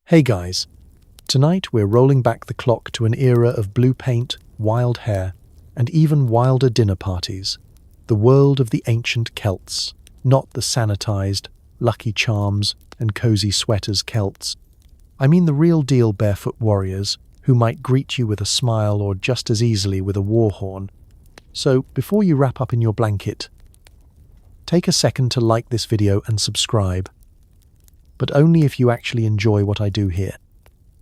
Hey guys, tonight we're rolling back the clock to an era of blue paint, wild hair, and even wilder dinner parties. The world of the ancient Celts, not the sanitized, Lucky Charms and cozy sweaters Celts. I mean the real deal barefoot warriors who might greet you with a smile or just as easily with a war horn. So before you wrap up in your blanket, take a second to like this video and subscribe. But only if you actually enjoy what I do here.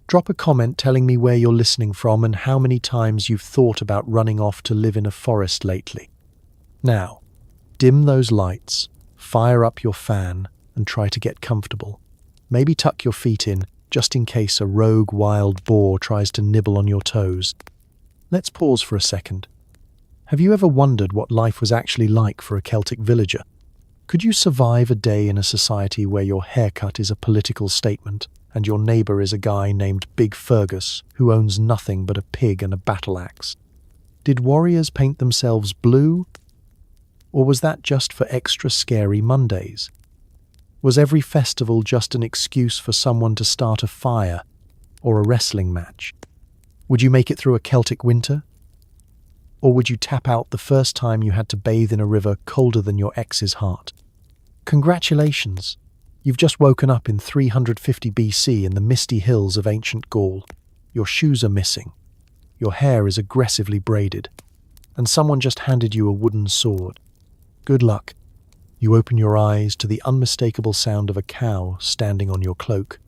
Drop a comment telling me where you're listening from and how many times you've thought about running off to live in a forest lately. Now, dim those lights, fire up your fan, and try to get comfortable. Maybe tuck your feet in, just in case a rogue wild boar tries to nibble on your toes. Let's pause for a second. Have you ever wondered what life was actually like for a Celtic villager? Could you survive a day in a society where your haircut is a political statement and your neighbour is a guy named Big Fergus who owns nothing but a pig and a battle axe? Did warriors paint themselves blue? Or was that just for extra scary Mondays? Was every festival just an excuse for someone to start a fire or a wrestling match? Would you make it through a Celtic winter? Or would you tap out the first time you had to bathe in a river colder than your ex's heart? Congratulations! You've just woken up in 350 BC in the misty hills of ancient Gaul. Your shoes are missing. Your hair is aggressively braided. And someone just handed you a wooden sword. Good luck. You open your eyes to the unmistakable sound of a cow standing on your cloak,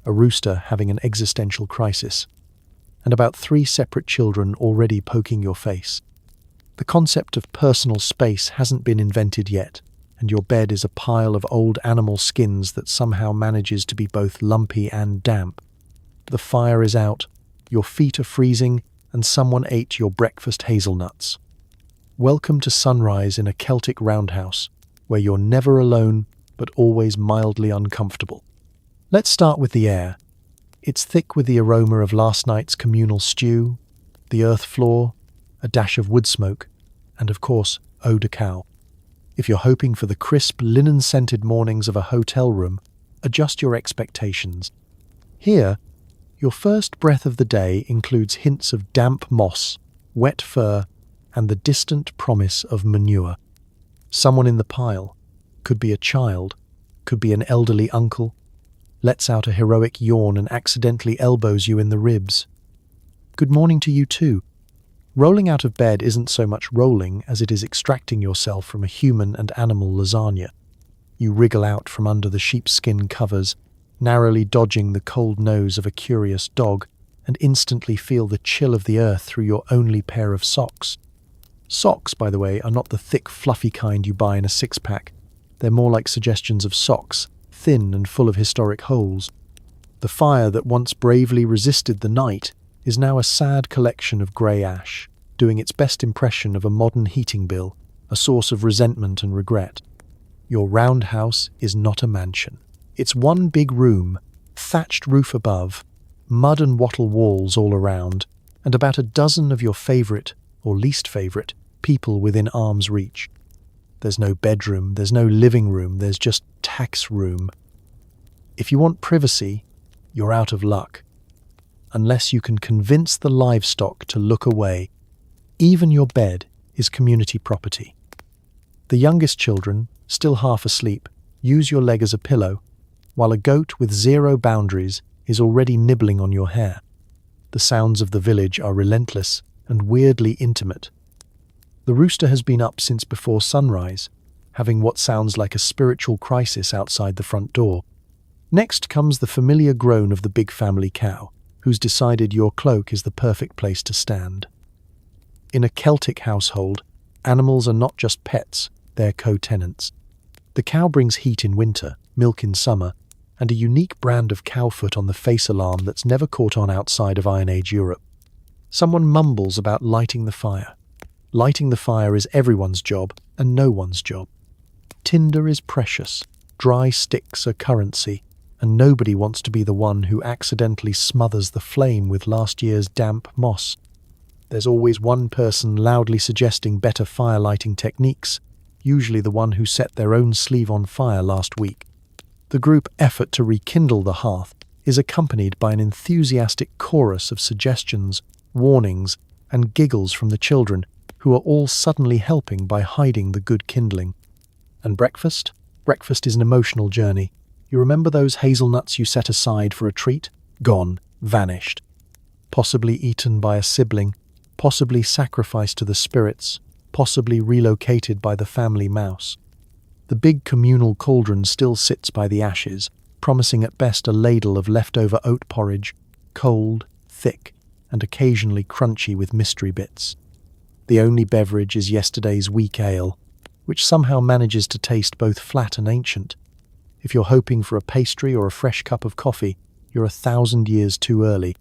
a rooster having an existential crisis, and about 3 separate children already poking your face. The concept of personal space hasn't been invented yet, and your bed is a pile of old animal skins that somehow manages to be both lumpy and damp. The fire is out, your feet are freezing, and someone ate your breakfast hazelnuts. Welcome to sunrise in a Celtic roundhouse, where you're never alone but always mildly uncomfortable. Let's start with the air. It's thick with the aroma of last night's communal stew, the earth floor, a dash of wood smoke, and of course, eau de cow. If you're hoping for the crisp, linen-scented mornings of a hotel room, adjust your expectations. Here, your first breath of the day includes hints of damp moss, wet fur, and the distant promise of manure. Someone in the pile, could be a child, could be an elderly uncle, lets out a heroic yawn and accidentally elbows you in the ribs. Good morning to you too. Rolling out of bed isn't so much rolling as it is extracting yourself from a human and animal lasagna. You wriggle out from under the sheepskin covers, narrowly dodging the cold nose of a curious dog, and instantly feel the chill of the earth through your only pair of socks. Socks, by the way, are not the thick, fluffy kind you buy in a six-pack. They're more like suggestions of socks, thin and full of historic holes. The fire that once bravely resisted the night is now a sad collection of grey ash, doing its best impression of a modern heating bill, a source of resentment and regret. Your roundhouse is not a mansion. It's one big room, thatched roof above, mud and wattle walls all around, and about a dozen of your favourite, or least favourite, people within arm's reach. There's no bedroom, there's no living room, there's just tax room. If you want privacy, you're out of luck. Unless you can convince the livestock to look away, even your bed is community property. The youngest children, still half asleep, use your leg as a pillow, while a goat with 0 boundaries is already nibbling on your hair. The sounds of the village are relentless and weirdly intimate. The rooster has been up since before sunrise, having what sounds like a spiritual crisis outside the front door. Next comes the familiar groan of the big family cow, who's decided your cloak is the perfect place to stand. In a Celtic household, animals are not just pets, they're co-tenants. The cow brings heat in winter, milk in summer, and a unique brand of cowfoot on the face alarm that's never caught on outside of Iron Age Europe. Someone mumbles about lighting the fire. Lighting the fire is everyone's job and no one's job. Tinder is precious, dry sticks are currency, and nobody wants to be the one who accidentally smothers the flame with last year's damp moss. There's always one person loudly suggesting better fire lighting techniques, usually the one who set their own sleeve on fire last week. The group effort to rekindle the hearth is accompanied by an enthusiastic chorus of suggestions, warnings, and giggles from the children, who are all suddenly helping by hiding the good kindling. And breakfast? Breakfast is an emotional journey. You remember those hazelnuts you set aside for a treat? Gone, vanished. Possibly eaten by a sibling, possibly sacrificed to the spirits, possibly relocated by the family mouse. The big communal cauldron still sits by the ashes, promising at best a ladle of leftover oat porridge, cold, thick, and occasionally crunchy with mystery bits. The only beverage is yesterday's weak ale, which somehow manages to taste both flat and ancient. If you're hoping for a pastry or a fresh cup of coffee, you're 1,000 years too early.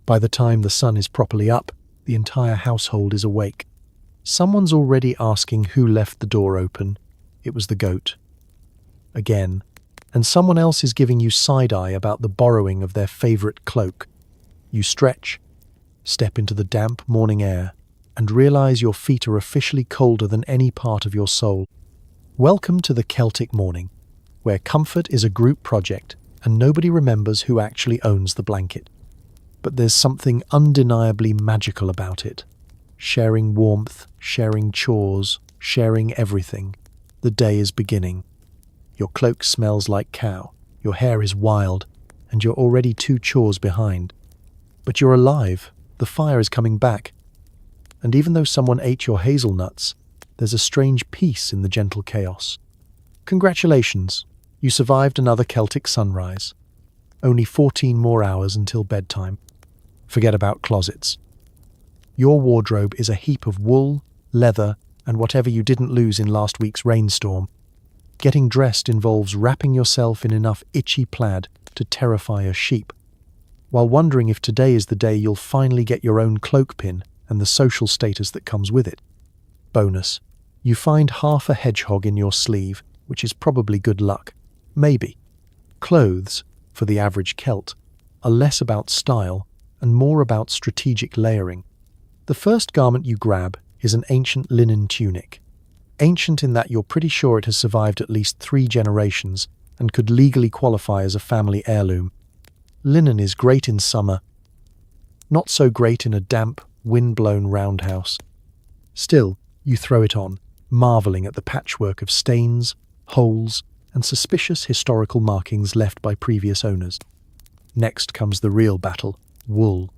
By the time the sun is properly up, the entire household is awake. Someone's already asking who left the door open. It was the goat. Again. And someone else is giving you side-eye about the borrowing of their favourite cloak. You stretch, step into the damp morning air, and realise your feet are officially colder than any part of your soul. Welcome to the Celtic morning, where comfort is a group project and nobody remembers who actually owns the blanket. But there's something undeniably magical about it. Sharing warmth, sharing chores, sharing everything. The day is beginning. Your cloak smells like cow, your hair is wild, and you're already 2 chores behind. But you're alive, the fire is coming back. And even though someone ate your hazelnuts, there's a strange peace in the gentle chaos. Congratulations, you survived another Celtic sunrise. Only 14 more hours until bedtime. Forget about closets. Your wardrobe is a heap of wool, leather, and whatever you didn't lose in last week's rainstorm. Getting dressed involves wrapping yourself in enough itchy plaid to terrify a sheep, while wondering if today is the day you'll finally get your own cloak pin and the social status that comes with it. Bonus, you find half a hedgehog in your sleeve, which is probably good luck. Maybe. Clothes, for the average Celt, are less about style and more about strategic layering. The first garment you grab is an ancient linen tunic. Ancient in that you're pretty sure it has survived at least 3 generations and could legally qualify as a family heirloom. Linen is great in summer, not so great in a damp, wind-blown roundhouse. Still, you throw it on, marvelling at the patchwork of stains, holes, and suspicious historical markings left by previous owners. Next comes the real battle, wool.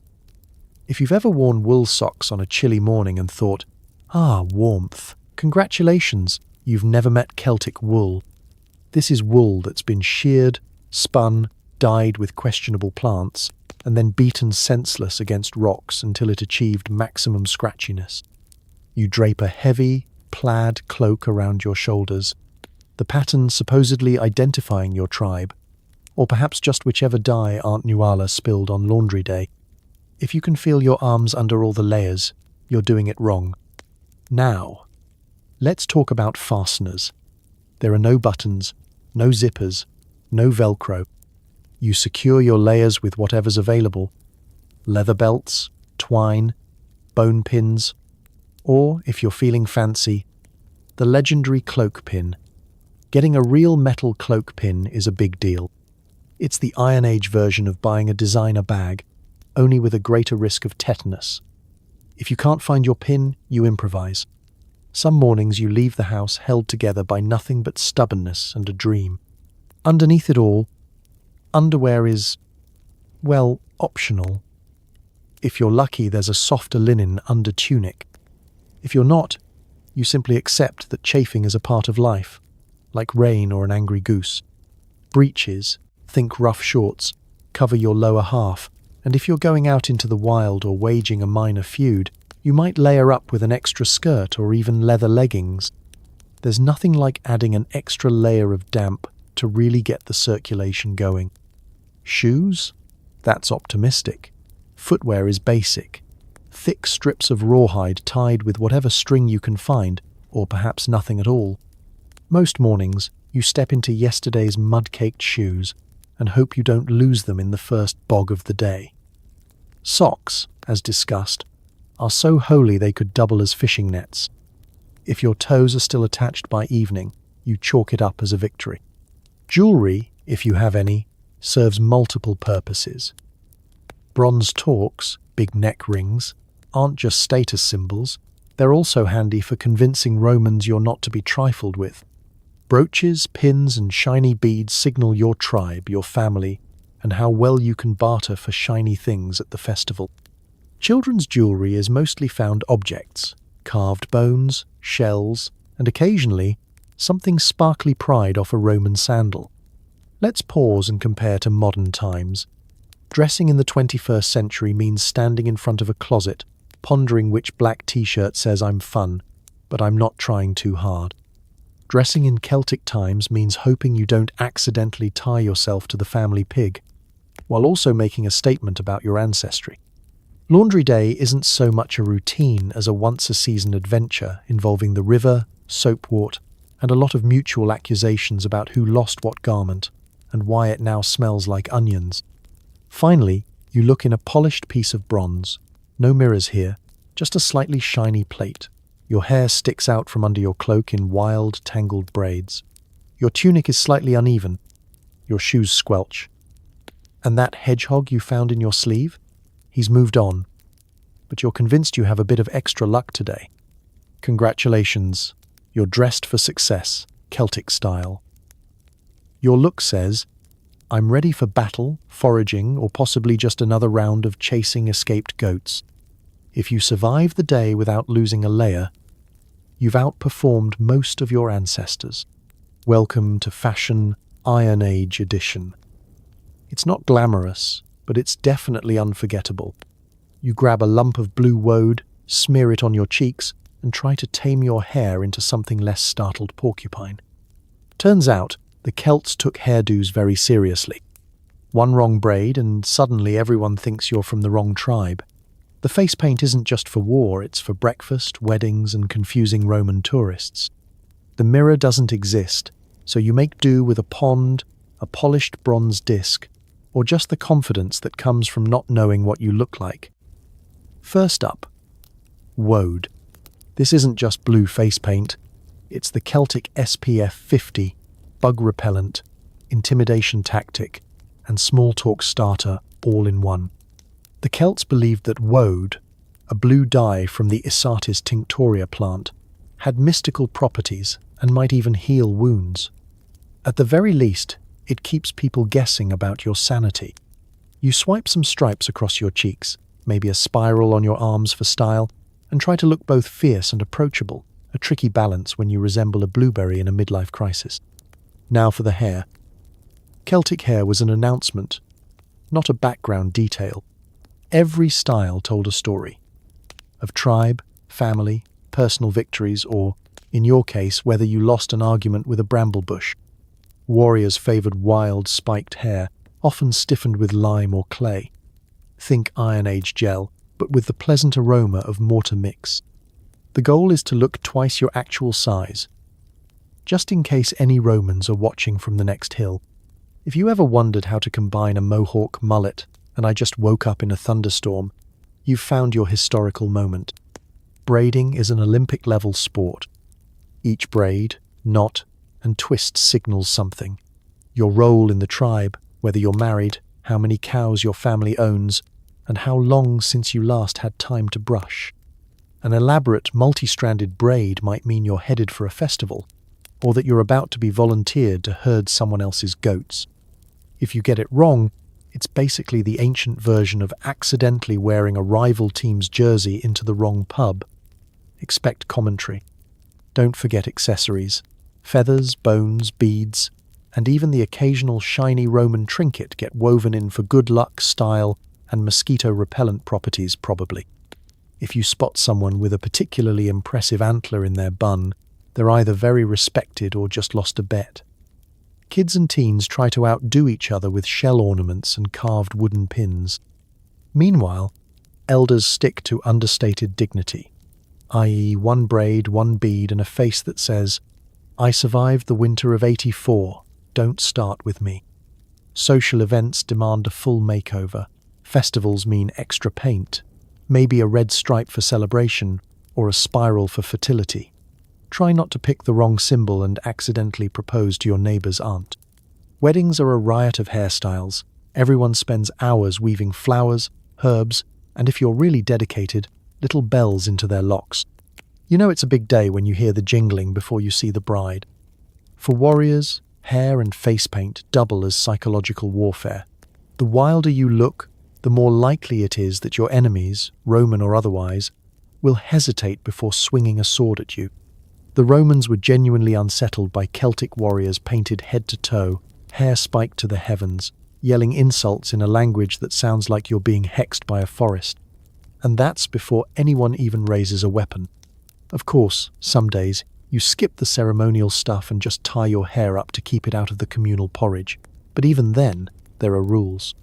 If you've ever worn wool socks on a chilly morning and thought, warmth, congratulations, you've never met Celtic wool. This is wool that's been sheared, spun, dyed with questionable plants, and then beaten senseless against rocks until it achieved maximum scratchiness. You drape a heavy, plaid cloak around your shoulders, the pattern supposedly identifying your tribe, or perhaps just whichever dye Aunt Nuala spilled on laundry day. If you can feel your arms under all the layers, you're doing it wrong. Now, let's talk about fasteners. There are no buttons, no zippers, no Velcro. You secure your layers with whatever's available. Leather belts, twine, bone pins, or, if you're feeling fancy, the legendary cloak pin. Getting a real metal cloak pin is a big deal. It's the Iron Age version of buying a designer bag, only with a greater risk of tetanus. If you can't find your pin, you improvise. Some mornings you leave the house held together by nothing but stubbornness and a dream. Underneath it all, underwear is, well, optional. If you're lucky, there's a softer linen under tunic. If you're not, you simply accept that chafing is a part of life, like rain or an angry goose. Breeches, think rough shorts, cover your lower half, and if you're going out into the wild or waging a minor feud, you might layer up with an extra skirt or even leather leggings. There's nothing like adding an extra layer of damp to really get the circulation going. Shoes? That's optimistic. Footwear is basic. Thick strips of rawhide tied with whatever string you can find, or perhaps nothing at all. Most mornings, you step into yesterday's mud-caked shoes and hope you don't lose them in the first bog of the day. Socks, as discussed, are so holy they could double as fishing nets. If your toes are still attached by evening, you chalk it up as a victory. Jewelry, if you have any, serves multiple purposes. Bronze torques, big neck rings, aren't just status symbols, they're also handy for convincing Romans you're not to be trifled with. Brooches, pins, and shiny beads signal your tribe, your family, and how well you can barter for shiny things at the festival. Children's jewelry is mostly found objects, carved bones, shells, and occasionally something sparkly pried off a Roman sandal. Let's pause and compare to modern times. Dressing in the 21st century means standing in front of a closet, pondering which black t-shirt says I'm fun, but I'm not trying too hard. Dressing in Celtic times means hoping you don't accidentally tie yourself to the family pig, while also making a statement about your ancestry. Laundry Day isn't so much a routine as a once-a-season adventure involving the river, soapwort, and a lot of mutual accusations about who lost what garment and why it now smells like onions. Finally, you look in a polished piece of bronze. No mirrors here, just a slightly shiny plate. Your hair sticks out from under your cloak in wild, tangled braids. Your tunic is slightly uneven. Your shoes squelch. And that hedgehog you found in your sleeve? He's moved on. But you're convinced you have a bit of extra luck today. Congratulations. You're dressed for success, Celtic style. Your look says, I'm ready for battle, foraging, or possibly just another round of chasing escaped goats. If you survive the day without losing a layer, you've outperformed most of your ancestors. Welcome to Fashion Iron Age Edition. It's not glamorous, but it's definitely unforgettable. You grab a lump of blue woad, smear it on your cheeks, and try to tame your hair into something less startled porcupine. Turns out, the Celts took hairdos very seriously. One wrong braid and suddenly everyone thinks you're from the wrong tribe. The face paint isn't just for war, it's for breakfast, weddings, and confusing Roman tourists. The mirror doesn't exist, so you make do with a pond, a polished bronze disc, or just the confidence that comes from not knowing what you look like. First up, woad. This isn't just blue face paint, it's the Celtic SPF 50, bug repellent, intimidation tactic, and small talk starter all in one. The Celts believed that woad, a blue dye from the Isatis tinctoria plant, had mystical properties and might even heal wounds. At the very least, it keeps people guessing about your sanity. You swipe some stripes across your cheeks, maybe a spiral on your arms for style, and try to look both fierce and approachable, a tricky balance when you resemble a blueberry in a midlife crisis. Now for the hair. Celtic hair was an announcement, not a background detail. Every style told a story. Of tribe, family, personal victories, or, in your case, whether you lost an argument with a bramble bush. Warriors favoured wild, spiked hair, often stiffened with lime or clay. Think Iron Age gel, but with the pleasant aroma of mortar mix. The goal is to look twice your actual size, just in case any Romans are watching from the next hill. If you ever wondered how to combine a mohawk mullet, and I just woke up in a thunderstorm, you've found your historical moment. Braiding is an Olympic-level sport. Each braid, knot, and twist signals something. Your role in the tribe, whether you're married, how many cows your family owns, and how long since you last had time to brush. An elaborate, multi-stranded braid might mean you're headed for a festival, or that you're about to be volunteered to herd someone else's goats. If you get it wrong, it's basically the ancient version of accidentally wearing a rival team's jersey into the wrong pub. Expect commentary. Don't forget accessories. Feathers, bones, beads, and even the occasional shiny Roman trinket get woven in for good luck, style, and mosquito-repellent properties probably. If you spot someone with a particularly impressive antler in their bun, they're either very respected or just lost a bet. Kids and teens try to outdo each other with shell ornaments and carved wooden pins. Meanwhile, elders stick to understated dignity, i.e. one braid, one bead, and a face that says, I survived the winter of '84, don't start with me. Social events demand a full makeover. Festivals mean extra paint, maybe a red stripe for celebration, or a spiral for fertility. Try not to pick the wrong symbol and accidentally propose to your neighbour's aunt. Weddings are a riot of hairstyles. Everyone spends hours weaving flowers, herbs, and if you're really dedicated, little bells into their locks. You know it's a big day when you hear the jingling before you see the bride. For warriors, hair and face paint double as psychological warfare. The wilder you look, the more likely it is that your enemies, Roman or otherwise, will hesitate before swinging a sword at you. The Romans were genuinely unsettled by Celtic warriors painted head to toe, hair spiked to the heavens, yelling insults in a language that sounds like you're being hexed by a forest. And that's before anyone even raises a weapon. Of course, some days, you skip the ceremonial stuff and just tie your hair up to keep it out of the communal porridge. But even then, there are rules.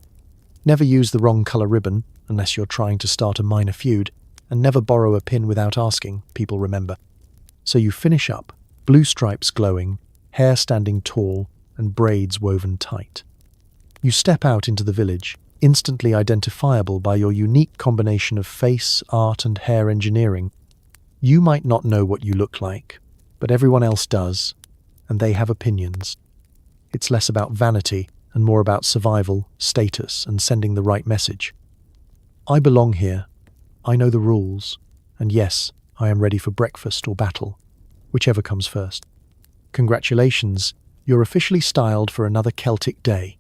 Never use the wrong colour ribbon, unless you're trying to start a minor feud, and never borrow a pin without asking, people remember. So you finish up, blue stripes glowing, hair standing tall, and braids woven tight. You step out into the village, instantly identifiable by your unique combination of face, art, and hair engineering. You might not know what you look like, but everyone else does, and they have opinions. It's less about vanity and more about survival, status, and sending the right message. I belong here. I know the rules, and yes, I am ready for breakfast or battle, whichever comes first. Congratulations, you're officially styled for another Celtic day.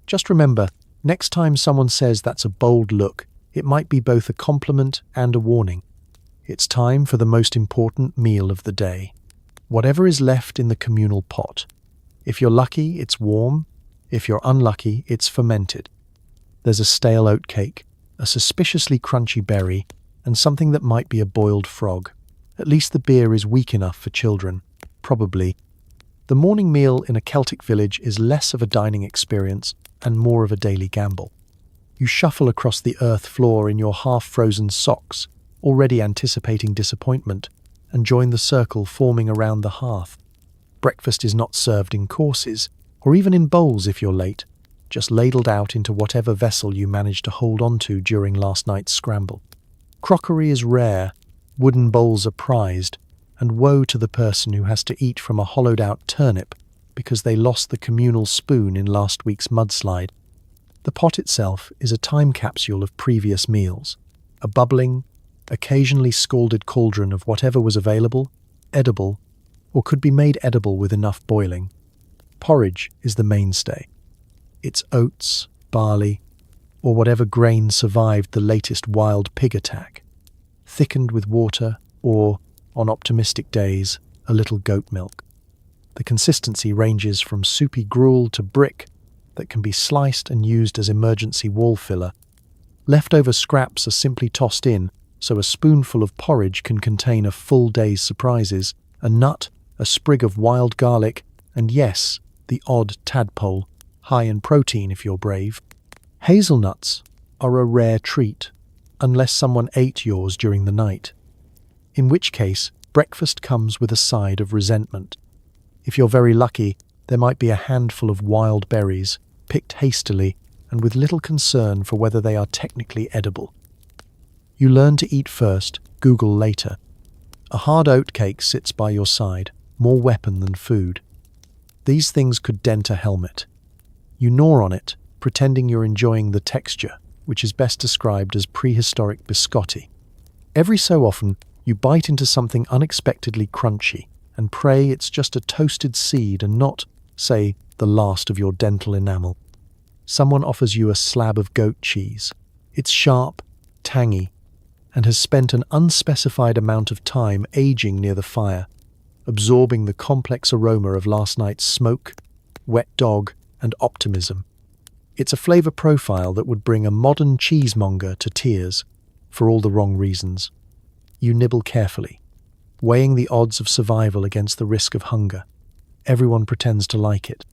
Just remember, next time someone says that's a bold look, it might be both a compliment and a warning. It's time for the most important meal of the day. Whatever is left in the communal pot. If you're lucky, it's warm. If you're unlucky, it's fermented. There's a stale oat cake, a suspiciously crunchy berry, and something that might be a boiled frog. At least the beer is weak enough for children. Probably. The morning meal in a Celtic village is less of a dining experience and more of a daily gamble. You shuffle across the earth floor in your half-frozen socks, already anticipating disappointment, and join the circle forming around the hearth. Breakfast is not served in courses, or even in bowls if you're late, just ladled out into whatever vessel you managed to hold onto during last night's scramble. Crockery is rare, wooden bowls are prized, and woe to the person who has to eat from a hollowed-out turnip because they lost the communal spoon in last week's mudslide. The pot itself is a time capsule of previous meals, a bubbling, occasionally scalded cauldron of whatever was available, edible, or could be made edible with enough boiling. Porridge is the mainstay. It's oats, barley, or whatever grain survived the latest wild pig attack, thickened with water or, on optimistic days, a little goat milk. The consistency ranges from soupy gruel to brick that can be sliced and used as emergency wall filler. Leftover scraps are simply tossed in, so a spoonful of porridge can contain a full day's surprises, a nut, a sprig of wild garlic, and yes, the odd tadpole, high in protein if you're brave. Hazelnuts are a rare treat, unless someone ate yours during the night, in which case breakfast comes with a side of resentment. If you're very lucky, there might be a handful of wild berries, picked hastily and with little concern for whether they are technically edible. You learn to eat first, Google later. A hard oat cake sits by your side, more weapon than food. These things could dent a helmet. You gnaw on it, pretending you're enjoying the texture, which is best described as prehistoric biscotti. Every so often, you bite into something unexpectedly crunchy and pray it's just a toasted seed and not, say, the last of your dental enamel. Someone offers you a slab of goat cheese. It's sharp, tangy, and has spent an unspecified amount of time aging near the fire, absorbing the complex aroma of last night's smoke, wet dog, and optimism. It's a flavour profile that would bring a modern cheesemonger to tears, for all the wrong reasons. You nibble carefully, weighing the odds of survival against the risk of hunger. Everyone pretends to like it.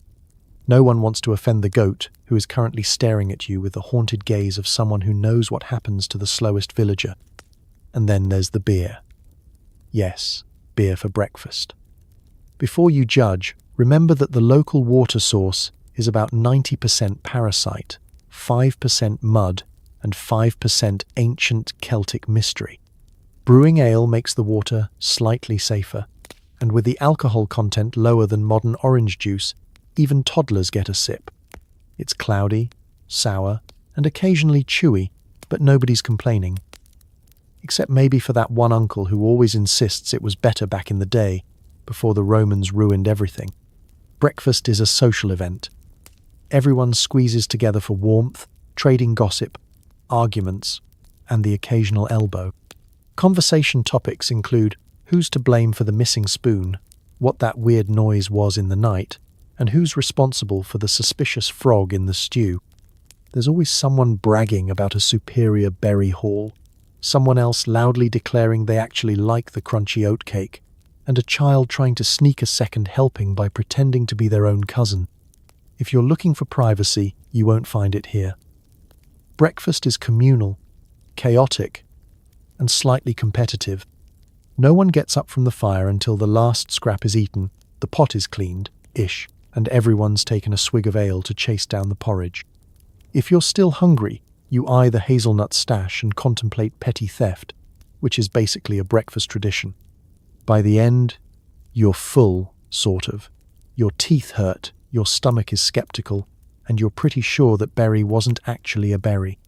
No one wants to offend the goat, who is currently staring at you with the haunted gaze of someone who knows what happens to the slowest villager. And then there's the beer. Yes, beer for breakfast. Before you judge, remember that the local water source is about 90% parasite, 5% mud, and 5% ancient Celtic mystery. Brewing ale makes the water slightly safer, and with the alcohol content lower than modern orange juice, Even toddlers get a sip. It's cloudy, sour, and occasionally chewy, but nobody's complaining. Except maybe for that one uncle who always insists it was better back in the day, before the Romans ruined everything. Breakfast is a social event. Everyone squeezes together for warmth, trading gossip, arguments, and the occasional elbow. Conversation topics include who's to blame for the missing spoon, what that weird noise was in the night, and who's responsible for the suspicious frog in the stew. There's always someone bragging about a superior berry haul, someone else loudly declaring they actually like the crunchy oatcake, and a child trying to sneak a second helping by pretending to be their own cousin. If you're looking for privacy, you won't find it here. Breakfast is communal, chaotic, and slightly competitive. No one gets up from the fire until the last scrap is eaten, the pot is cleaned-ish, and everyone's taken a swig of ale to chase down the porridge. If you're still hungry, you eye the hazelnut stash and contemplate petty theft, which is basically a breakfast tradition. By the end, you're full, sort of. Your teeth hurt, your stomach is skeptical, and you're pretty sure that berry wasn't actually a berry.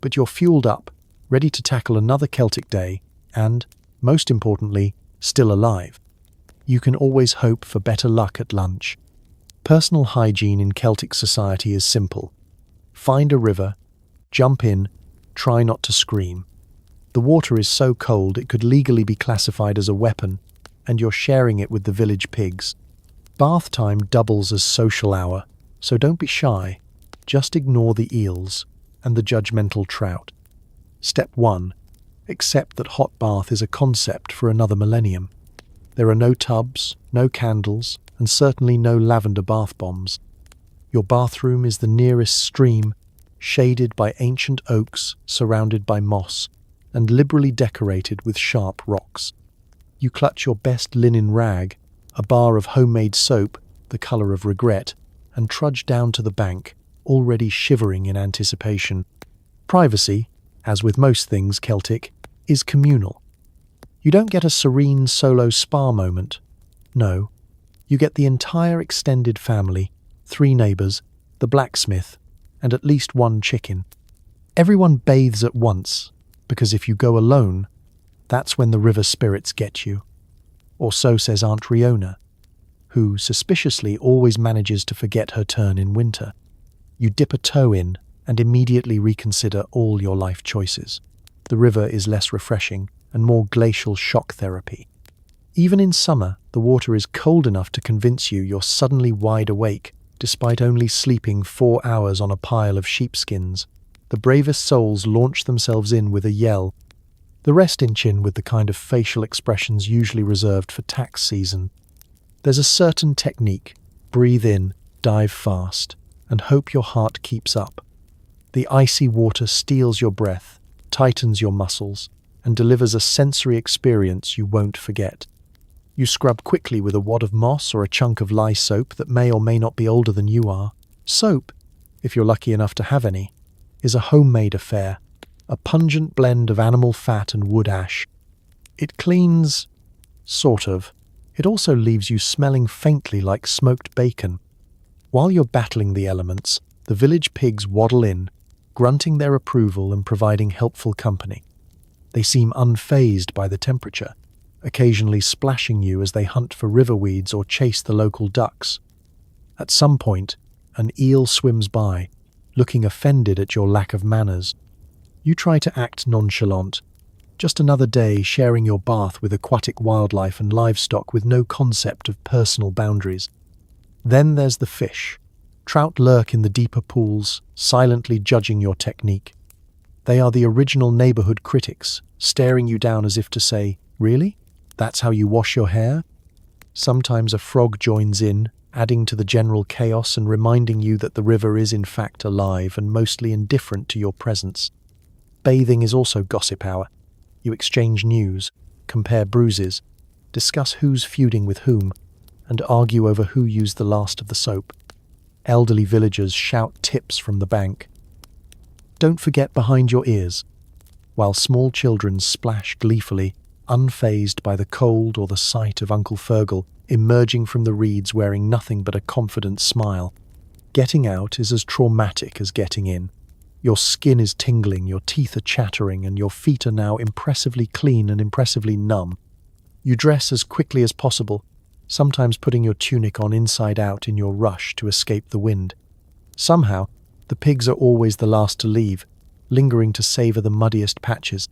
But you're fueled up, ready to tackle another Celtic day, and, most importantly, still alive. You can always hope for better luck at lunch. Personal hygiene in Celtic society is simple. Find a river, jump in, try not to scream. The water is so cold it could legally be classified as a weapon, and you're sharing it with the village pigs. Bath time doubles as social hour, so don't be shy. Just ignore the eels and the judgmental trout. Step 1. Accept that hot bath is a concept for another millennium. There are no tubs, no candles, and certainly no lavender bath bombs. Your bathroom is the nearest stream, shaded by ancient oaks surrounded by moss, and liberally decorated with sharp rocks. You clutch your best linen rag, a bar of homemade soap, the colour of regret, and trudge down to the bank, already shivering in anticipation. Privacy, as with most things Celtic, is communal. You don't get a serene solo spa moment. No, you get the entire extended family, 3 neighbours, the blacksmith, and at least 1 chicken. Everyone bathes at once, because if you go alone, that's when the river spirits get you. Or so says Aunt Riona, who suspiciously always manages to forget her turn in winter. You dip a toe in and immediately reconsider all your life choices. The river is less refreshing and more glacial shock therapy. Even in summer, the water is cold enough to convince you you're suddenly wide awake, despite only sleeping 4 hours on a pile of sheepskins. The bravest souls launch themselves in with a yell. The rest inch in with the kind of facial expressions usually reserved for tax season. There's a certain technique. Breathe in, dive fast, and hope your heart keeps up. The icy water steals your breath, tightens your muscles, and delivers a sensory experience you won't forget. You scrub quickly with a wad of moss or a chunk of lye soap that may or may not be older than you are. Soap, if you're lucky enough to have any, is a homemade affair, a pungent blend of animal fat and wood ash. It cleans, sort of. It also leaves you smelling faintly like smoked bacon. While you're battling the elements, the village pigs waddle in, grunting their approval and providing helpful company. They seem unfazed by the temperature, occasionally splashing you as they hunt for river weeds or chase the local ducks. At some point, an eel swims by, looking offended at your lack of manners. You try to act nonchalant. Just another day sharing your bath with aquatic wildlife and livestock with no concept of personal boundaries. Then there's the fish. Trout lurk in the deeper pools, silently judging your technique. They are the original neighborhood critics, staring you down as if to say, "Really? That's how you wash your hair?" Sometimes a frog joins in, adding to the general chaos and reminding you that the river is in fact alive and mostly indifferent to your presence. Bathing is also gossip hour. You exchange news, compare bruises, discuss who's feuding with whom, and argue over who used the last of the soap. Elderly villagers shout tips from the bank. Don't forget behind your ears, while small children splash gleefully, unfazed by the cold or the sight of Uncle Fergal emerging from the reeds wearing nothing but a confident smile. Getting out is as traumatic as getting in. Your skin is tingling, your teeth are chattering, and your feet are now impressively clean and impressively numb. You dress as quickly as possible, sometimes putting your tunic on inside out in your rush to escape the wind. Somehow, the pigs are always the last to leave, lingering to savor the muddiest patches.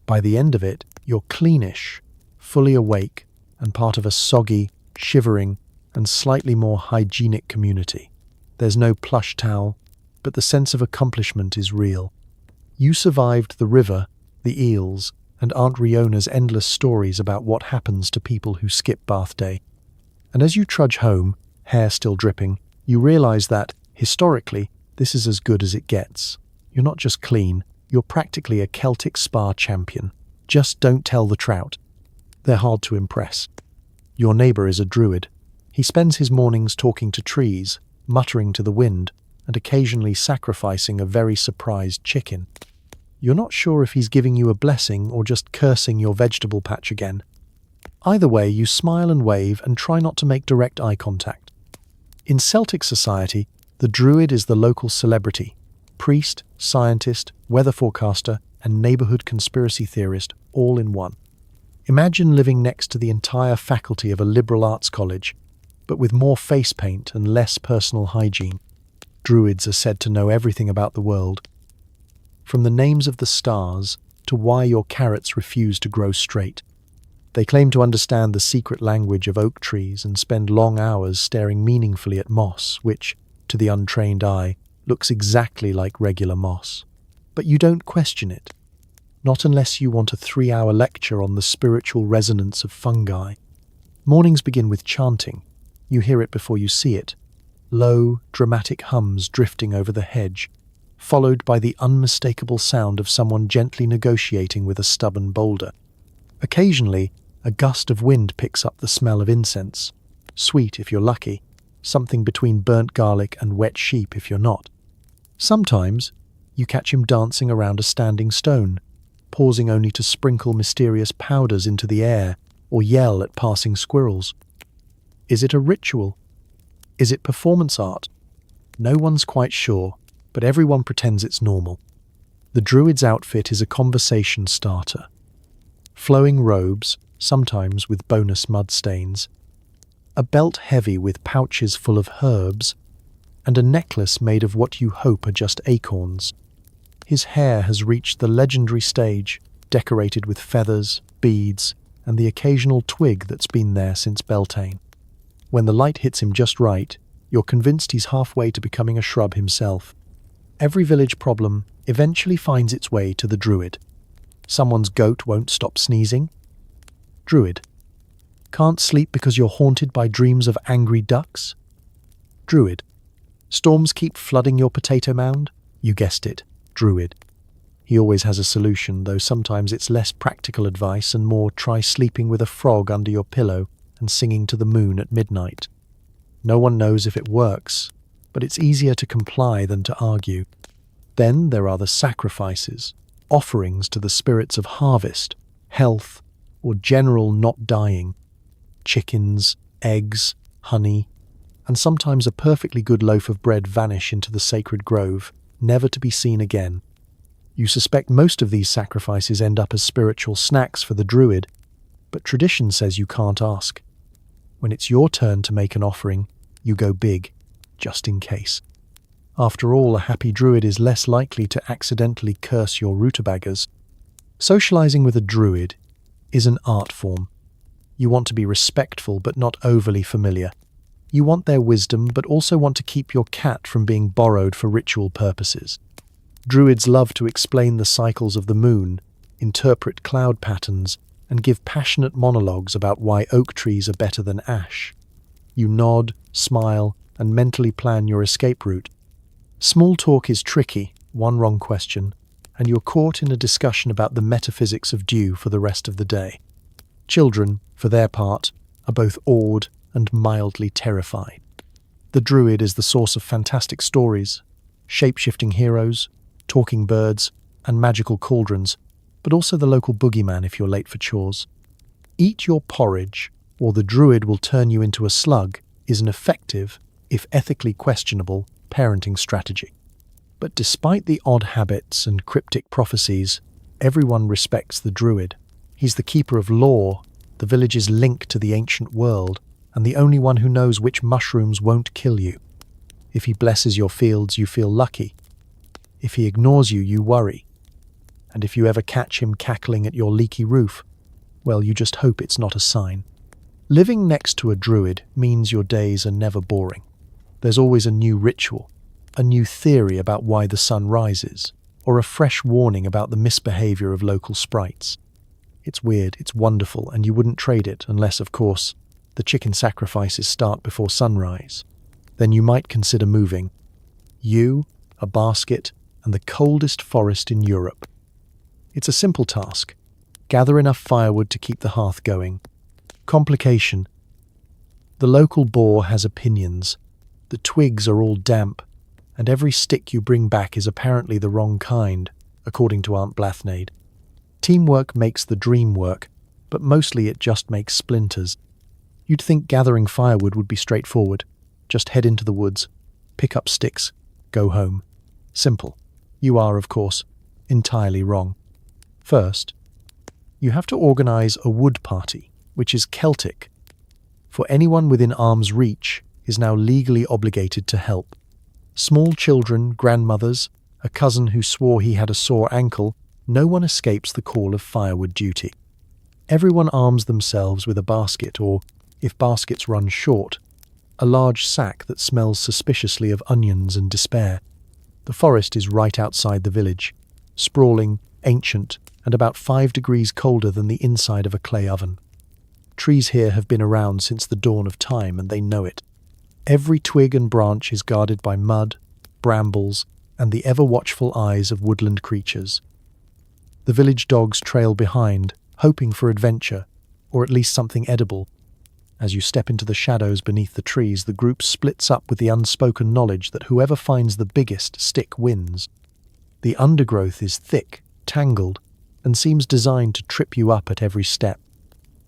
By the end of it, you're cleanish, fully awake, and part of a soggy, shivering, and slightly more hygienic community. There's no plush towel, but the sense of accomplishment is real. You survived the river, the eels, and Aunt Riona's endless stories about what happens to people who skip bath day. And as you trudge home, hair still dripping, you realize that, historically, this is as good as it gets. You're not just clean, you're practically a Celtic spa champion. Just don't tell the trout. They're hard to impress. Your neighbour is a druid. He spends his mornings talking to trees, muttering to the wind, and occasionally sacrificing a very surprised chicken. You're not sure if he's giving you a blessing or just cursing your vegetable patch again. Either way, you smile and wave and try not to make direct eye contact. In Celtic society, the druid is the local celebrity. Priest, scientist, weather forecaster, and neighbourhood conspiracy theorist all in one. Imagine living next to the entire faculty of a liberal arts college, but with more face paint and less personal hygiene. Druids are said to know everything about the world, from the names of the stars to why your carrots refuse to grow straight. They claim to understand the secret language of oak trees and spend long hours staring meaningfully at moss, which, to the untrained eye, looks exactly like regular moss. But you don't question it. Not unless you want a 3-hour lecture on the spiritual resonance of fungi. Mornings begin with chanting. You hear it before you see it. Low, dramatic hums drifting over the hedge, followed by the unmistakable sound of someone gently negotiating with a stubborn boulder. Occasionally, a gust of wind picks up the smell of incense. Sweet if you're lucky, something between burnt garlic and wet sheep if you're not. Sometimes, you catch him dancing around a standing stone, pausing only to sprinkle mysterious powders into the air or yell at passing squirrels. Is it a ritual? Is it performance art? No one's quite sure, but everyone pretends it's normal. The druid's outfit is a conversation starter. Flowing robes, sometimes with bonus mud stains, a belt heavy with pouches full of herbs, and a necklace made of what you hope are just acorns. His hair has reached the legendary stage, decorated with feathers, beads, and the occasional twig that's been there since Beltane. When the light hits him just right, you're convinced he's halfway to becoming a shrub himself. Every village problem eventually finds its way to the druid. Someone's goat won't stop sneezing. Druid. Can't sleep because you're haunted by dreams of angry ducks? Druid. Storms keep flooding your potato mound? You guessed it, druid. He always has a solution, though sometimes it's less practical advice and more try sleeping with a frog under your pillow and singing to the moon at midnight. No one knows if it works, but it's easier to comply than to argue. Then there are the sacrifices, offerings to the spirits of harvest, health, or general not dying. Chickens, eggs, honey, and sometimes a perfectly good loaf of bread vanish into the sacred grove, never to be seen again. You suspect most of these sacrifices end up as spiritual snacks for the druid, but tradition says you can't ask. When it's your turn to make an offering, you go big, just in case. After all, a happy druid is less likely to accidentally curse your rutabagas. Socializing with a druid is an art form. You want to be respectful but not overly familiar. You want their wisdom but also want to keep your cat from being borrowed for ritual purposes. Druids love to explain the cycles of the moon, interpret cloud patterns, and give passionate monologues about why oak trees are better than ash. You nod, smile, and mentally plan your escape route. Small talk is tricky, one wrong question, and you're caught in a discussion about the metaphysics of dew for the rest of the day. Children, for their part, are both awed and mildly terrified. The druid is the source of fantastic stories, shape-shifting heroes, talking birds, and magical cauldrons, but also the local boogeyman if you're late for chores. Eat your porridge, or the druid will turn you into a slug is an effective, if ethically questionable, parenting strategy. But despite the odd habits and cryptic prophecies, everyone respects the druid. He's the keeper of law, the village's link to the ancient world, and the only one who knows which mushrooms won't kill you. If he blesses your fields, you feel lucky. If he ignores you, you worry. And if you ever catch him cackling at your leaky roof, well, you just hope it's not a sign. Living next to a druid means your days are never boring. There's always a new ritual, a new theory about why the sun rises, or a fresh warning about the misbehavior of local sprites. It's weird, it's wonderful, and you wouldn't trade it unless, of course, the chicken sacrifices start before sunrise. Then you might consider moving. You, a basket, and the coldest forest in Europe. It's a simple task. Gather enough firewood to keep the hearth going. Complication. The local boar has opinions. The twigs are all damp, and every stick you bring back is apparently the wrong kind, according to Aunt Blathnade. Teamwork makes the dream work, but mostly it just makes splinters. You'd think gathering firewood would be straightforward. Just head into the woods, pick up sticks, go home. Simple. You are, of course, entirely wrong. First, you have to organize a wood party, which is Celtic. For anyone within arm's reach is now legally obligated to help. Small children, grandmothers, a cousin who swore he had a sore ankle, no one escapes the call of firewood duty. Everyone arms themselves with a basket, or, if baskets run short, a large sack that smells suspiciously of onions and despair. The forest is right outside the village, sprawling, ancient, and about 5 degrees colder than the inside of a clay oven. Trees here have been around since the dawn of time, and they know it. Every twig and branch is guarded by mud, brambles, and the ever-watchful eyes of woodland creatures. The village dogs trail behind, hoping for adventure, or at least something edible. As you step into the shadows beneath the trees, the group splits up with the unspoken knowledge that whoever finds the biggest stick wins. The undergrowth is thick, tangled, and seems designed to trip you up at every step.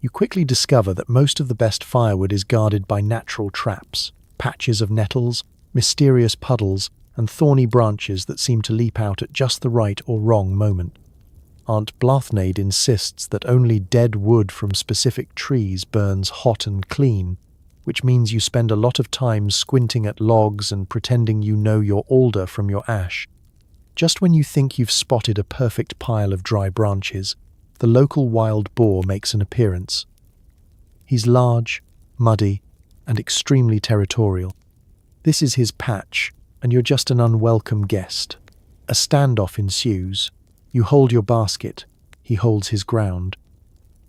You quickly discover that most of the best firewood is guarded by natural traps, patches of nettles, mysterious puddles, and thorny branches that seem to leap out at just the right or wrong moment. Aunt Blathnade insists that only dead wood from specific trees burns hot and clean, which means you spend a lot of time squinting at logs and pretending you know your alder from your ash. Just when you think you've spotted a perfect pile of dry branches, the local wild boar makes an appearance. He's large, muddy, and extremely territorial. This is his patch, and you're just an unwelcome guest. A standoff ensues. You hold your basket, he holds his ground.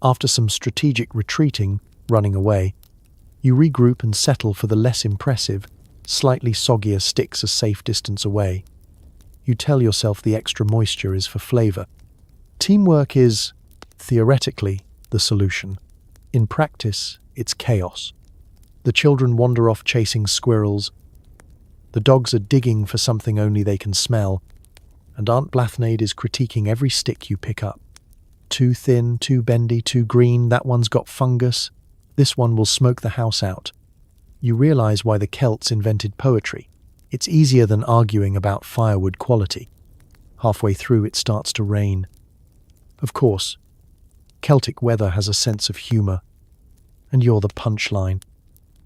After some strategic retreating, running away, you regroup and settle for the less impressive, slightly soggier sticks a safe distance away. You tell yourself the extra moisture is for flavor. Teamwork is, theoretically, the solution. In practice, it's chaos. The children wander off chasing squirrels. The dogs are digging for something only they can smell. And Aunt Blathnade is critiquing every stick you pick up. Too thin, too bendy, too green, that one's got fungus. This one will smoke the house out. You realize why the Celts invented poetry. It's easier than arguing about firewood quality. Halfway through, it starts to rain. Of course, Celtic weather has a sense of humor. And you're the punchline.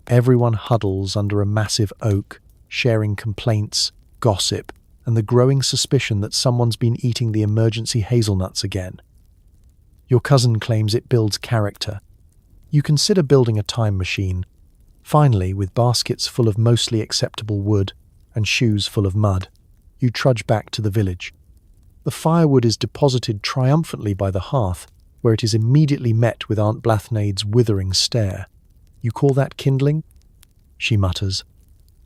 Everyone huddles under a massive oak, sharing complaints, gossip, and the growing suspicion that someone's been eating the emergency hazelnuts again. Your cousin claims it builds character. You consider building a time machine. Finally, with baskets full of mostly acceptable wood and shoes full of mud, you trudge back to the village. The firewood is deposited triumphantly by the hearth, where it is immediately met with Aunt Blathnade's withering stare. You call that kindling? She mutters,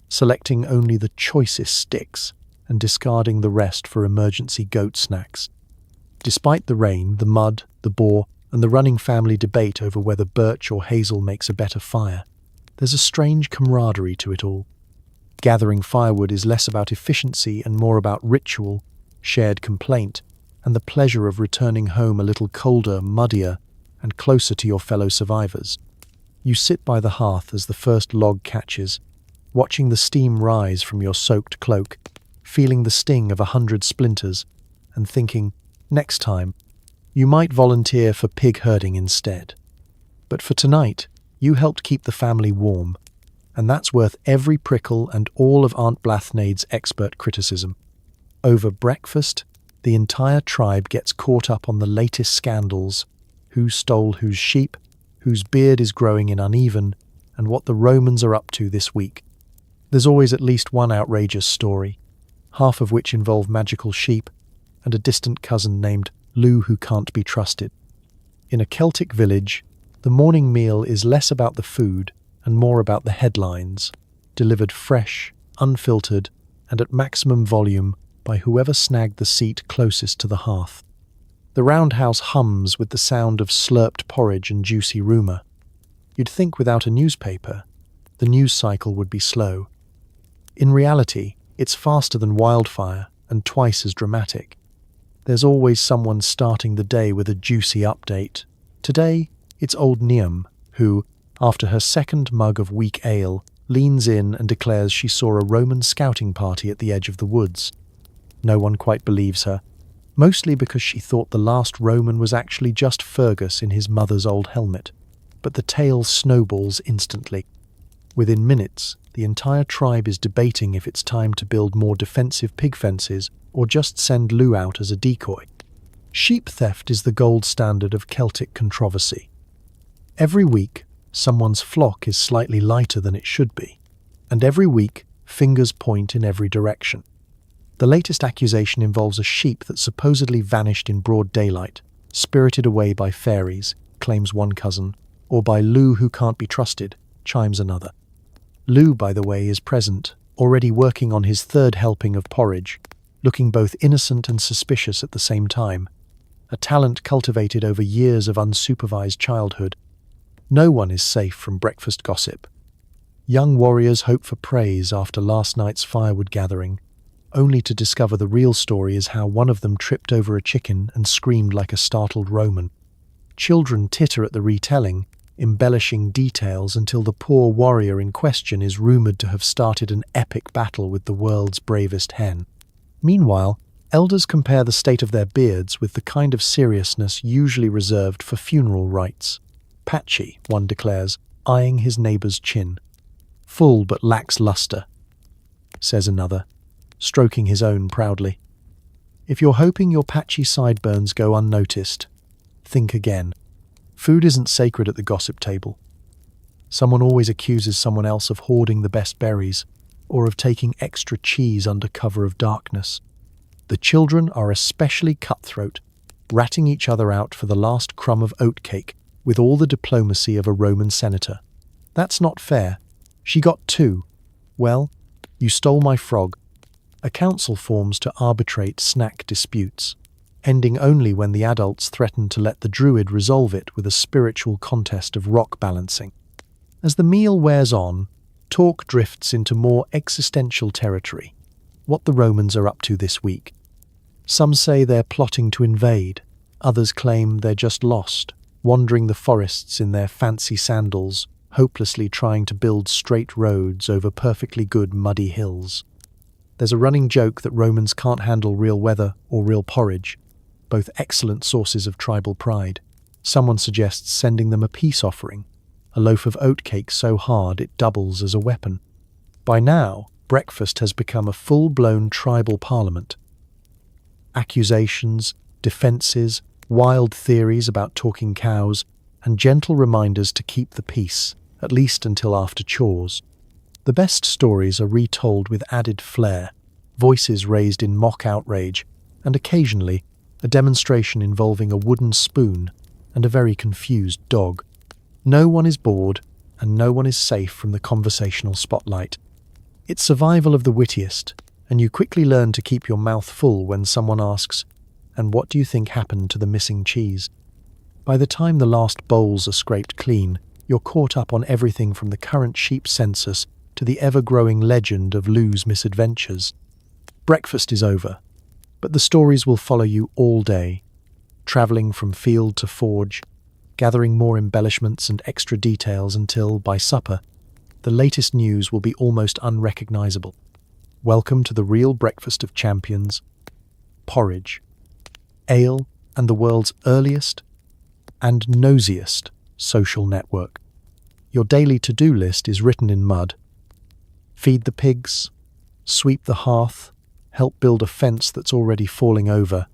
selecting only the choicest sticks and discarding the rest for emergency goat snacks. Despite the rain, the mud, the boar, and the running family debate over whether birch or hazel makes a better fire, there's a strange camaraderie to it all. Gathering firewood is less about efficiency and more about ritual, shared complaint, and the pleasure of returning home a little colder, muddier, and closer to your fellow survivors. You sit by the hearth as the first log catches, watching the steam rise from your soaked cloak, feeling the sting of 100 splinters, and thinking, next time, you might volunteer for pig herding instead. But for tonight, you helped keep the family warm, and that's worth every prickle and all of Aunt Blathnade's expert criticism. Over breakfast, the entire tribe gets caught up on the latest scandals: who stole whose sheep, whose beard is growing in uneven, and what the Romans are up to this week. There's always at least one outrageous story, half of which involve magical sheep and a distant cousin named Lou who can't be trusted. In a Celtic village, the morning meal is less about the food and more about the headlines, delivered fresh, unfiltered, and at maximum volume by whoever snagged the seat closest to the hearth. The roundhouse hums with the sound of slurped porridge and juicy rumour. You'd think without a newspaper, the news cycle would be slow. In reality, it's faster than wildfire and twice as dramatic. There's always someone starting the day with a juicy update. Today, it's old Niam, who, after her second mug of weak ale, leans in and declares she saw a Roman scouting party at the edge of the woods. No one quite believes her, mostly because she thought the last Roman was actually just Fergus in his mother's old helmet. But the tale snowballs instantly. Within minutes, the entire tribe is debating if it's time to build more defensive pig fences or just send Lou out as a decoy. Sheep theft is the gold standard of Celtic controversy. Every week, someone's flock is slightly lighter than it should be, and every week, fingers point in every direction. The latest accusation involves a sheep that supposedly vanished in broad daylight, spirited away by fairies, claims one cousin, or by Lou who can't be trusted, chimes another. Lou, by the way, is present, already working on his third helping of porridge, looking both innocent and suspicious at the same time, a talent cultivated over years of unsupervised childhood. No one is safe from breakfast gossip. Young warriors hope for praise after last night's firewood gathering, only to discover the real story is how one of them tripped over a chicken and screamed like a startled Roman. Children titter at the retelling, embellishing details until the poor warrior in question is rumoured to have started an epic battle with the world's bravest hen. Meanwhile, elders compare the state of their beards with the kind of seriousness usually reserved for funeral rites. Patchy, one declares, eyeing his neighbour's chin. Full but lacks lustre, says another, stroking his own proudly. If you're hoping your patchy sideburns go unnoticed, think again. Food isn't sacred at the gossip table. Someone always accuses someone else of hoarding the best berries, or of taking extra cheese under cover of darkness. The children are especially cutthroat, ratting each other out for the last crumb of oatcake with all the diplomacy of a Roman senator. That's not fair. She got 2. Well, you stole my frog. A council forms to arbitrate snack disputes, ending only when the adults threaten to let the druid resolve it with a spiritual contest of rock balancing. As the meal wears on, talk drifts into more existential territory. What the Romans are up to this week. Some say they're plotting to invade, others claim they're just lost, wandering the forests in their fancy sandals, hopelessly trying to build straight roads over perfectly good muddy hills. There's a running joke that Romans can't handle real weather or real porridge, both excellent sources of tribal pride. Someone suggests sending them a peace offering, a loaf of oatcake so hard it doubles as a weapon. By now, breakfast has become a full-blown tribal parliament. Accusations, defences, wild theories about talking cows, and gentle reminders to keep the peace, at least until after chores. The best stories are retold with added flair, voices raised in mock outrage, and occasionally a demonstration involving a wooden spoon and a very confused dog. No one is bored, and no one is safe from the conversational spotlight. It's survival of the wittiest, and you quickly learn to keep your mouth full when someone asks, "And what do you think happened to the missing cheese?" By the time the last bowls are scraped clean, you're caught up on everything from the current sheep census to the ever-growing legend of Lou's misadventures. Breakfast is over, but the stories will follow you all day, travelling from field to forge, gathering more embellishments and extra details until, by supper, the latest news will be almost unrecognizable. Welcome to the real breakfast of champions, porridge, ale, and the world's earliest and nosiest social network. Your daily to-do list is written in mud. Feed the pigs, sweep the hearth, help build a fence that's already falling over,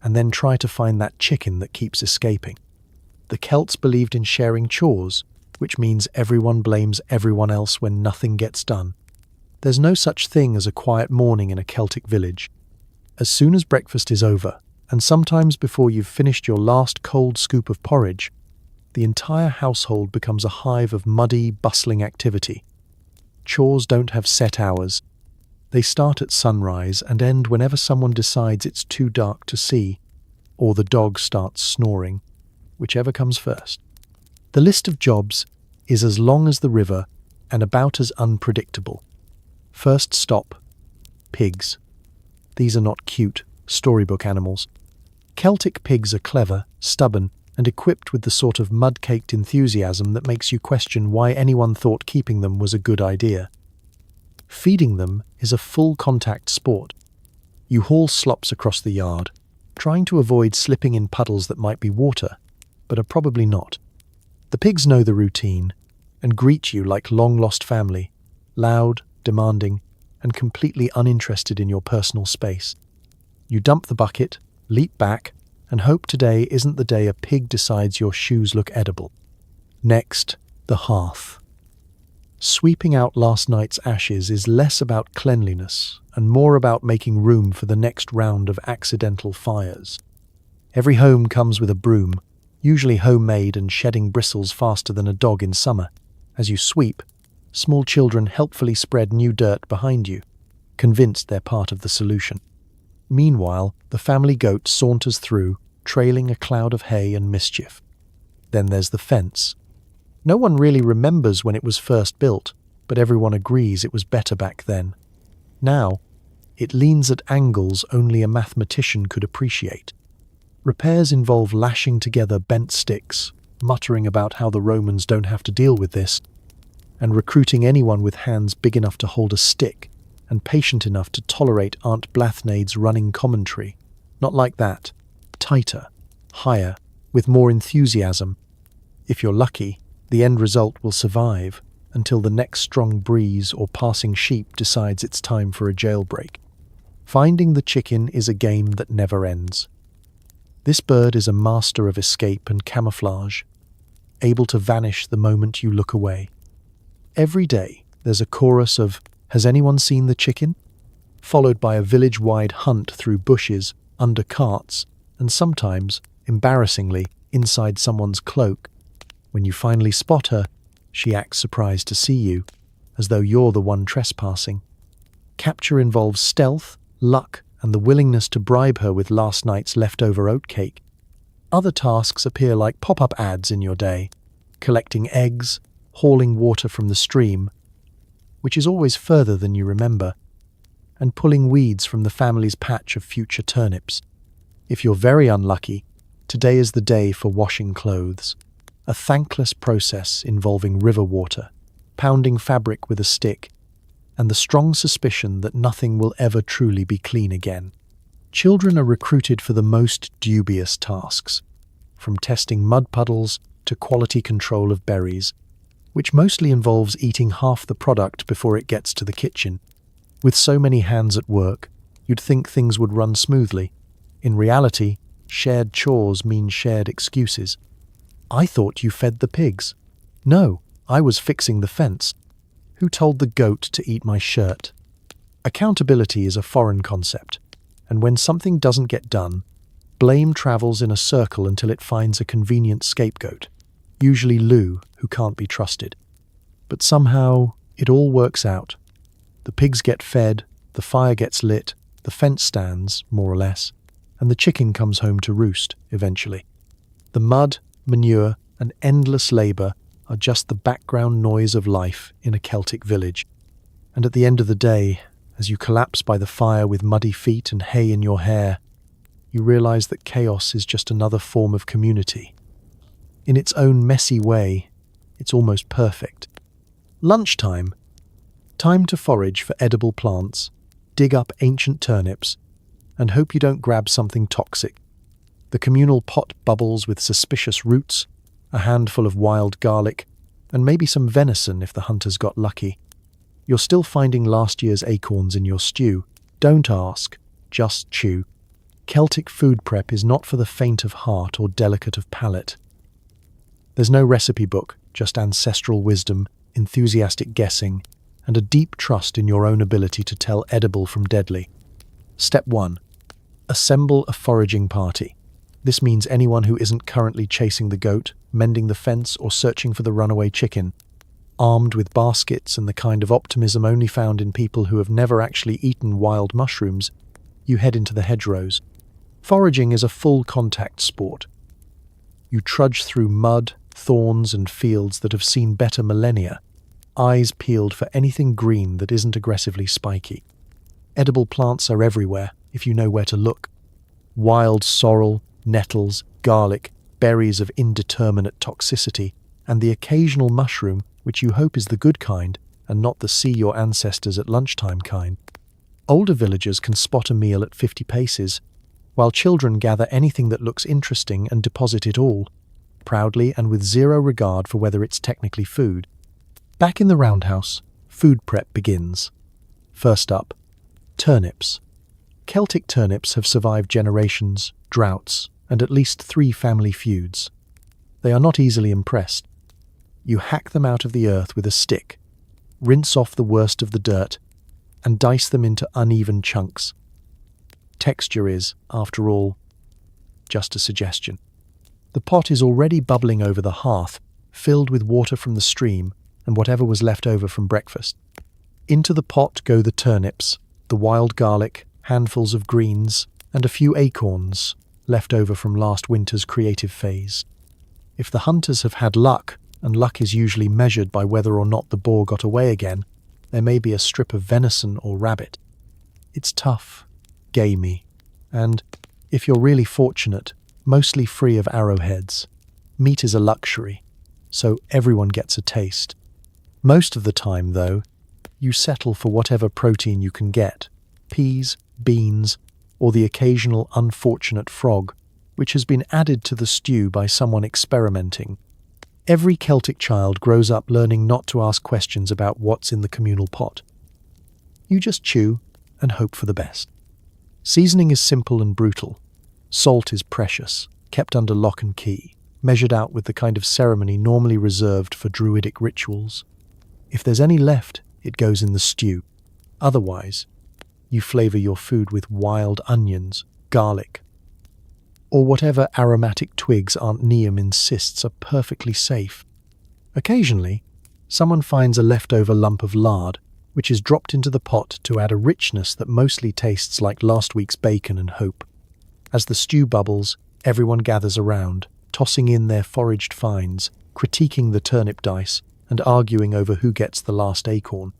and then try to find that chicken that keeps escaping. The Celts believed in sharing chores, which means everyone blames everyone else when nothing gets done. There's no such thing as a quiet morning in a Celtic village. As soon as breakfast is over, and sometimes before you've finished your last cold scoop of porridge, the entire household becomes a hive of muddy, bustling activity. Chores don't have set hours. They start at sunrise and end whenever someone decides it's too dark to see, or the dog starts snoring, whichever comes first. The list of jobs is as long as the river and about as unpredictable. First stop, pigs. These are not cute, storybook animals. Celtic pigs are clever, stubborn, and equipped with the sort of mud-caked enthusiasm that makes you question why anyone thought keeping them was a good idea. Feeding them is a full-contact sport. You haul slops across the yard, trying to avoid slipping in puddles that might be water, but are probably not. The pigs know the routine and greet you like long-lost family, loud, demanding, and completely uninterested in your personal space. You dump the bucket, leap back, and hope today isn't the day a pig decides your shoes look edible. Next, the hearth. Sweeping out last night's ashes is less about cleanliness and more about making room for the next round of accidental fires. Every home comes with a broom, usually homemade and shedding bristles faster than a dog in summer. As you sweep, small children helpfully spread new dirt behind you, convinced they're part of the solution. Meanwhile, the family goat saunters through, trailing a cloud of hay and mischief. Then there's the fence. No one really remembers when it was first built, but everyone agrees it was better back then. Now, it leans at angles only a mathematician could appreciate. Repairs involve lashing together bent sticks, muttering about how the Romans don't have to deal with this, and recruiting anyone with hands big enough to hold a stick and patient enough to tolerate Aunt Blathnade's running commentary. Not like that. Tighter, higher, with more enthusiasm. If you're lucky, the end result will survive until the next strong breeze or passing sheep decides it's time for a jailbreak. Finding the chicken is a game that never ends. This bird is a master of escape and camouflage, able to vanish the moment you look away. Every day, there's a chorus of, "Has anyone seen the chicken?" followed by a village-wide hunt through bushes, under carts, and sometimes, embarrassingly, inside someone's cloak. When you finally spot her, she acts surprised to see you, as though you're the one trespassing. Capture involves stealth, luck, and the willingness to bribe her with last night's leftover oatcake. Other tasks appear like pop-up ads in your day, collecting eggs, hauling water from the stream, which is always further than you remember, and pulling weeds from the family's patch of future turnips. If you're very unlucky, today is the day for washing clothes. A thankless process involving river water, pounding fabric with a stick, and the strong suspicion that nothing will ever truly be clean again. Children are recruited for the most dubious tasks, from testing mud puddles to quality control of berries, which mostly involves eating half the product before it gets to the kitchen. With so many hands at work, you'd think things would run smoothly. In reality, shared chores mean shared excuses. "I thought you fed the pigs." "No, I was fixing the fence." "Who told the goat to eat my shirt?" Accountability is a foreign concept, and when something doesn't get done, blame travels in a circle until it finds a convenient scapegoat, usually Lou, who can't be trusted. But somehow, it all works out. The pigs get fed, the fire gets lit, the fence stands, more or less, and the chicken comes home to roost, eventually. The mud, manure, and endless labour are just the background noise of life in a Celtic village. And at the end of the day, as you collapse by the fire with muddy feet and hay in your hair, you realise that chaos is just another form of community. In its own messy way, it's almost perfect. Lunchtime. Time to forage for edible plants, dig up ancient turnips, and hope you don't grab something toxic. The communal pot bubbles with suspicious roots, a handful of wild garlic, and maybe some venison if the hunters got lucky. You're still finding last year's acorns in your stew. Don't ask, just chew. Celtic food prep is not for the faint of heart or delicate of palate. There's no recipe book, just ancestral wisdom, enthusiastic guessing, and a deep trust in your own ability to tell edible from deadly. Step 1. Assemble a foraging party. This means anyone who isn't currently chasing the goat, mending the fence, or searching for the runaway chicken. Armed with baskets and the kind of optimism only found in people who have never actually eaten wild mushrooms, you head into the hedgerows. Foraging is a full contact sport. You trudge through mud, thorns, and fields that have seen better millennia, eyes peeled for anything green that isn't aggressively spiky. Edible plants are everywhere, if you know where to look. Wild sorrel, nettles, garlic, berries of indeterminate toxicity, and the occasional mushroom, which you hope is the good kind, and not the see your ancestors at lunchtime kind. Older villagers can spot a meal at 50 paces, while children gather anything that looks interesting and deposit it all, proudly and with zero regard for whether it's technically food. Back in the roundhouse, food prep begins. First up, turnips. Celtic turnips have survived generations, droughts, and at least 3 family feuds. They are not easily impressed. You hack them out of the earth with a stick, rinse off the worst of the dirt, and dice them into uneven chunks. Texture is, after all, just a suggestion. The pot is already bubbling over the hearth, filled with water from the stream and whatever was left over from breakfast. Into the pot go the turnips, the wild garlic, handfuls of greens, and a few acorns left over from last winter's creative phase. If the hunters have had luck, and luck is usually measured by whether or not the boar got away again, there may be a strip of venison or rabbit. It's tough, gamey, and, if you're really fortunate, mostly free of arrowheads. Meat is a luxury, so everyone gets a taste. Most of the time, though, you settle for whatever protein you can get: peas, beans, or the occasional unfortunate frog, which has been added to the stew by someone experimenting. Every Celtic child grows up learning not to ask questions about what's in the communal pot. You just chew and hope for the best. Seasoning is simple and brutal. Salt is precious, kept under lock and key, measured out with the kind of ceremony normally reserved for druidic rituals. If there's any left, it goes in the stew. Otherwise, you flavor your food with wild onions, garlic, or whatever aromatic twigs Aunt Neum insists are perfectly safe. Occasionally, someone finds a leftover lump of lard, which is dropped into the pot to add a richness that mostly tastes like last week's bacon and hope. As the stew bubbles, everyone gathers around, tossing in their foraged finds, critiquing the turnip dice, and arguing over who gets the last acorn.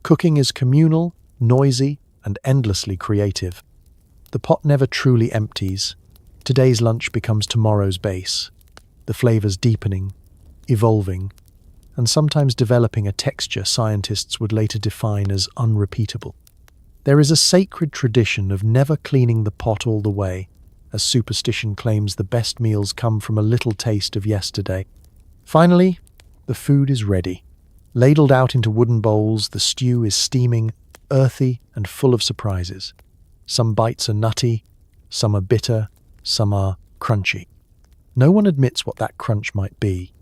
Cooking is communal, noisy, and endlessly creative. The pot never truly empties. Today's lunch becomes tomorrow's base, the flavors deepening, evolving, and sometimes developing a texture scientists would later define as unrepeatable. There is a sacred tradition of never cleaning the pot all the way, as superstition claims the best meals come from a little taste of yesterday. Finally, the food is ready. Ladled out into wooden bowls, the stew is steaming, earthy, and full of surprises. Some bites are nutty, some are bitter, some are crunchy. No one admits what that crunch might be.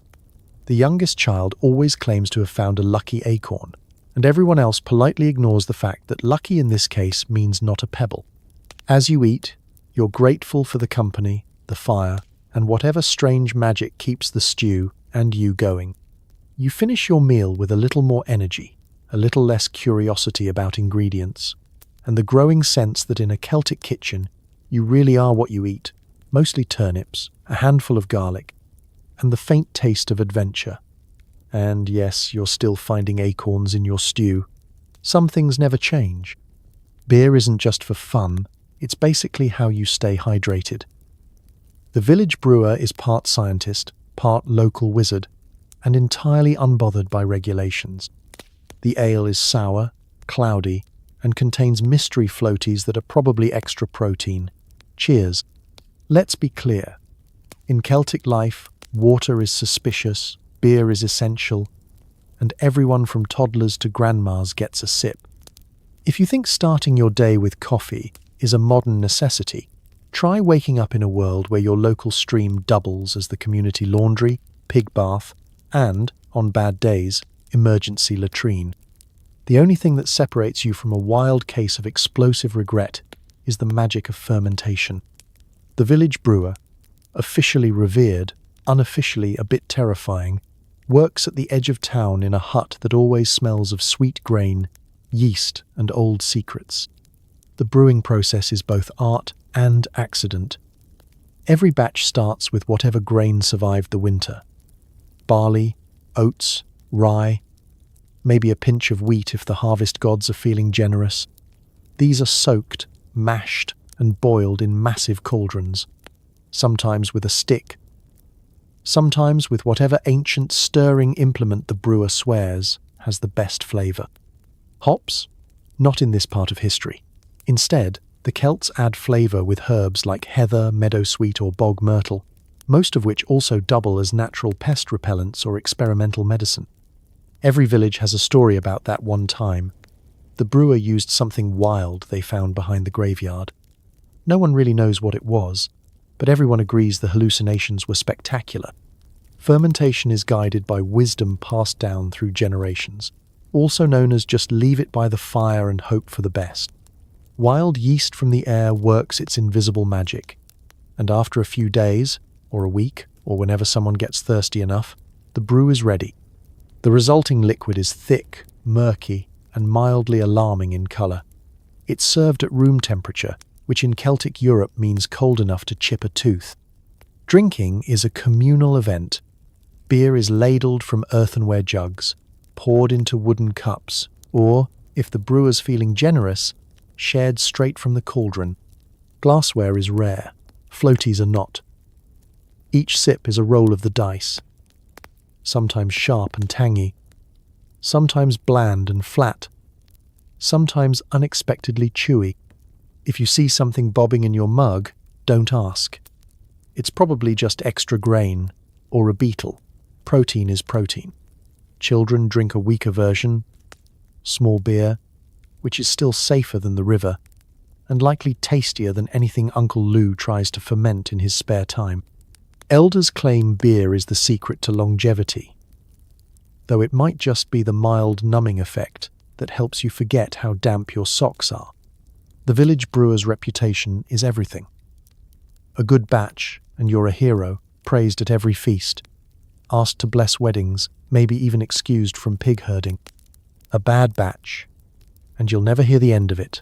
The youngest child always claims to have found a lucky acorn, and everyone else politely ignores the fact that lucky in this case means not a pebble. As you eat, you're grateful for the company, the fire, and whatever strange magic keeps the stew and you going. You finish your meal with a little more energy, a little less curiosity about ingredients, and the growing sense that in a Celtic kitchen, you really are what you eat, mostly turnips, a handful of garlic, and the faint taste of adventure. And yes, you're still finding acorns in your stew. Some things never change. Beer isn't just for fun, it's basically how you stay hydrated. The village brewer is part scientist, part local wizard, and entirely unbothered by regulations. The ale is sour, cloudy, and contains mystery floaties that are probably extra protein. Cheers. Let's be clear. In Celtic life, water is suspicious, beer is essential, and everyone from toddlers to grandmas gets a sip. If you think starting your day with coffee is a modern necessity, try waking up in a world where your local stream doubles as the community laundry, pig bath, and, on bad days, emergency latrine. The only thing that separates you from a wild case of explosive regret is the magic of fermentation. The village brewer, officially revered, unofficially a bit terrifying, works at the edge of town in a hut that always smells of sweet grain, yeast, and old secrets. The brewing process is both art and accident. Every batch starts with whatever grain survived the winter. Barley, oats, rye, maybe a pinch of wheat if the harvest gods are feeling generous. These are soaked, mashed, and boiled in massive cauldrons, sometimes with a stick, sometimes with whatever ancient stirring implement the brewer swears has the best flavour. Hops? Not in this part of history. Instead, the Celts add flavour with herbs like heather, meadowsweet or bog myrtle, most of which also double as natural pest repellents or experimental medicine. Every village has a story about that one time. The brewer used something wild they found behind the graveyard. No one really knows what it was, but everyone agrees the hallucinations were spectacular. Fermentation is guided by wisdom passed down through generations, also known as just leave it by the fire and hope for the best. Wild yeast from the air works its invisible magic, and after a few days, or a week, or whenever someone gets thirsty enough, the brew is ready. The resulting liquid is thick, murky, and mildly alarming in colour. It's served at room temperature, which in Celtic Europe means cold enough to chip a tooth. Drinking is a communal event. Beer is ladled from earthenware jugs, poured into wooden cups, or, if the brewer's feeling generous, shared straight from the cauldron. Glassware is rare, floaties are not. Each sip is a roll of the dice, sometimes sharp and tangy, sometimes bland and flat, sometimes unexpectedly chewy. If you see something bobbing in your mug, don't ask. It's probably just extra grain, or a beetle. Protein is protein. Children drink a weaker version, small beer, which is still safer than the river, and likely tastier than anything Uncle Lou tries to ferment in his spare time. Elders claim beer is the secret to longevity, though it might just be the mild numbing effect that helps you forget how damp your socks are. The village brewer's reputation is everything. A good batch, and you're a hero, praised at every feast, asked to bless weddings, maybe even excused from pig herding. A bad batch, and you'll never hear the end of it.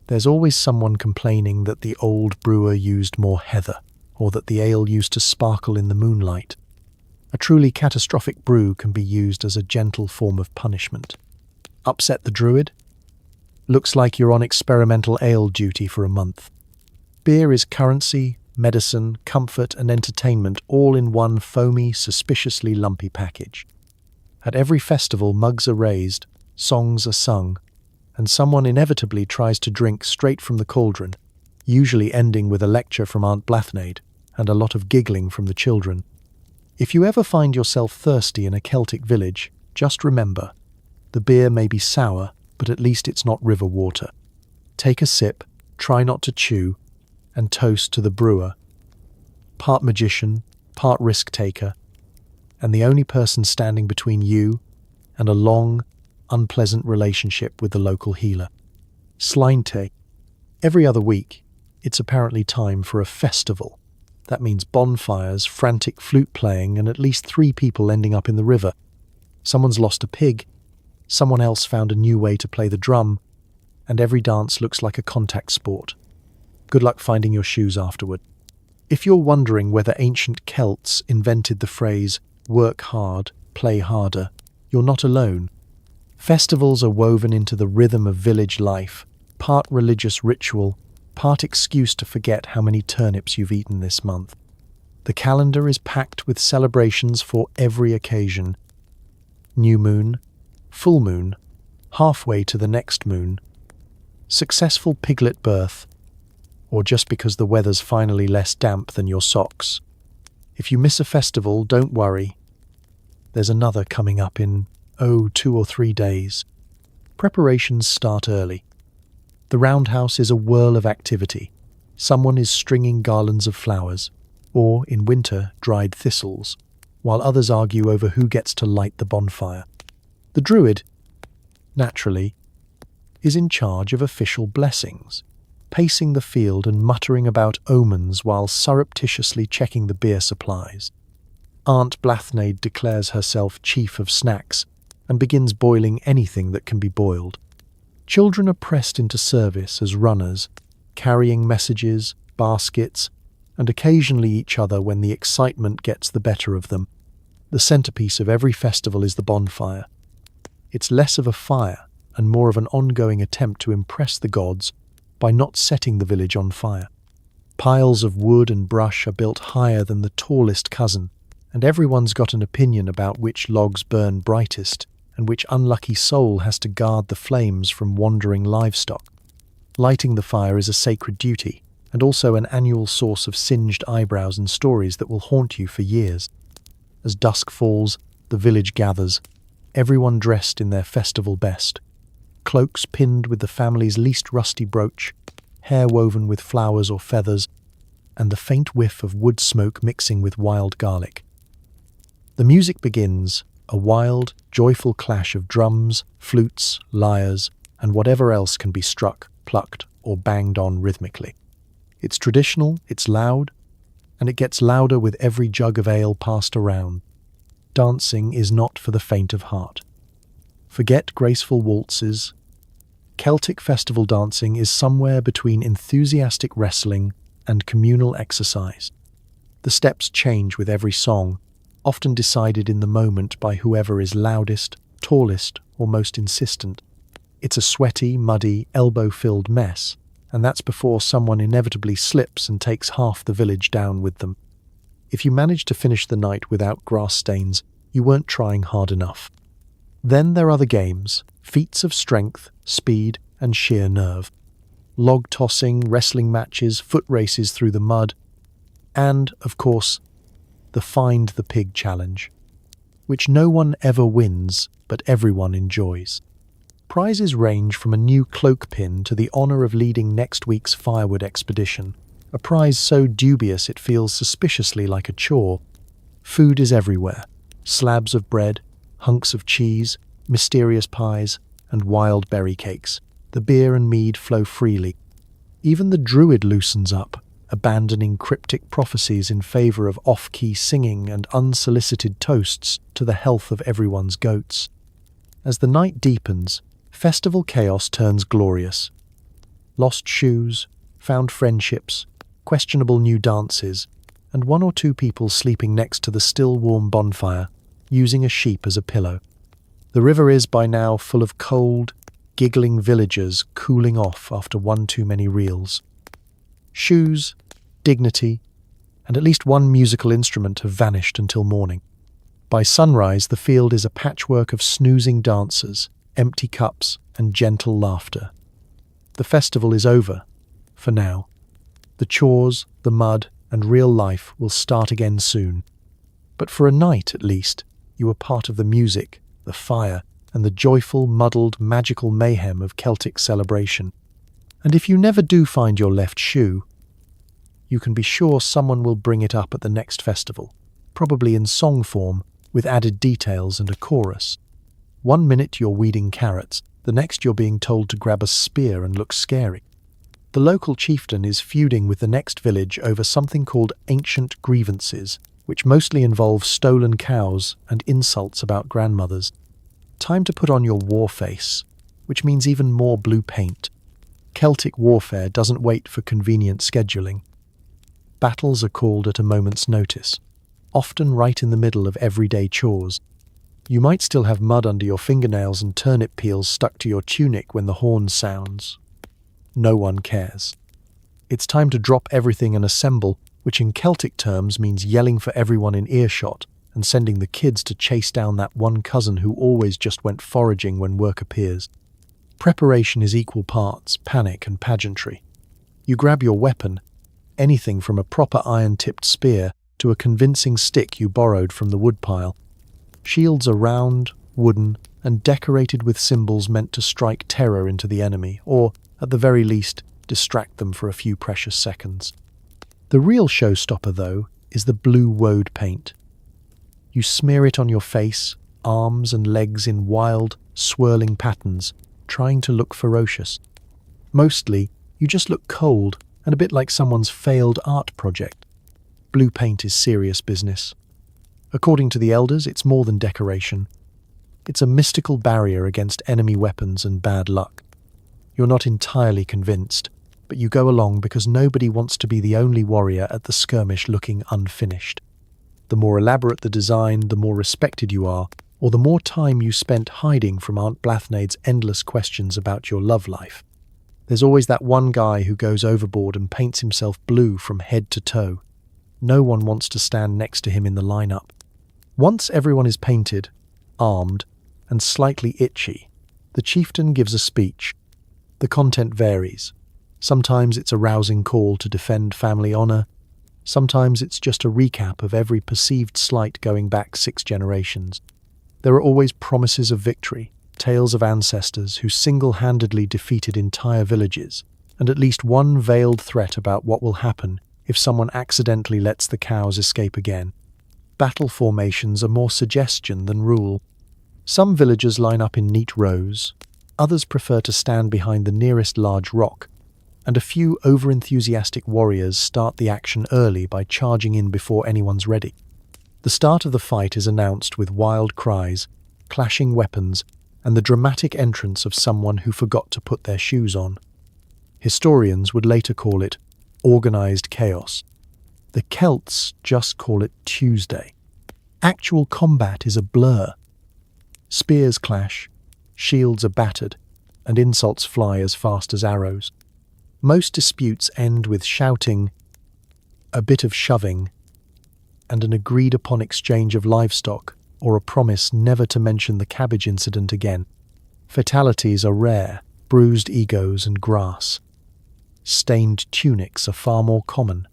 There's always someone complaining that the old brewer used more heather, or that the ale used to sparkle in the moonlight. A truly catastrophic brew can be used as a gentle form of punishment. Upset the druid? Looks like you're on experimental ale duty for a month. Beer is currency, medicine, comfort, and entertainment all in one foamy, suspiciously lumpy package. At every festival, mugs are raised, songs are sung, and someone inevitably tries to drink straight from the cauldron, usually ending with a lecture from Aunt Blathnade and a lot of giggling from the children. If you ever find yourself thirsty in a Celtic village, just remember, the beer may be sour, but at least it's not river water. Take a sip, try not to chew, and toast to the brewer. Part magician, part risk-taker, and the only person standing between you and a long, unpleasant relationship with the local healer. Slainte. Every other week, it's apparently time for a festival. That means bonfires, frantic flute playing, and at least 3 people ending up in the river. Someone's lost a pig, someone else found a new way to play the drum, and every dance looks like a contact sport. Good luck finding your shoes afterward. If you're wondering whether ancient Celts invented the phrase, work hard, play harder, you're not alone. Festivals are woven into the rhythm of village life, part religious ritual, part excuse to forget how many turnips you've eaten this month. The calendar is packed with celebrations for every occasion. New moon, full moon, halfway to the next moon, successful piglet birth, or just because the weather's finally less damp than your socks. If you miss a festival, don't worry. There's another coming up in, 2 or 3 days. Preparations start early. The roundhouse is a whirl of activity. Someone is stringing garlands of flowers, or, in winter, dried thistles, while others argue over who gets to light the bonfire. The druid, naturally, is in charge of official blessings, pacing the field and muttering about omens while surreptitiously checking the beer supplies. Aunt Blathnade declares herself chief of snacks and begins boiling anything that can be boiled. Children are pressed into service as runners, carrying messages, baskets, and occasionally each other when the excitement gets the better of them. The centerpiece of every festival is the bonfire. It's less of a fire and more of an ongoing attempt to impress the gods by not setting the village on fire. Piles of wood and brush are built higher than the tallest cousin, and everyone's got an opinion about which logs burn brightest and which unlucky soul has to guard the flames from wandering livestock. Lighting the fire is a sacred duty, and also an annual source of singed eyebrows and stories that will haunt you for years. As dusk falls, the village gathers, everyone dressed in their festival best. Cloaks pinned with the family's least rusty brooch, hair woven with flowers or feathers, and the faint whiff of wood smoke mixing with wild garlic. The music begins, a wild, joyful clash of drums, flutes, lyres, and whatever else can be struck, plucked, or banged on rhythmically. It's traditional, it's loud, and it gets louder with every jug of ale passed around. Dancing is not for the faint of heart. Forget graceful waltzes. Celtic festival dancing is somewhere between enthusiastic wrestling and communal exercise. The steps change with every song, often decided in the moment by whoever is loudest, tallest, or most insistent. It's a sweaty, muddy, elbow-filled mess, and that's before someone inevitably slips and takes half the village down with them. If you manage to finish the night without grass stains, you weren't trying hard enough. Then there are the games, feats of strength, speed, and sheer nerve. Log tossing, wrestling matches, foot races through the mud, and, of course, the Find the Pig challenge, which no one ever wins, but everyone enjoys. Prizes range from a new cloak pin to the honor of leading next week's firewood expedition, a prize so dubious it feels suspiciously like a chore. Food is everywhere. Slabs of bread, hunks of cheese, mysterious pies, and wild berry cakes. The beer and mead flow freely. Even the druid loosens up, abandoning cryptic prophecies in favor of off-key singing and unsolicited toasts to the health of everyone's goats. As the night deepens, festival chaos turns glorious. Lost shoes, found friendships, questionable new dances, and 1 or 2 people sleeping next to the still warm bonfire, using a sheep as a pillow. The river is by now full of cold, giggling villagers cooling off after one too many reels. Shoes, dignity, and at least one musical instrument have vanished until morning. By sunrise, the field is a patchwork of snoozing dancers, empty cups, and gentle laughter. The festival is over, for now. The chores, the mud, and real life will start again soon. But for a night, at least, you are part of the music, the fire, and the joyful, muddled, magical mayhem of Celtic celebration. And if you never do find your left shoe, you can be sure someone will bring it up at the next festival, probably in song form, with added details and a chorus. 1 minute you're weeding carrots, the next you're being told to grab a spear and look scary. The local chieftain is feuding with the next village over something called ancient grievances, which mostly involve stolen cows and insults about grandmothers. Time to put on your war face, which means even more blue paint. Celtic warfare doesn't wait for convenient scheduling. Battles are called at a moment's notice, often right in the middle of everyday chores. You might still have mud under your fingernails and turnip peels stuck to your tunic when the horn sounds. No one cares. It's time to drop everything and assemble, which in Celtic terms means yelling for everyone in earshot and sending the kids to chase down that one cousin who always just went foraging when work appears. Preparation is equal parts panic and pageantry. You grab your weapon, anything from a proper iron-tipped spear to a convincing stick you borrowed from the woodpile. Shields are round, wooden, and decorated with symbols meant to strike terror into the enemy, or, at the very least, distract them for a few precious seconds. The real showstopper, though, is the blue woad paint. You smear it on your face, arms and legs in wild, swirling patterns, trying to look ferocious. Mostly, you just look cold and a bit like someone's failed art project. Blue paint is serious business. According to the elders, it's more than decoration. It's a mystical barrier against enemy weapons and bad luck. You're not entirely convinced, but you go along because nobody wants to be the only warrior at the skirmish looking unfinished. The more elaborate the design, the more respected you are, or the more time you spent hiding from Aunt Blathnaid's endless questions about your love life. There's always that one guy who goes overboard and paints himself blue from head to toe. No one wants to stand next to him in the lineup. Once everyone is painted, armed, and slightly itchy, the chieftain gives a speech. The content varies. Sometimes it's a rousing call to defend family honor. Sometimes it's just a recap of every perceived slight going back 6 generations. There are always promises of victory, tales of ancestors who single-handedly defeated entire villages, and at least one veiled threat about what will happen if someone accidentally lets the cows escape again. Battle formations are more suggestion than rule. Some villagers line up in neat rows, others prefer to stand behind the nearest large rock, and a few over-enthusiastic warriors start the action early by charging in before anyone's ready. The start of the fight is announced with wild cries, clashing weapons, and the dramatic entrance of someone who forgot to put their shoes on. Historians would later call it organized chaos. The Celts just call it Tuesday. Actual combat is a blur. Spears clash, shields are battered, and insults fly as fast as arrows. Most disputes end with shouting, a bit of shoving, and an agreed-upon exchange of livestock, or a promise never to mention the cabbage incident again. Fatalities are rare, bruised egos and grass. Stained tunics are far more common.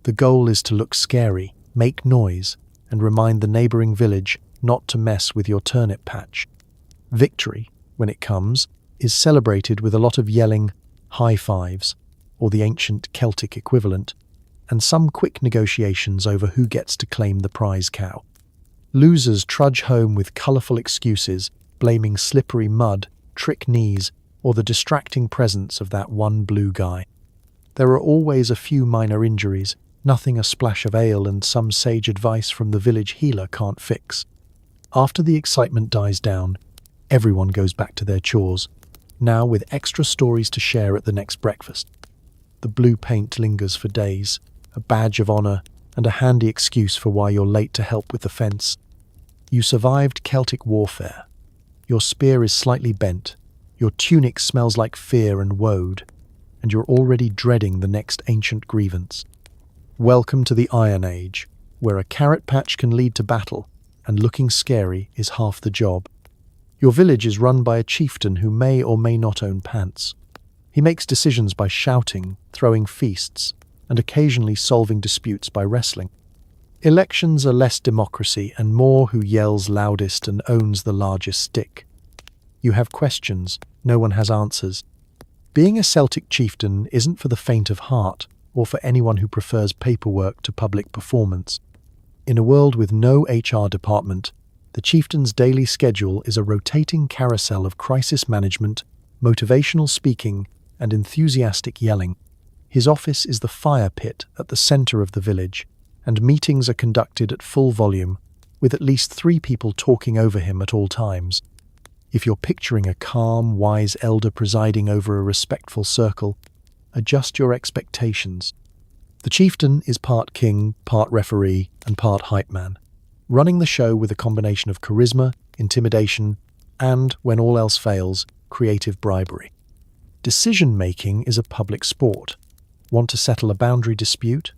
The goal is to look scary, make noise, and remind the neighbouring village not to mess with your turnip patch. Victory, when it comes, is celebrated with a lot of yelling, high fives, or the ancient Celtic equivalent, and some quick negotiations over who gets to claim the prize cow. Losers trudge home with colourful excuses, blaming slippery mud, trick knees, or the distracting presence of that one blue guy. There are always a few minor injuries, nothing a splash of ale and some sage advice from the village healer can't fix. After the excitement dies down, everyone goes back to their chores, now with extra stories to share at the next breakfast. The blue paint lingers for days, a badge of honour and a handy excuse for why you're late to help with the fence. You survived Celtic warfare. Your spear is slightly bent, your tunic smells like fear and woad, and you're already dreading the next ancient grievance. Welcome to the Iron Age, where a carrot patch can lead to battle, and looking scary is half the job. Your village is run by a chieftain who may or may not own pants. He makes decisions by shouting, throwing feasts, and occasionally solving disputes by wrestling. Elections are less democracy and more who yells loudest and owns the largest stick. You have questions, no one has answers. Being a Celtic chieftain isn't for the faint of heart, or for anyone who prefers paperwork to public performance. In a world with no HR department, the chieftain's daily schedule is a rotating carousel of crisis management, motivational speaking, and enthusiastic yelling. His office is the fire pit at the center of the village, and meetings are conducted at full volume, with at least 3 people talking over him at all times. If you're picturing a calm, wise elder presiding over a respectful circle, adjust your expectations. The chieftain is part king, part referee, and part hype man, running the show with a combination of charisma, intimidation, and, when all else fails, creative bribery. Decision-making is a public sport. Want to settle a boundary dispute?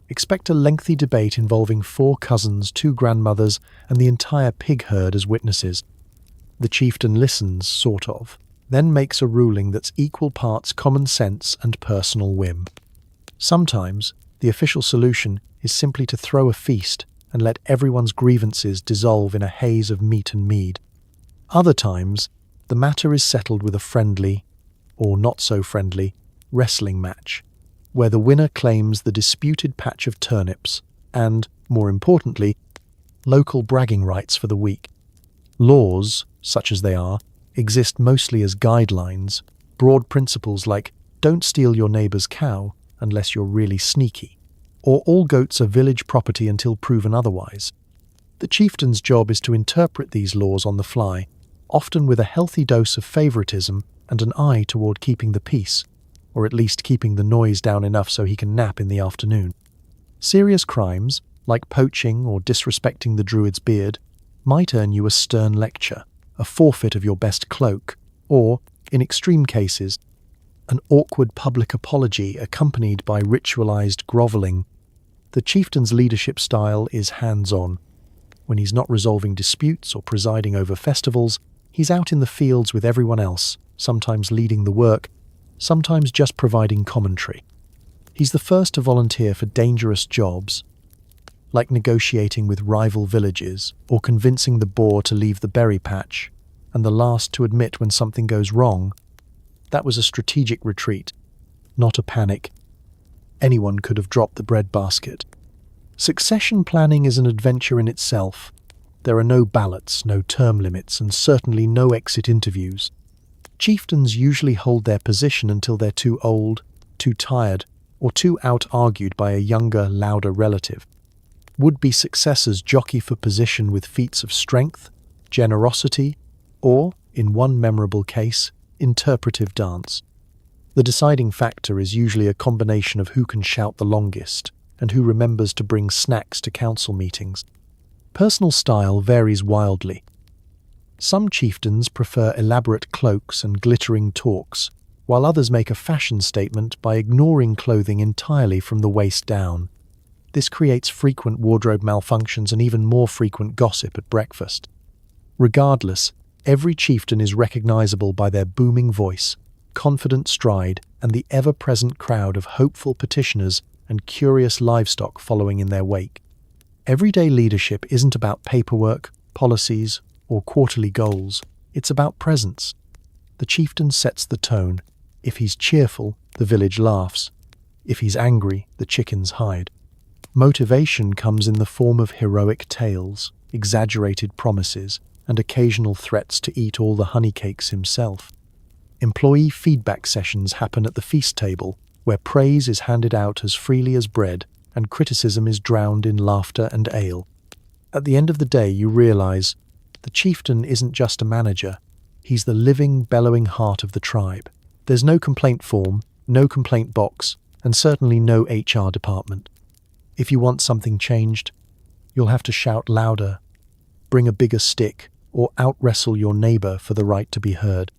Expect a lengthy debate involving 4 cousins, 2 grandmothers, and the entire pig herd as witnesses. The chieftain listens, sort of, then makes a ruling that's equal parts common sense and personal whim. Sometimes, the official solution is simply to throw a feast and let everyone's grievances dissolve in a haze of meat and mead. Other times, the matter is settled with a friendly, or not so friendly, wrestling match, where the winner claims the disputed patch of turnips and, more importantly, local bragging rights for the week. Laws, such as they are, exist mostly as guidelines, broad principles like don't steal your neighbour's cow unless you're really sneaky, or all goats are village property until proven otherwise. The chieftain's job is to interpret these laws on the fly, often with a healthy dose of favouritism and an eye toward keeping the peace, or at least keeping the noise down enough so he can nap in the afternoon. Serious crimes, like poaching or disrespecting the druid's beard, might earn you a stern lecture, a forfeit of your best cloak, or, in extreme cases, an awkward public apology accompanied by ritualized grovelling. The chieftain's leadership style is hands-on. When he's not resolving disputes or presiding over festivals, he's out in the fields with everyone else, sometimes leading the work, sometimes just providing commentary. He's the first to volunteer for dangerous jobs, like negotiating with rival villages or convincing the boar to leave the berry patch, and the last to admit when something goes wrong. That was a strategic retreat, not a panic. Anyone could have dropped the breadbasket. Succession planning is an adventure in itself. There are no ballots, no term limits, and certainly no exit interviews. Chieftains usually hold their position until they're too old, too tired, or too out-argued by a younger, louder relative. Would-be successors jockey for position with feats of strength, generosity, or, in one memorable case, interpretive dance. The deciding factor is usually a combination of who can shout the longest and who remembers to bring snacks to council meetings. Personal style varies wildly. Some chieftains prefer elaborate cloaks and glittering talks, while others make a fashion statement by ignoring clothing entirely from the waist down. This creates frequent wardrobe malfunctions and even more frequent gossip at breakfast. Regardless, every chieftain is recognizable by their booming voice, confident stride, and the ever-present crowd of hopeful petitioners and curious livestock following in their wake. Everyday leadership isn't about paperwork, policies, or quarterly goals. It's about presence. The chieftain sets the tone. If he's cheerful, the village laughs. If he's angry, the chickens hide. Motivation comes in the form of heroic tales, exaggerated promises, and occasional threats to eat all the honeycakes himself. Employee feedback sessions happen at the feast table, where praise is handed out as freely as bread, and criticism is drowned in laughter and ale. At the end of the day, you realize the chieftain isn't just a manager. He's the living, bellowing heart of the tribe. There's no complaint form, no complaint box, and certainly no HR department. If you want something changed, you'll have to shout louder, bring a bigger stick, or out-wrestle your neighbor for the right to be heard.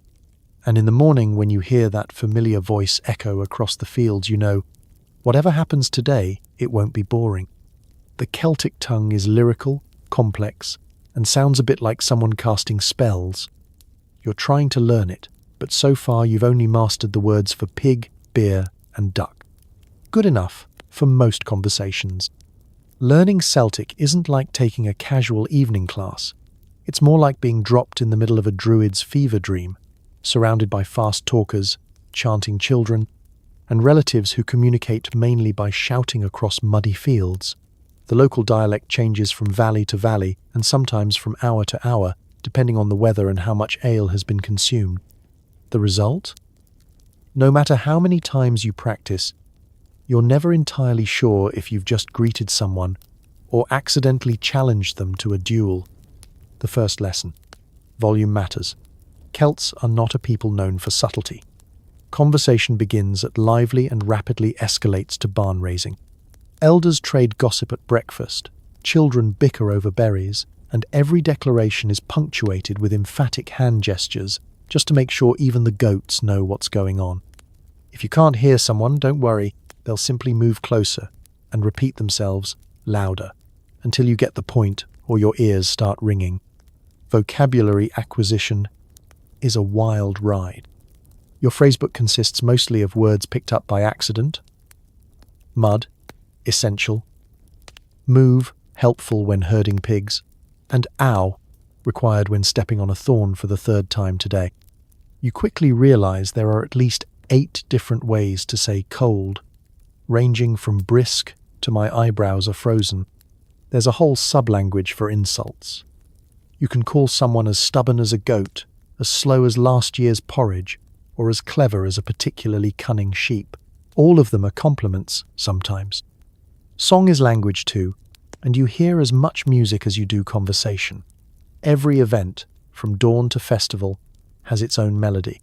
And in the morning, when you hear that familiar voice echo across the fields, you know, whatever happens today, it won't be boring. The Celtic tongue is lyrical, complex, and sounds a bit like someone casting spells. You're trying to learn it, but so far you've only mastered the words for pig, beer, and duck. Good enough for most conversations. Learning Celtic isn't like taking a casual evening class. It's more like being dropped in the middle of a druid's fever dream, surrounded by fast talkers, chanting children, and relatives who communicate mainly by shouting across muddy fields. The local dialect changes from valley to valley and sometimes from hour to hour, depending on the weather and how much ale has been consumed. The result? No matter how many times you practice, you're never entirely sure if you've just greeted someone or accidentally challenged them to a duel. The first lesson. Volume matters. Celts are not a people known for subtlety. Conversation begins at lively and rapidly escalates to barn raising. Elders trade gossip at breakfast, children bicker over berries, and every declaration is punctuated with emphatic hand gestures just to make sure even the goats know what's going on. If you can't hear someone, don't worry, they'll simply move closer. and repeat themselves louder until you get the point or your ears start ringing. Vocabulary acquisition is a wild ride. Your phrasebook consists mostly of words picked up by accident. Mud, essential. Move, helpful when herding pigs. And ow, required when stepping on a thorn for the third time today. You quickly realize there are at least 8 different ways to say cold, ranging from brisk to my eyebrows are frozen. There's a whole sub-language for insults. You can call someone as stubborn as a goat, as slow as last year's porridge, or as clever as a particularly cunning sheep. All of them are compliments, sometimes. Song is language too, and you hear as much music as you do conversation. Every event, from dawn to festival, has its own melody.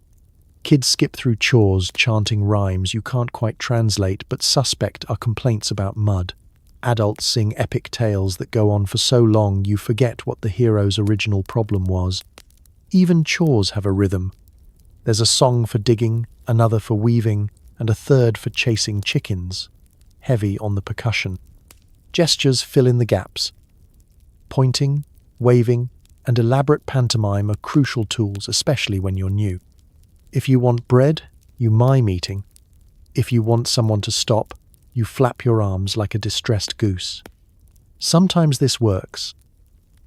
Kids skip through chores chanting rhymes you can't quite translate but suspect are complaints about mud. Adults sing epic tales that go on for so long you forget what the hero's original problem was. Even chores have a rhythm. There's a song for digging, another for weaving, and a third for chasing chickens, heavy on the percussion. Gestures fill in the gaps. Pointing, waving, and elaborate pantomime are crucial tools, especially when you're new. If you want bread, you mime eating. If you want someone to stop, you flap your arms like a distressed goose. Sometimes this works.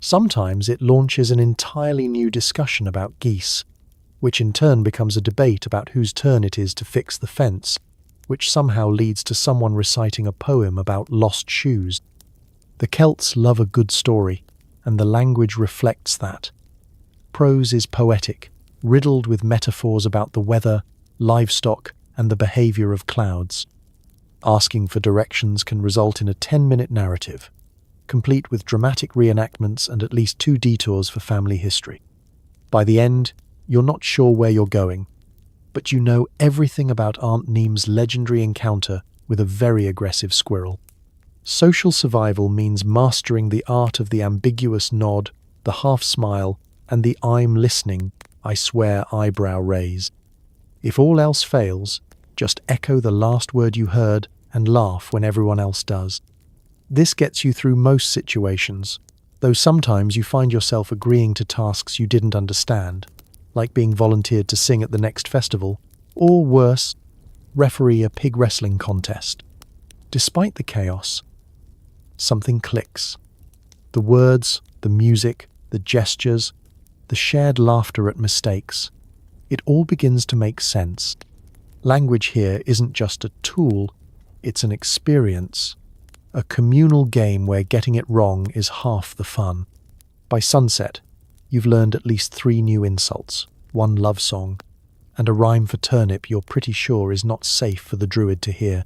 Sometimes it launches an entirely new discussion about geese, which in turn becomes a debate about whose turn it is to fix the fence, which somehow leads to someone reciting a poem about lost shoes. The Celts love a good story, and the language reflects that. Prose is poetic, riddled with metaphors about the weather, livestock, and the behavior of clouds. Asking for directions can result in a 10-minute narrative, complete with dramatic reenactments and at least 2 detours for family history. By the end, you're not sure where you're going, but you know everything about Aunt Neem's legendary encounter with a very aggressive squirrel. Social survival means mastering the art of the ambiguous nod, the half smile, and the I'm listening, I swear eyebrow raise. If all else fails, just echo the last word you heard and laugh when everyone else does. This gets you through most situations, though sometimes you find yourself agreeing to tasks you didn't understand, like being volunteered to sing at the next festival, or worse, referee a pig wrestling contest. Despite the chaos, something clicks. The words, the music, the gestures, the shared laughter at mistakes. It all begins to make sense. Language here isn't just a tool, it's an experience. A communal game where getting it wrong is half the fun. By sunset, you've learned at least 3 new insults, 1 love song, and a rhyme for turnip you're pretty sure is not safe for the druid to hear.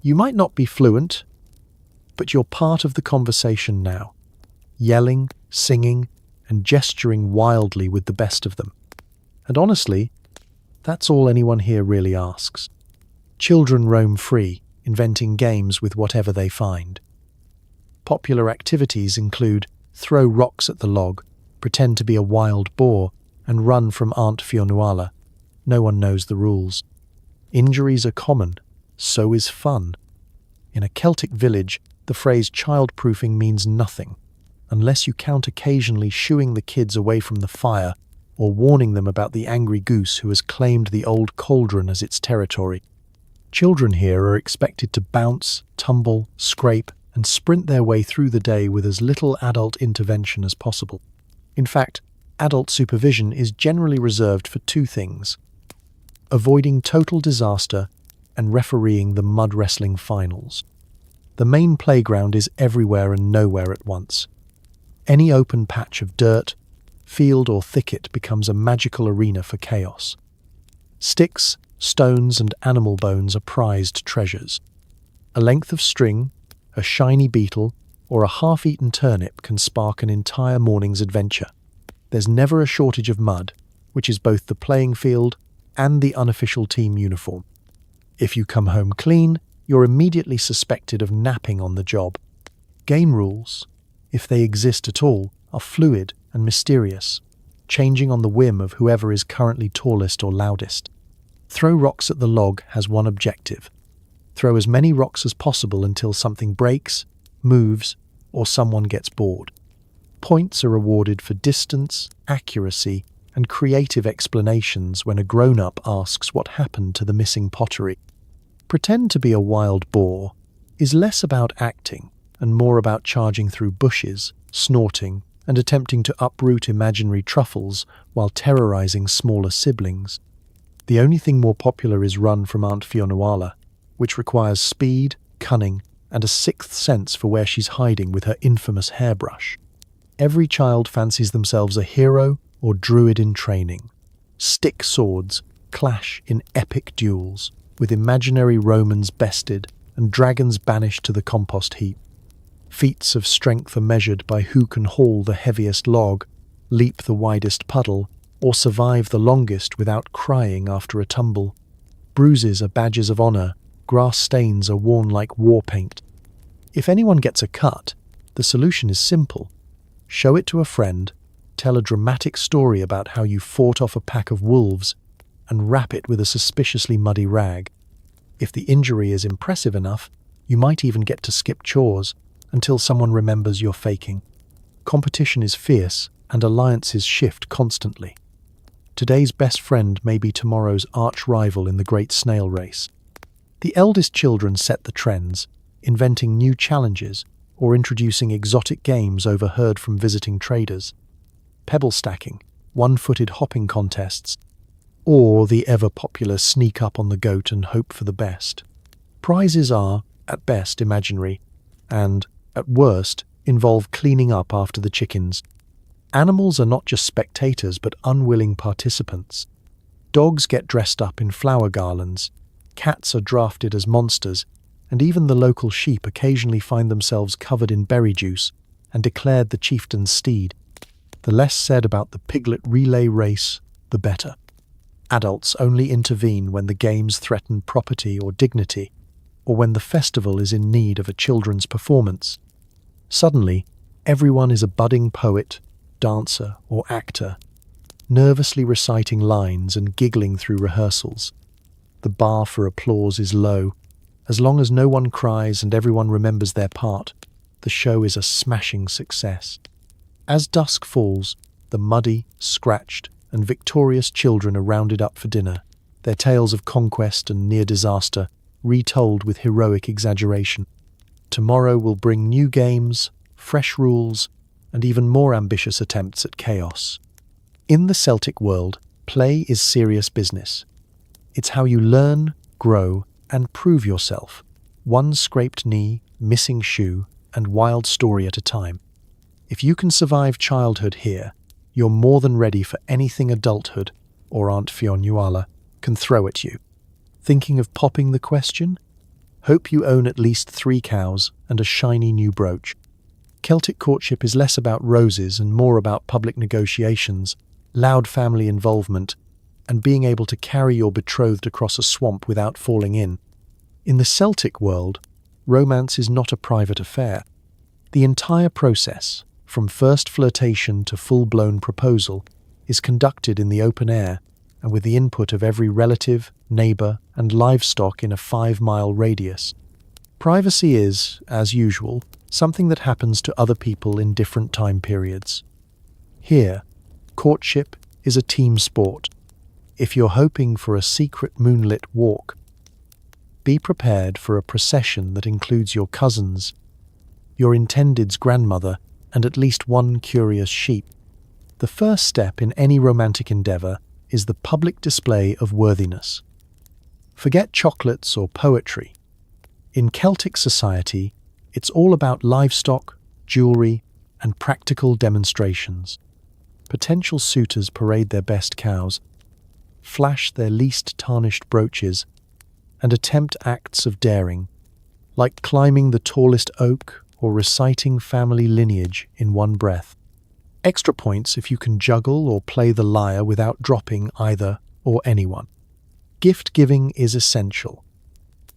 You might not be fluent, but you're part of the conversation now, yelling, singing, and gesturing wildly with the best of them. And honestly, that's all anyone here really asks. Children roam free, inventing games with whatever they find. Popular activities include throw rocks at the log, pretend to be a wild boar, and run from Aunt Fionuala. No one knows the rules. Injuries are common, so is fun. In a Celtic village, the phrase childproofing means nothing, unless you count occasionally shooing the kids away from the fire or warning them about the angry goose who has claimed the old cauldron as its territory. Children here are expected to bounce, tumble, scrape, and sprint their way through the day with as little adult intervention as possible. In fact, adult supervision is generally reserved for 2 things: avoiding total disaster and refereeing the mud wrestling finals. The main playground is everywhere and nowhere at once. Any open patch of dirt, field or thicket becomes a magical arena for chaos. Sticks, stones, and animal bones are prized treasures. A length of string, a shiny beetle, or a half-eaten turnip can spark an entire morning's adventure. There's never a shortage of mud, which is both the playing field and the unofficial team uniform. If you come home clean, you're immediately suspected of napping on the job. Game rules, if they exist at all, are fluid and mysterious, changing on the whim of whoever is currently tallest or loudest. Throw rocks at the log has one objective: Throw as many rocks as possible until something breaks, moves, or someone gets bored. Points are awarded for distance, accuracy, and creative explanations when a grown-up asks what happened to the missing pottery. Pretend to be a wild boar is less about acting and more about charging through bushes, snorting, and attempting to uproot imaginary truffles while terrorizing smaller siblings. The only thing more popular is Run from Aunt Fionuala, which requires speed, cunning, and a sixth sense for where she's hiding with her infamous hairbrush. Every child fancies themselves a hero or druid in training. Stick swords clash in epic duels, with imaginary Romans bested and dragons banished to the compost heap. Feats of strength are measured by who can haul the heaviest log, leap the widest puddle, or survive the longest without crying after a tumble. Bruises are badges of honor, grass stains are worn like war paint. If anyone gets a cut, the solution is simple. Show it to a friend, tell a dramatic story about how you fought off a pack of wolves, and wrap it with a suspiciously muddy rag. If the injury is impressive enough, you might even get to skip chores until someone remembers you're faking. Competition is fierce, and alliances shift constantly. Today's best friend may be tomorrow's arch-rival in the great snail race. The eldest children set the trends, inventing new challenges or introducing exotic games overheard from visiting traders. Pebble stacking, one-footed hopping contests, or the ever-popular sneak up on the goat and hope for the best. Prizes are, at best, imaginary, and, at worst, involve cleaning up after the chickens. Animals are not just spectators but unwilling participants. Dogs get dressed up in flower garlands, cats are drafted as monsters, and even the local sheep occasionally find themselves covered in berry juice and declared the chieftain's steed. The less said about the piglet relay race, the better. Adults only intervene when the games threaten property or dignity, or when the festival is in need of a children's performance. Suddenly, everyone is a budding poet, dancer, or actor, nervously reciting lines and giggling through rehearsals. The bar for applause is low. As long as no one cries and everyone remembers their part, the show is a smashing success. As dusk falls, the muddy, scratched, and victorious children are rounded up for dinner, their tales of conquest and near disaster retold with heroic exaggeration. Tomorrow will bring new games, fresh rules, and even more ambitious attempts at chaos. In the Celtic world, play is serious business. It's how you learn, grow, and prove yourself, one scraped knee, missing shoe, and wild story at a time. If you can survive childhood here, you're more than ready for anything adulthood, or Aunt Fionuala, can throw at you. Thinking of popping the question? Hope you own at least 3 cows and a shiny new brooch. Celtic courtship is less about roses and more about public negotiations, loud family involvement, and being able to carry your betrothed across a swamp without falling in. In the Celtic world, romance is not a private affair. The entire process, from first flirtation to full-blown proposal, is conducted in the open air and with the input of every relative, neighbour, and livestock in a 5-mile radius. Privacy is, as usual, something that happens to other people in different time periods. Here, courtship is a team sport. If you're hoping for a secret moonlit walk, be prepared for a procession that includes your cousins, your intended's grandmother, and at least one curious sheep. The first step in any romantic endeavour is the public display of worthiness. Forget chocolates or poetry. In Celtic society, it's all about livestock, jewellery, and practical demonstrations. Potential suitors parade their best cows, flash their least tarnished brooches, and attempt acts of daring, like climbing the tallest oak or reciting family lineage in one breath. Extra points if you can juggle or play the lyre without dropping either or anyone. Gift giving is essential.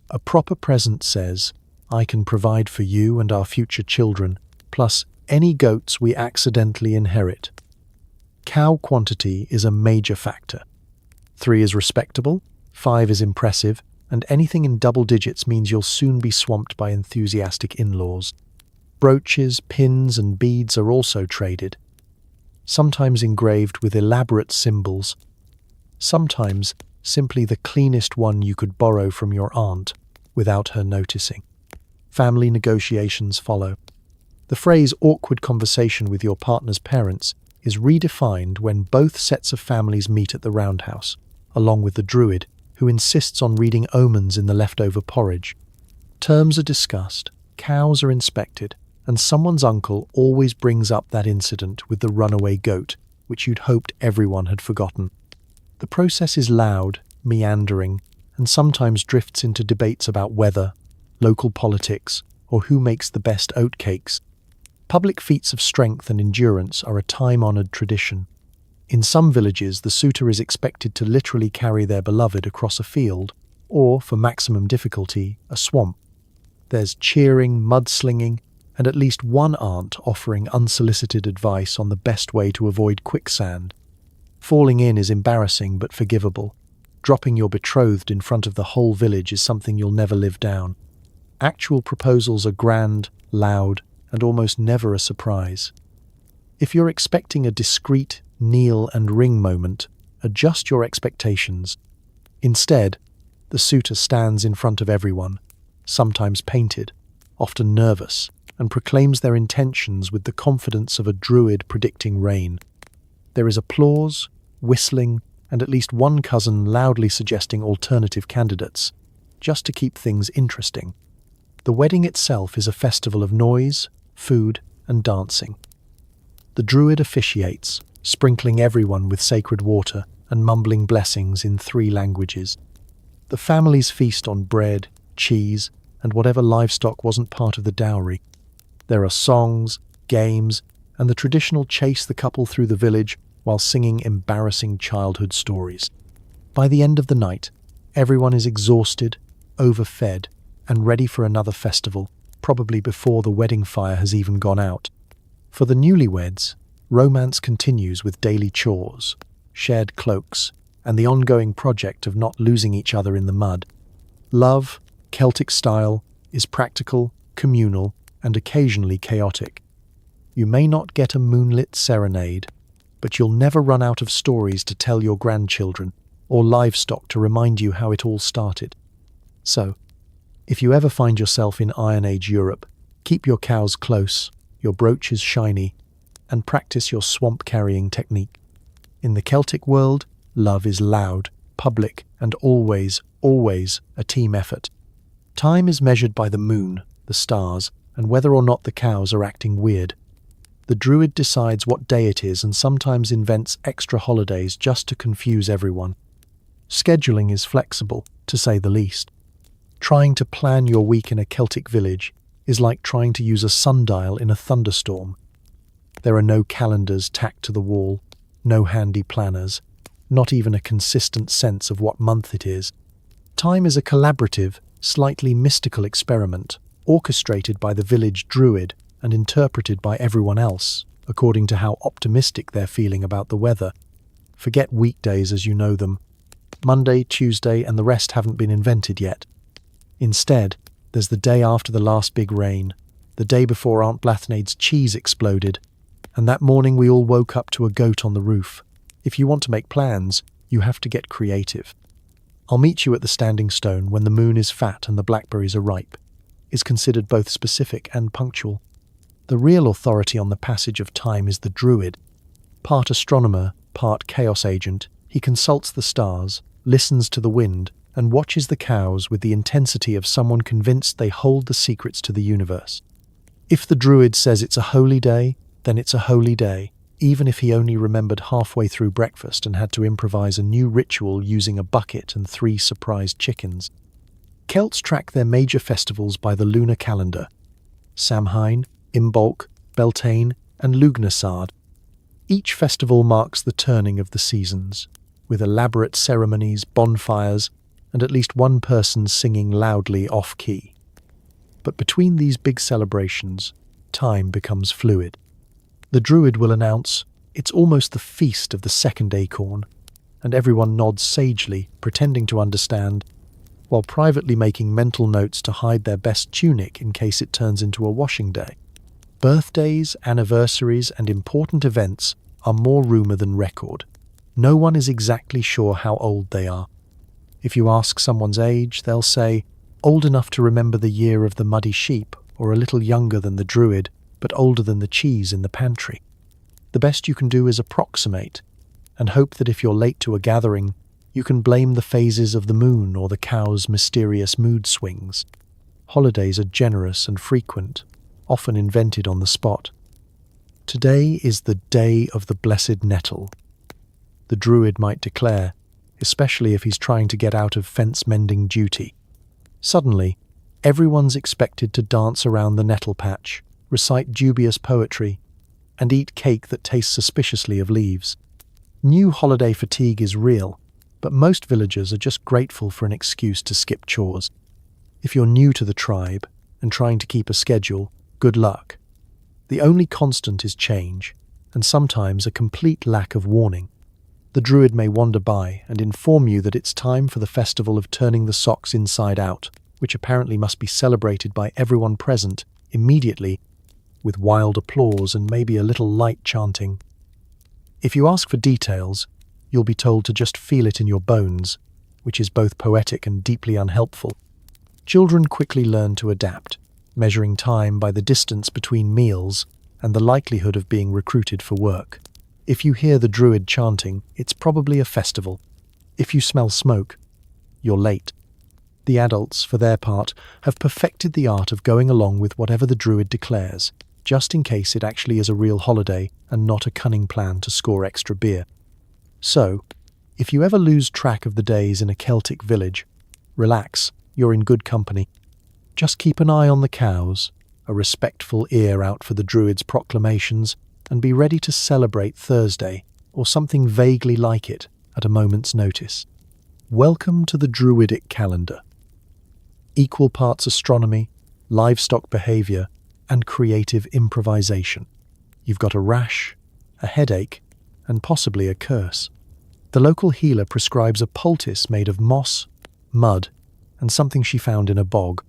A proper present says, "I can provide for you and our future children, plus any goats we accidentally inherit." Cow quantity is a major factor. 3 is respectable, 5 is impressive, and anything in double digits means you'll soon be swamped by enthusiastic in-laws. Brooches, pins, and beads are also traded, sometimes engraved with elaborate symbols, sometimes simply the cleanest one you could borrow from your aunt without her noticing. Family negotiations follow. The phrase awkward conversation with your partner's parents is redefined when both sets of families meet at the roundhouse, along with the druid, who insists on reading omens in the leftover porridge. Terms are discussed, cows are inspected, and someone's uncle always brings up that incident with the runaway goat, which you'd hoped everyone had forgotten. The process is loud, meandering, and sometimes drifts into debates about weather, local politics, or who makes the best oatcakes. Public feats of strength and endurance are a time-honored tradition. In some villages, the suitor is expected to literally carry their beloved across a field, or, for maximum difficulty, a swamp. There's cheering, mudslinging, and at least one aunt offering unsolicited advice on the best way to avoid quicksand. Falling in is embarrassing but forgivable. Dropping your betrothed in front of the whole village is something you'll never live down. Actual proposals are grand, loud, and almost never a surprise. If you're expecting a discreet kneel and ring moment, adjust your expectations. Instead, the suitor stands in front of everyone, sometimes painted, often nervous, and proclaims their intentions with the confidence of a druid predicting rain. There is applause, whistling, and at least one cousin loudly suggesting alternative candidates, just to keep things interesting. The wedding itself is a festival of noise, food, and dancing. The druid officiates, sprinkling everyone with sacred water and mumbling blessings in 3 languages. The families feast on bread, cheese, and whatever livestock wasn't part of the dowry. There are songs, games, and the traditional chase the couple through the village while singing embarrassing childhood stories. By the end of the night, everyone is exhausted, overfed, and ready for another festival, probably before the wedding fire has even gone out. For the newlyweds, romance continues with daily chores, shared cloaks, and the ongoing project of not losing each other in the mud. Love, Celtic style, is practical, communal, and occasionally chaotic. You may not get a moonlit serenade, but you'll never run out of stories to tell your grandchildren, or livestock to remind you how it all started. So, if you ever find yourself in Iron Age Europe, keep your cows close, your brooches shiny, and practice your swamp-carrying technique. In the Celtic world, love is loud, public, and always, always a team effort. Time is measured by the moon, the stars, and whether or not the cows are acting weird. The druid decides what day it is and sometimes invents extra holidays just to confuse everyone. Scheduling is flexible, to say the least. Trying to plan your week in a Celtic village is like trying to use a sundial in a thunderstorm. There are no calendars tacked to the wall, no handy planners, not even a consistent sense of what month it is. Time is a collaborative, slightly mystical experiment, orchestrated by the village druid and interpreted by everyone else, according to how optimistic they're feeling about the weather. Forget weekdays as you know them. Monday, Tuesday, and the rest haven't been invented yet. Instead, there's the day after the last big rain, the day before Aunt Blathnaid's cheese exploded, and that morning we all woke up to a goat on the roof. If you want to make plans, you have to get creative. I'll meet you at the Standing Stone when the moon is fat and the blackberries are ripe, is considered both specific and punctual. The real authority on the passage of time is the druid. Part astronomer, part chaos agent, he consults the stars, listens to the wind, and watches the cows with the intensity of someone convinced they hold the secrets to the universe. If the druid says it's a holy day, then it's a holy day, even if he only remembered halfway through breakfast and had to improvise a new ritual using a bucket and 3 surprised chickens. Celts track their major festivals by the lunar calendar: Samhain, Imbolc, Beltane, and Lugnasad. Each festival marks the turning of the seasons, with elaborate ceremonies, bonfires, and at least one person singing loudly off-key. But between these big celebrations, time becomes fluid. The druid will announce, "It's almost the feast of the second acorn," and everyone nods sagely, pretending to understand. while privately making mental notes to hide their best tunic in case it turns into a washing day. Birthdays, anniversaries, and important events are more rumour than record. No one is exactly sure how old they are. If you ask someone's age, they'll say, old enough to remember the year of the muddy sheep, or a little younger than the druid, but older than the cheese in the pantry. The best you can do is approximate, and hope that if you're late to a gathering, you can blame the phases of the moon or the cow's mysterious mood swings. Holidays are generous and frequent, often invented on the spot. Today is the day of the blessed nettle, the druid might declare, especially if he's trying to get out of fence-mending duty. Suddenly, everyone's expected to dance around the nettle patch, recite dubious poetry, and eat cake that tastes suspiciously of leaves. New holiday fatigue is real, but most villagers are just grateful for an excuse to skip chores. If you're new to the tribe and trying to keep a schedule, good luck. The only constant is change, and sometimes a complete lack of warning. The druid may wander by and inform you that it's time for the festival of turning the socks inside out, which apparently must be celebrated by everyone present immediately, with wild applause and maybe a little light chanting. If you ask for details, you'll be told to just feel it in your bones, which is both poetic and deeply unhelpful. Children quickly learn to adapt, measuring time by the distance between meals and the likelihood of being recruited for work. If you hear the druid chanting, it's probably a festival. If you smell smoke, you're late. The adults, for their part, have perfected the art of going along with whatever the druid declares, just in case it actually is a real holiday and not a cunning plan to score extra beer. So, if you ever lose track of the days in a Celtic village, relax, you're in good company. Just keep an eye on the cows, a respectful ear out for the druid's proclamations, and be ready to celebrate Thursday, or something vaguely like it, at a moment's notice. Welcome to the Druidic calendar. Equal parts astronomy, livestock behaviour, and creative improvisation. You've got a rash, a headache, and possibly a curse. The local healer prescribes a poultice made of moss, mud, and something she found in a bog.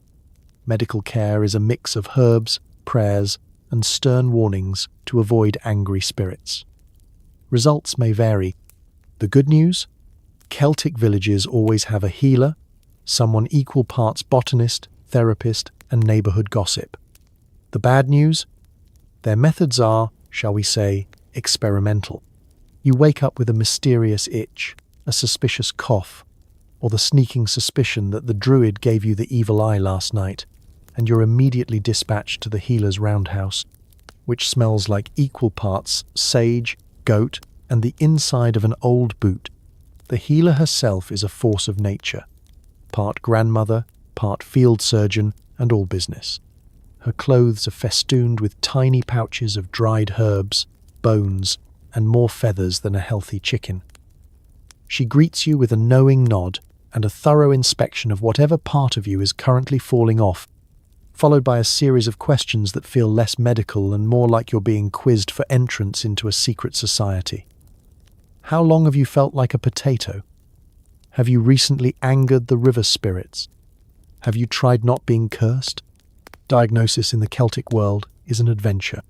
Medical care is a mix of herbs, prayers, and stern warnings to avoid angry spirits. Results may vary. The good news? Celtic villages always have a healer, someone equal parts botanist, therapist, and neighbourhood gossip. The bad news? Their methods are, shall we say, experimental. You wake up with a mysterious itch, a suspicious cough, or the sneaking suspicion that the druid gave you the evil eye last night, and you're immediately dispatched to the healer's roundhouse, which smells like equal parts sage, goat, and the inside of an old boot. The healer herself is a force of nature, part grandmother, part field surgeon, and all business. Her clothes are festooned with tiny pouches of dried herbs, bones, and more feathers than a healthy chicken. She greets you with a knowing nod and a thorough inspection of whatever part of you is currently falling off, followed by a series of questions that feel less medical and more like you're being quizzed for entrance into a secret society. How long have you felt like a potato? Have you recently angered the river spirits? Have you tried not being cursed? Diagnosis in the Celtic world is an adventure.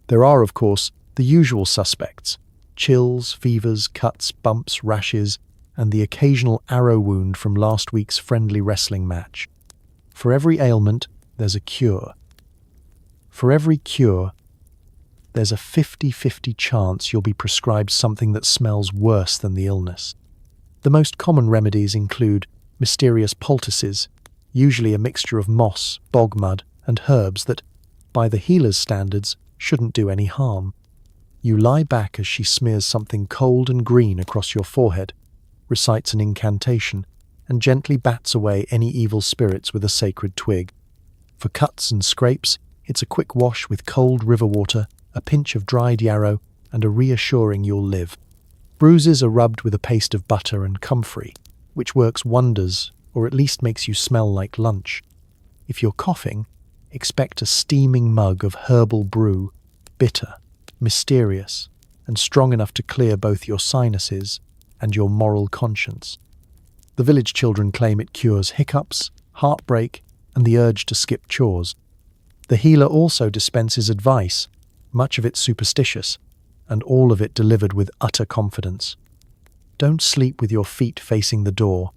There are, of course, the usual suspects: chills, fevers, cuts, bumps, rashes, and the occasional arrow wound from last week's friendly wrestling match. For every ailment, there's a cure. For every cure, there's a 50-50 chance you'll be prescribed something that smells worse than the illness. The most common remedies include mysterious poultices, usually a mixture of moss, bog mud, and herbs that, by the healer's standards, shouldn't do any harm. You lie back as she smears something cold and green across your forehead, recites an incantation, and gently bats away any evil spirits with a sacred twig. For cuts and scrapes, it's a quick wash with cold river water, a pinch of dried yarrow, and a reassuring you'll live. Bruises are rubbed with a paste of butter and comfrey, which works wonders, or at least makes you smell like lunch. If you're coughing, expect a steaming mug of herbal brew, bitter, mysterious, and strong enough to clear both your sinuses and your moral conscience. The village children claim it cures hiccups, heartbreak, and the urge to skip chores. The healer also dispenses advice, much of it superstitious, and all of it delivered with utter confidence. Don't sleep with your feet facing the door.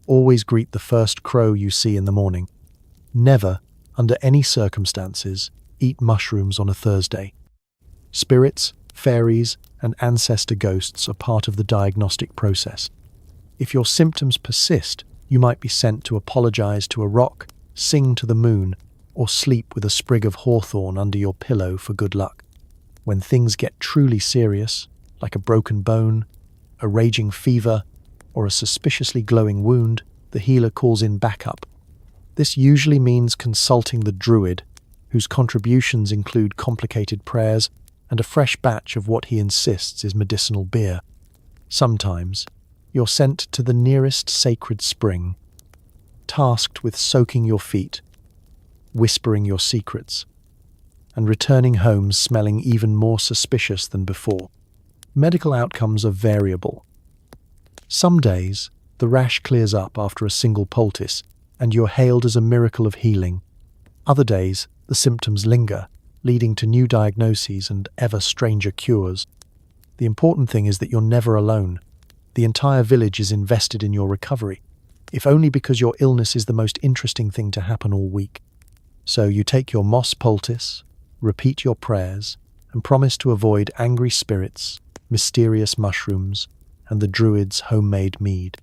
Always greet the first crow you see in the morning. Never, under any circumstances, eat mushrooms on a Thursday. Spirits, fairies, and ancestor ghosts are part of the diagnostic process. If your symptoms persist, you might be sent to apologize to a rock, sing to the moon, or sleep with a sprig of hawthorn under your pillow for good luck. When things get truly serious, like a broken bone, a raging fever, or a suspiciously glowing wound, the healer calls in backup. This usually means consulting the druid, whose contributions include complicated prayers and a fresh batch of what he insists is medicinal beer. Sometimes, you're sent to the nearest sacred spring, tasked with soaking your feet, whispering your secrets, and returning home smelling even more suspicious than before. Medical outcomes are variable. Some days, the rash clears up after a single poultice, and you're hailed as a miracle of healing. Other days, the symptoms linger, leading to new diagnoses and ever stranger cures. The important thing is that you're never alone. The entire village is invested in your recovery, if only because your illness is the most interesting thing to happen all week. So you take your moss poultice, repeat your prayers, and promise to avoid angry spirits, mysterious mushrooms, and the druid's homemade mead.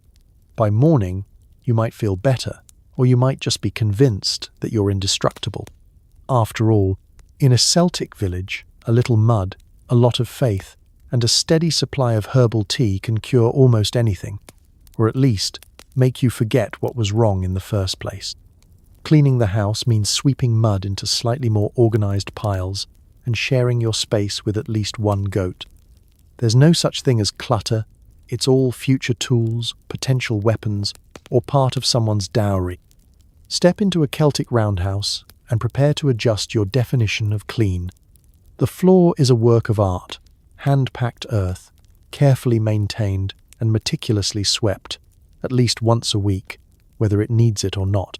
By morning, you might feel better, or you might just be convinced that you're indestructible. After all, in a Celtic village, a little mud, a lot of faith, and a steady supply of herbal tea can cure almost anything, or at least make you forget what was wrong in the first place. Cleaning the house means sweeping mud into slightly more organized piles and sharing your space with at least one goat. There's no such thing as clutter. It's all future tools, potential weapons, or part of someone's dowry. Step into a Celtic roundhouse and prepare to adjust your definition of clean. The floor is a work of art, hand-packed earth, carefully maintained and meticulously swept, at least once a week, whether it needs it or not.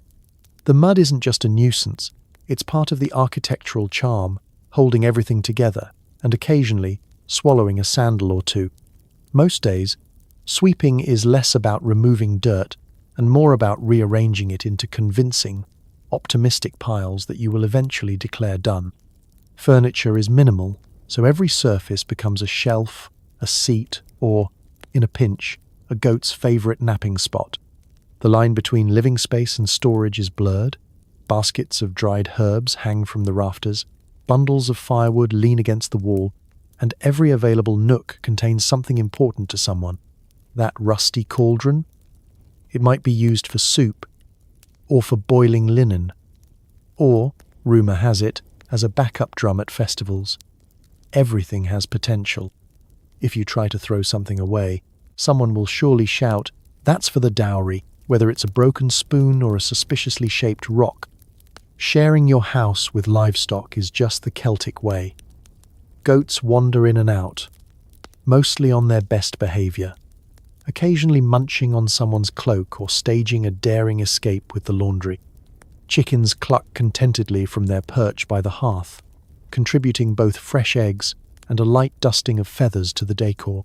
The mud isn't just a nuisance, it's part of the architectural charm, holding everything together, and occasionally swallowing a sandal or two. Most days, sweeping is less about removing dirt and more about rearranging it into convincing, optimistic piles that you will eventually declare done. Furniture is minimal, so every surface becomes a shelf, a seat, or, in a pinch, a goat's favorite napping spot. The line between living space and storage is blurred. Baskets of dried herbs hang from the rafters, bundles of firewood lean against the wall, and every available nook contains something important to someone. That rusty cauldron? It might be used for soup, or for boiling linen, or, rumour has it, as a backup drum at festivals. Everything has potential. If you try to throw something away, someone will surely shout, "That's for the dowry," whether it's a broken spoon or a suspiciously shaped rock. Sharing your house with livestock is just the Celtic way. Goats wander in and out, mostly on their best behaviour, occasionally munching on someone's cloak or staging a daring escape with the laundry. Chickens cluck contentedly from their perch by the hearth, contributing both fresh eggs and a light dusting of feathers to the decor.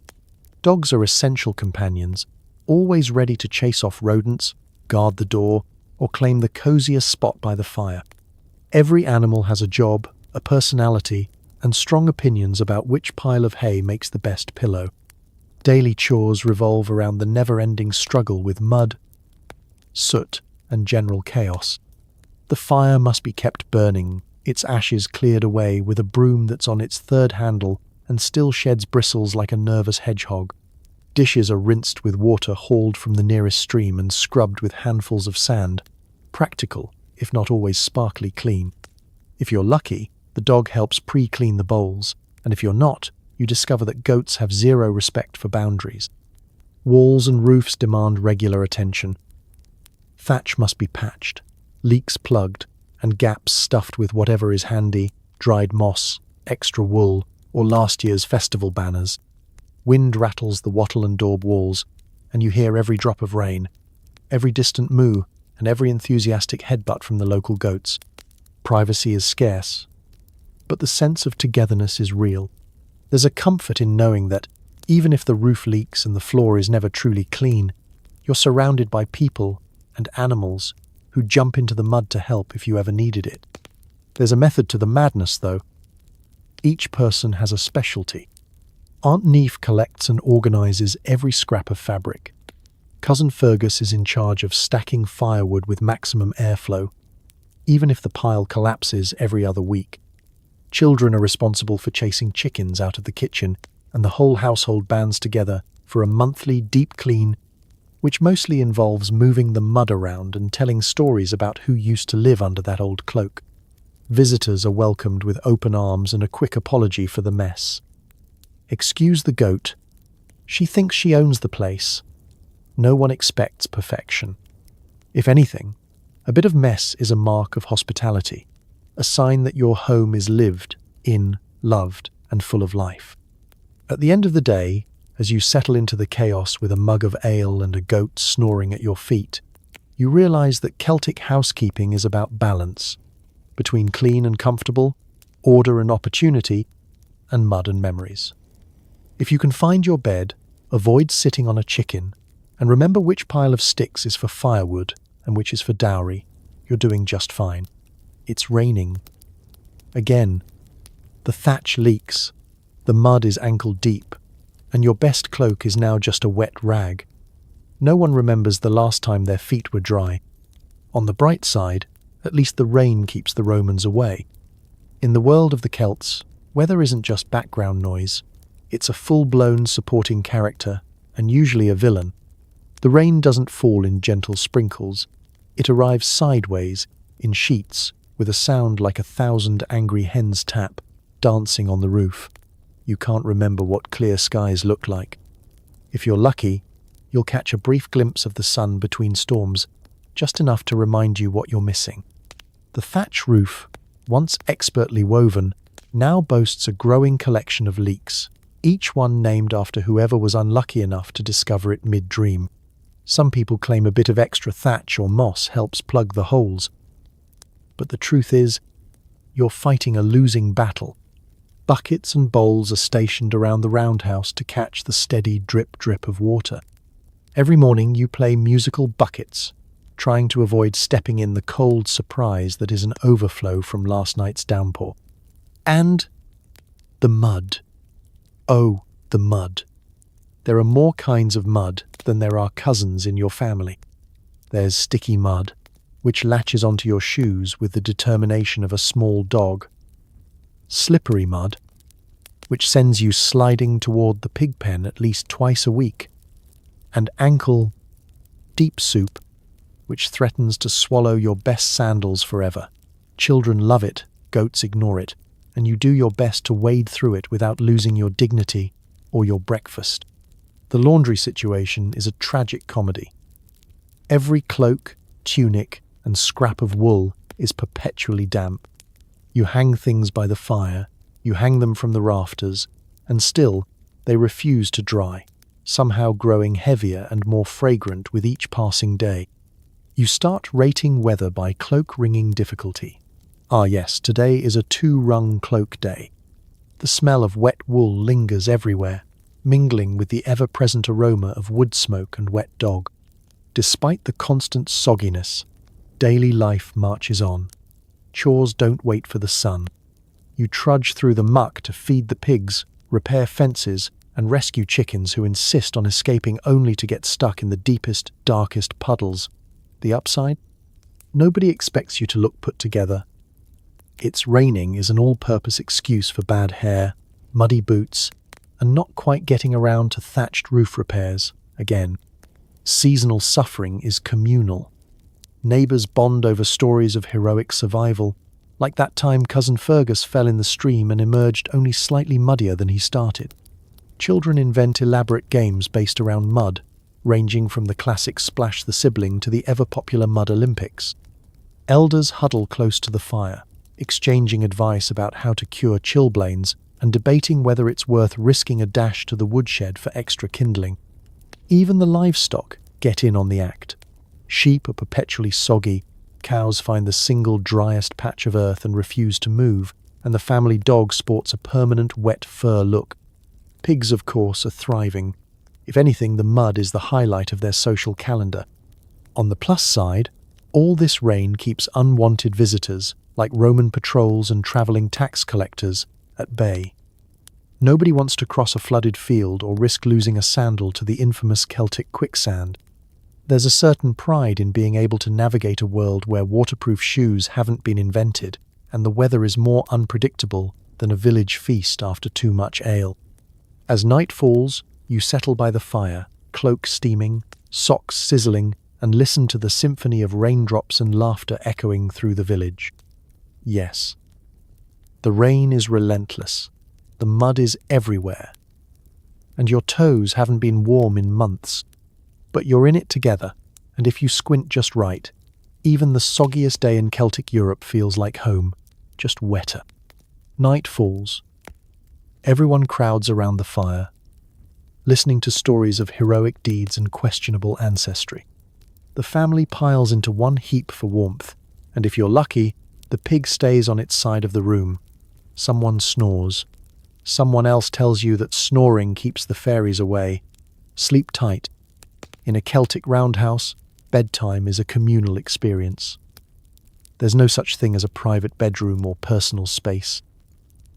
Dogs are essential companions, always ready to chase off rodents, guard the door, or claim the coziest spot by the fire. Every animal has a job, a personality, and strong opinions about which pile of hay makes the best pillow. Daily chores revolve around the never-ending struggle with mud, soot, and general chaos. The fire must be kept burning, its ashes cleared away with a broom that's on its third handle and still sheds bristles like a nervous hedgehog. Dishes are rinsed with water hauled from the nearest stream and scrubbed with handfuls of sand. Practical, if not always sparkly clean. If you're lucky, the dog helps pre-clean the bowls, and if you're not, you discover that goats have zero respect for boundaries. Walls and roofs demand regular attention. Thatch must be patched, leaks plugged, and gaps stuffed with whatever is handy, dried moss, extra wool, or last year's festival banners. Wind rattles the wattle and daub walls, and you hear every drop of rain, every distant moo, and every enthusiastic headbutt from the local goats. Privacy is scarce, but the sense of togetherness is real. There's a comfort in knowing that, even if the roof leaks and the floor is never truly clean, you're surrounded by people and animals who jump into the mud to help if you ever needed it. There's a method to the madness, though. Each person has a specialty. Aunt Neve collects and organizes every scrap of fabric. Cousin Fergus is in charge of stacking firewood with maximum airflow, even if the pile collapses every other week. Children are responsible for chasing chickens out of the kitchen, and the whole household bands together for a monthly deep clean, which mostly involves moving the mud around and telling stories about who used to live under that old cloak. Visitors are welcomed with open arms and a quick apology for the mess. Excuse the goat. She thinks she owns the place. No one expects perfection. If anything, a bit of mess is a mark of hospitality, a sign that your home is lived in, loved, and full of life. At the end of the day, as you settle into the chaos with a mug of ale and a goat snoring at your feet, you realize that Celtic housekeeping is about balance between clean and comfortable, order and opportunity, and mud and memories. If you can find your bed, avoid sitting on a chicken, and remember which pile of sticks is for firewood and which is for dowry, you're doing just fine. It's raining. Again, the thatch leaks, the mud is ankle deep, and your best cloak is now just a wet rag. No one remembers the last time their feet were dry. On the bright side, at least the rain keeps the Romans away. In the world of the Celts, weather isn't just background noise. It's a full-blown supporting character, and usually a villain. The rain doesn't fall in gentle sprinkles. It arrives sideways, in sheets, with a sound like 1,000 angry hens tap, dancing on the roof. You can't remember what clear skies look like. If you're lucky, you'll catch a brief glimpse of the sun between storms, just enough to remind you what you're missing. The thatch roof, once expertly woven, now boasts a growing collection of leaks, each one named after whoever was unlucky enough to discover it mid-dream. Some people claim a bit of extra thatch or moss helps plug the holes. But the truth is, you're fighting a losing battle. Buckets and bowls are stationed around the roundhouse to catch the steady drip-drip of water. Every morning you play musical buckets, trying to avoid stepping in the cold surprise that is an overflow from last night's downpour. And the mud. Oh, the mud. There are more kinds of mud than there are cousins in your family. There's sticky mud, which latches onto your shoes with the determination of a small dog. Slippery mud, which sends you sliding toward the pig pen at least twice a week. And ankle deep soup, which threatens to swallow your best sandals forever. Children love it, goats ignore it, and you do your best to wade through it without losing your dignity or your breakfast. The laundry situation is a tragic comedy. Every cloak, tunic, and scrap of wool is perpetually damp. You hang things by the fire, you hang them from the rafters, and still they refuse to dry, somehow growing heavier and more fragrant with each passing day. You start rating weather by cloak wringing difficulty. Ah yes, today is a 2-rung cloak day. The smell of wet wool lingers everywhere, mingling with the ever-present aroma of wood smoke and wet dog. Despite the constant sogginess, daily life marches on. Chores don't wait for the sun. You trudge through the muck to feed the pigs, repair fences, and rescue chickens who insist on escaping only to get stuck in the deepest, darkest puddles. The upside? Nobody expects you to look put together. It's raining is an all-purpose excuse for bad hair, muddy boots, and not quite getting around to thatched roof repairs again. Seasonal suffering is communal. Neighbours bond over stories of heroic survival, like that time Cousin Fergus fell in the stream and emerged only slightly muddier than he started. Children invent elaborate games based around mud, ranging from the classic Splash the Sibling to the ever-popular Mud Olympics. Elders huddle close to the fire, exchanging advice about how to cure chilblains and debating whether it's worth risking a dash to the woodshed for extra kindling. Even the livestock get in on the act. Sheep are perpetually soggy, cows find the single driest patch of earth and refuse to move, and the family dog sports a permanent wet fur look. Pigs, of course, are thriving. If anything, the mud is the highlight of their social calendar. On the plus side, all this rain keeps unwanted visitors, like Roman patrols and travelling tax collectors, at bay. Nobody wants to cross a flooded field or risk losing a sandal to the infamous Celtic quicksand. There's a certain pride in being able to navigate a world where waterproof shoes haven't been invented and the weather is more unpredictable than a village feast after too much ale. As night falls, you settle by the fire, cloak steaming, socks sizzling, and listen to the symphony of raindrops and laughter echoing through the village. Yes, the rain is relentless, the mud is everywhere, and your toes haven't been warm in months. But you're in it together, and if you squint just right, even the soggiest day in Celtic Europe feels like home, just wetter. Night falls. Everyone crowds around the fire, listening to stories of heroic deeds and questionable ancestry. The family piles into one heap for warmth, and if you're lucky, the pig stays on its side of the room. Someone snores. Someone else tells you that snoring keeps the fairies away. Sleep tight. In a Celtic roundhouse, bedtime is a communal experience. There's no such thing as a private bedroom or personal space.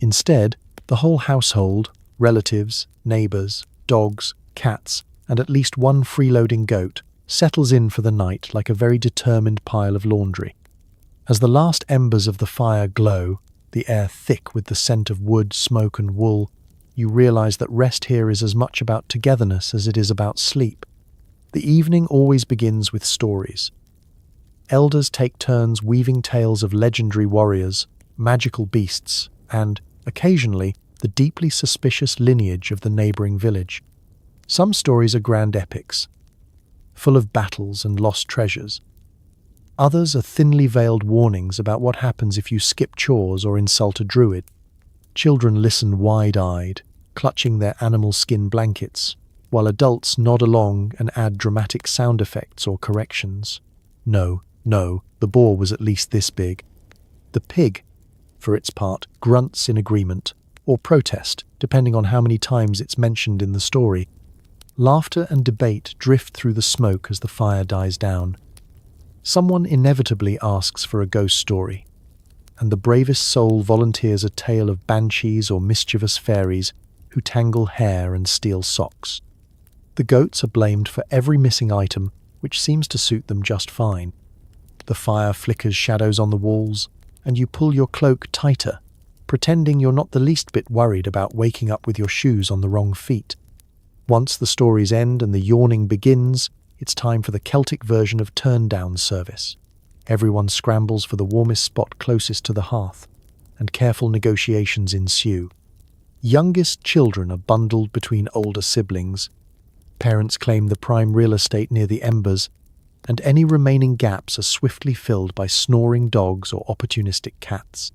Instead, the whole household, relatives, neighbours, dogs, cats, and at least one freeloading goat settles in for the night like a very determined pile of laundry. As the last embers of the fire glow, the air thick with the scent of wood, smoke and wool, you realise that rest here is as much about togetherness as it is about sleep. The evening always begins with stories. Elders take turns weaving tales of legendary warriors, magical beasts, and, occasionally, the deeply suspicious lineage of the neighbouring village. Some stories are grand epics, full of battles and lost treasures. Others are thinly veiled warnings about what happens if you skip chores or insult a druid. Children listen wide-eyed, clutching their animal skin blankets, while adults nod along and add dramatic sound effects or corrections. No, the boar was at least this big. The pig, for its part, grunts in agreement, or protest, depending on how many times it's mentioned in the story. Laughter and debate drift through the smoke as the fire dies down. Someone inevitably asks for a ghost story, and the bravest soul volunteers a tale of banshees or mischievous fairies who tangle hair and steal socks. The goats are blamed for every missing item, which seems to suit them just fine. The fire flickers shadows on the walls, and you pull your cloak tighter, pretending you're not the least bit worried about waking up with your shoes on the wrong feet. Once the stories end and the yawning begins, it's time for the Celtic version of turn-down service. Everyone scrambles for the warmest spot closest to the hearth, and careful negotiations ensue. Youngest children are bundled between older siblings. Parents claim the prime real estate near the embers, and any remaining gaps are swiftly filled by snoring dogs or opportunistic cats.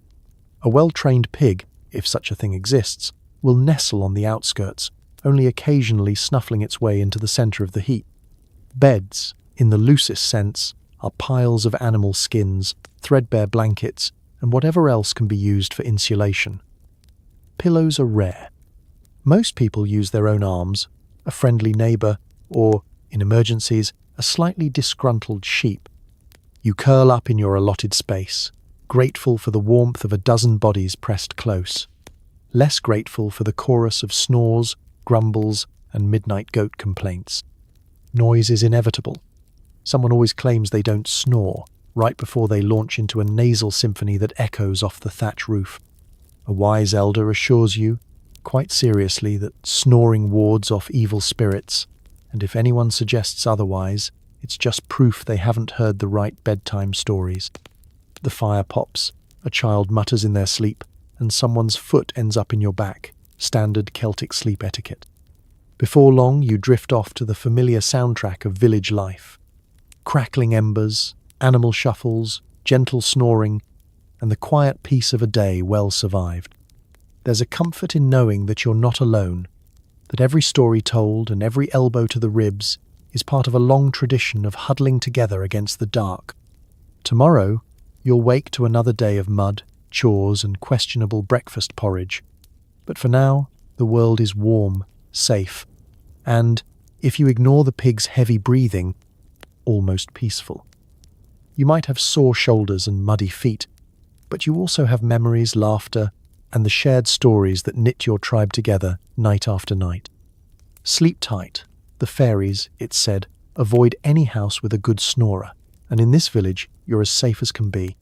A well-trained pig, if such a thing exists, will nestle on the outskirts, only occasionally snuffling its way into the centre of the heap. Beds, in the loosest sense, are piles of animal skins, threadbare blankets, and whatever else can be used for insulation. Pillows are rare. Most people use their own arms, a friendly neighbour, or, in emergencies, a slightly disgruntled sheep. You curl up in your allotted space, grateful for the warmth of a dozen bodies pressed close, less grateful for the chorus of snores, grumbles, and midnight goat complaints. Noise is inevitable. Someone always claims they don't snore, right before they launch into a nasal symphony that echoes off the thatch roof. A wise elder assures you, quite seriously, that snoring wards off evil spirits, and if anyone suggests otherwise, it's just proof they haven't heard the right bedtime stories. The fire pops, a child mutters in their sleep, and someone's foot ends up in your back, standard Celtic sleep etiquette. Before long, you drift off to the familiar soundtrack of village life. Crackling embers, animal shuffles, gentle snoring, and the quiet peace of a day well survived. There's a comfort in knowing that you're not alone, that every story told and every elbow to the ribs is part of a long tradition of huddling together against the dark. Tomorrow, you'll wake to another day of mud, chores, and questionable breakfast porridge. But for now, the world is warm, safe, and, if you ignore the pig's heavy breathing, almost peaceful. You might have sore shoulders and muddy feet, but you also have memories, laughter, and the shared stories that knit your tribe together night after night. Sleep tight. The fairies, it's said, avoid any house with a good snorer, and in this village, you're as safe as can be.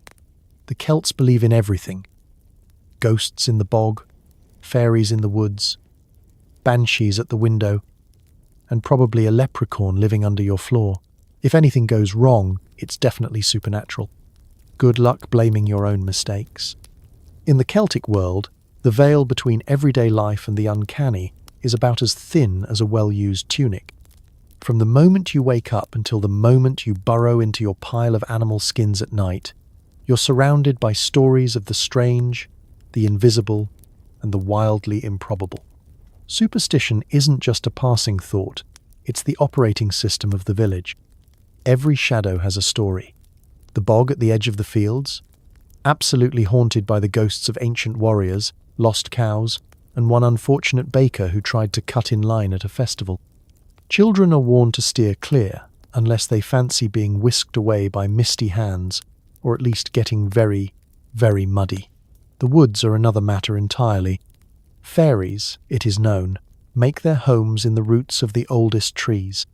The Celts believe in everything. Ghosts in the bog, fairies in the woods, banshees at the window, and probably a leprechaun living under your floor. If anything goes wrong, it's definitely supernatural. Good luck blaming your own mistakes. In the Celtic world, the veil between everyday life and the uncanny is about as thin as a well-used tunic. From the moment you wake up until the moment you burrow into your pile of animal skins at night, you're surrounded by stories of the strange, the invisible, and the wildly improbable. Superstition isn't just a passing thought, it's the operating system of the village. Every shadow has a story. The bog at the edge of the fields, absolutely haunted by the ghosts of ancient warriors, lost cows, and one unfortunate baker who tried to cut in line at a festival. Children are warned to steer clear, unless they fancy being whisked away by misty hands, or at least getting very, very muddy. The woods are another matter entirely. Fairies, it is known, make their homes in the roots of the oldest trees.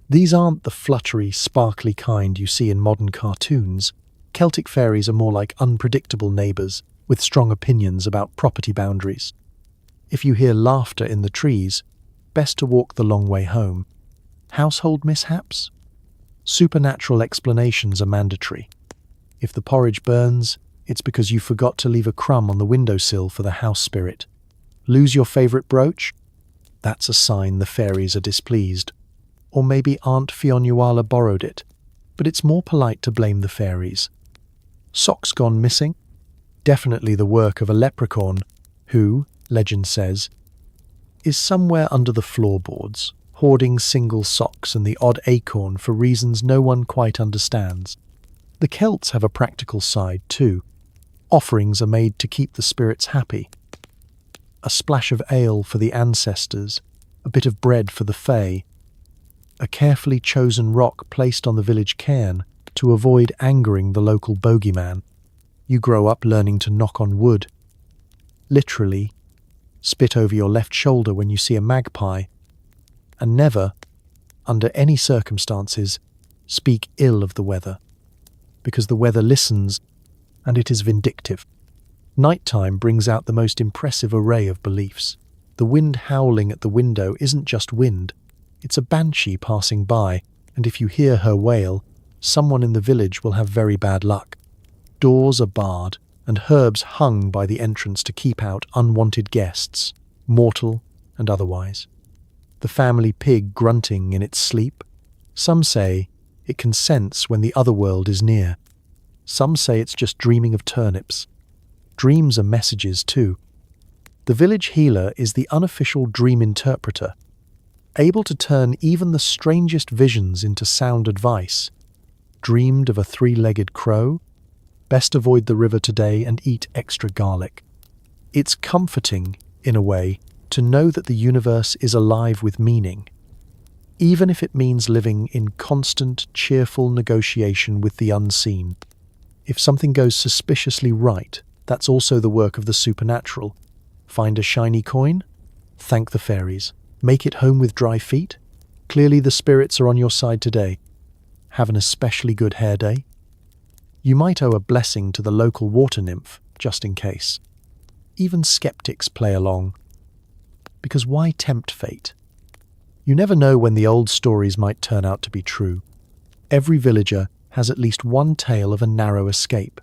These aren't the fluttery, sparkly kind you see in modern cartoons. Celtic fairies are more like unpredictable neighbours, with strong opinions about property boundaries. If you hear laughter in the trees, best to walk the long way home. Household mishaps? Supernatural explanations are mandatory. If the porridge burns, it's because you forgot to leave a crumb on the windowsill for the house spirit. Lose your favourite brooch? That's a sign the fairies are displeased. Or maybe Aunt Fionuala borrowed it, but it's more polite to blame the fairies. Socks gone missing? Definitely the work of a leprechaun who, legend says, is somewhere under the floorboards, hoarding single socks and the odd acorn for reasons no one quite understands. The Celts have a practical side too. Offerings are made to keep the spirits happy. A splash of ale for the ancestors, a bit of bread for the fae, a carefully chosen rock placed on the village cairn to avoid angering the local bogeyman. You grow up learning to knock on wood. Literally, spit over your left shoulder when you see a magpie, and never, under any circumstances, speak ill of the weather, because the weather listens and it is vindictive. Nighttime brings out the most impressive array of beliefs. The wind howling at the window isn't just wind, it's a banshee passing by, and if you hear her wail, someone in the village will have very bad luck. Doors are barred, and herbs hung by the entrance to keep out unwanted guests, mortal and otherwise. The family pig grunting in its sleep. Some say it can sense when the other world is near. Some say it's just dreaming of turnips. Dreams are messages too. The village healer is the unofficial dream interpreter, able to turn even the strangest visions into sound advice. Dreamed of a three-legged crow? Best avoid the river today and eat extra garlic. It's comforting, in a way, to know that the universe is alive with meaning, even if it means living in constant, cheerful negotiation with the unseen. If something goes suspiciously right, that's also the work of the supernatural. Find a shiny coin? Thank the fairies. Make it home with dry feet? Clearly the spirits are on your side today. Have an especially good hair day? You might owe a blessing to the local water nymph, just in case. Even skeptics play along. Because why tempt fate? You never know when the old stories might turn out to be true. Every villager has at least one tale of a narrow escape,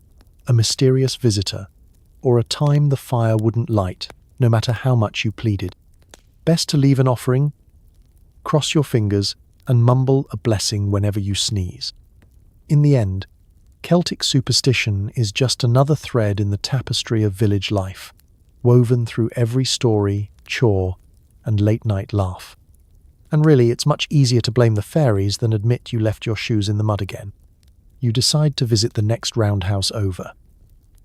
a mysterious visitor, or a time the fire wouldn't light, no matter how much you pleaded. Best to leave an offering, cross your fingers, and mumble a blessing whenever you sneeze. In the end, Celtic superstition is just another thread in the tapestry of village life, woven through every story, chore, and late-night laugh. And really, it's much easier to blame the fairies than admit you left your shoes in the mud again. You decide to visit the next roundhouse over.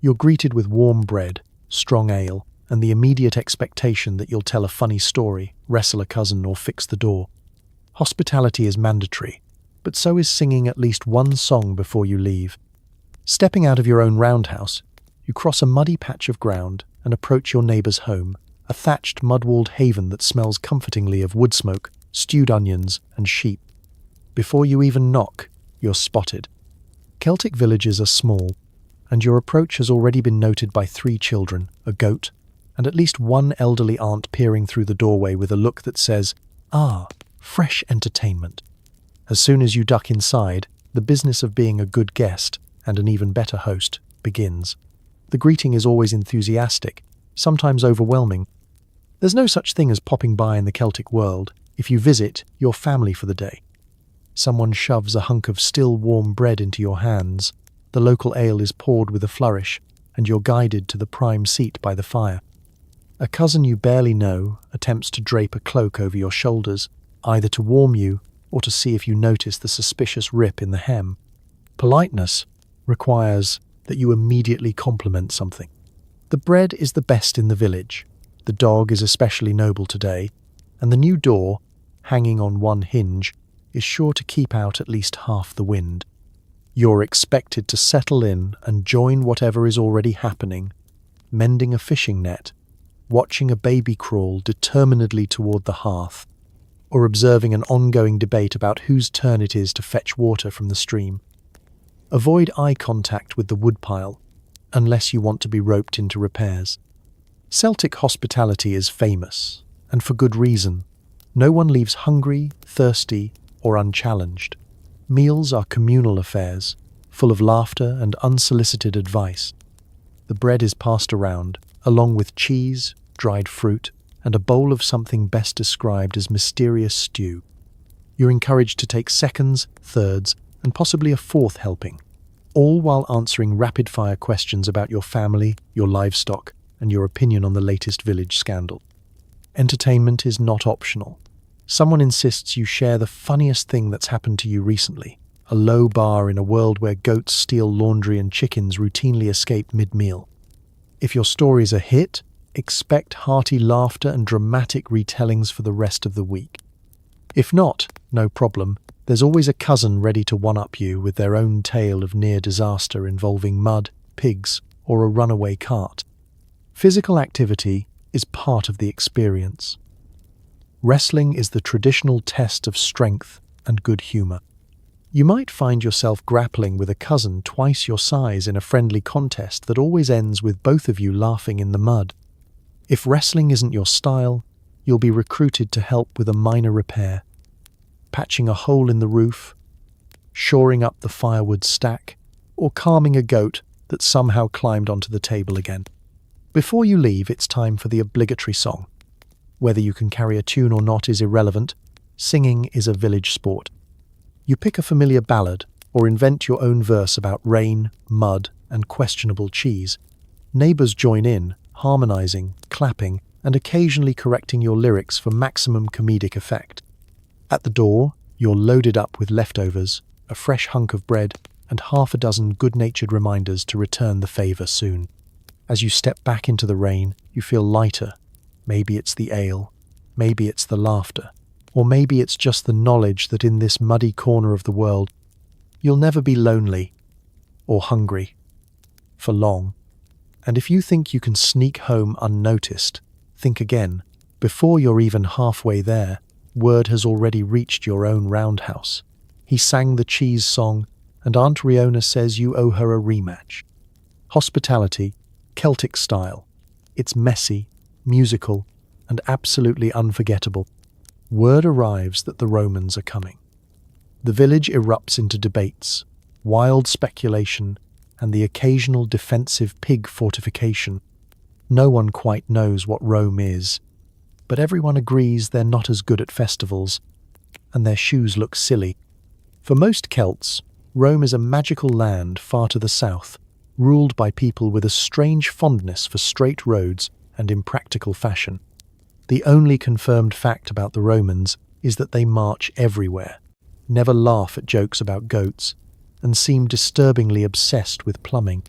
You're greeted with warm bread, strong ale, and the immediate expectation that you'll tell a funny story, wrestle a cousin, or fix the door. Hospitality is mandatory, but so is singing at least one song before you leave. Stepping out of your own roundhouse, you cross a muddy patch of ground and approach your neighbour's home, a thatched, mud-walled haven that smells comfortingly of wood smoke, stewed onions, and sheep. Before you even knock, you're spotted. Celtic villages are small, and your approach has already been noted by 3 children, a goat, and at least one elderly aunt peering through the doorway with a look that says, "Ah, fresh entertainment." As soon as you duck inside, the business of being a good guest, and an even better host, begins. The greeting is always enthusiastic, sometimes overwhelming. There's no such thing as popping by in the Celtic world. If you visit, you're family for the day. Someone shoves a hunk of still warm bread into your hands, the local ale is poured with a flourish, and you're guided to the prime seat by the fire. A cousin you barely know attempts to drape a cloak over your shoulders, either to warm you or to see if you notice the suspicious rip in the hem. Politeness requires that you immediately compliment something. The bread is the best in the village, the dog is especially noble today, and the new door, hanging on one hinge, is sure to keep out at least half the wind. You're expected to settle in and join whatever is already happening, mending a fishing net, watching a baby crawl determinedly toward the hearth, or observing an ongoing debate about whose turn it is to fetch water from the stream. Avoid eye contact with the woodpile, unless you want to be roped into repairs. Celtic hospitality is famous, and for good reason. No one leaves hungry, thirsty, or unchallenged. Meals are communal affairs, full of laughter and unsolicited advice. The bread is passed around, along with cheese, dried fruit, and a bowl of something best described as mysterious stew. You're encouraged to take seconds, thirds, and possibly a fourth helping, all while answering rapid-fire questions about your family, your livestock, and your opinion on the latest village scandal. Entertainment is not optional. Someone insists you share the funniest thing that's happened to you recently, a low bar in a world where goats steal laundry and chickens routinely escape mid-meal. If your story's a hit, expect hearty laughter and dramatic retellings for the rest of the week. If not, no problem. There's always a cousin ready to one-up you with their own tale of near disaster involving mud, pigs, or a runaway cart. Physical activity is part of the experience. Wrestling is the traditional test of strength and good humor. You might find yourself grappling with a cousin twice your size in a friendly contest that always ends with both of you laughing in the mud. If wrestling isn't your style, you'll be recruited to help with a minor repair, patching a hole in the roof, shoring up the firewood stack, or calming a goat that somehow climbed onto the table again. Before you leave, it's time for the obligatory song. Whether you can carry a tune or not is irrelevant. Singing is a village sport. You pick a familiar ballad or invent your own verse about rain, mud, and questionable cheese. Neighbours join in, harmonizing, clapping, and occasionally correcting your lyrics for maximum comedic effect. At the door, you're loaded up with leftovers, a fresh hunk of bread, and half a dozen good-natured reminders to return the favour soon. As you step back into the rain, you feel lighter. Maybe it's the ale, maybe it's the laughter, or maybe it's just the knowledge that in this muddy corner of the world, you'll never be lonely or hungry for long. And if you think you can sneak home unnoticed, think again. Before you're even halfway there, word has already reached your own roundhouse. He sang the cheese song, and Aunt Riona says you owe her a rematch. Hospitality, Celtic style. It's messy, musical, and absolutely unforgettable. Word arrives that the Romans are coming. The village erupts into debates, wild speculation, and the occasional defensive pig fortification. No one quite knows what Rome is, but everyone agrees they're not as good at festivals, and their shoes look silly. For most Celts, Rome is a magical land far to the south, ruled by people with a strange fondness for straight roads and impractical fashion. The only confirmed fact about the Romans is that they march everywhere, never laugh at jokes about goats, and seem disturbingly obsessed with plumbing.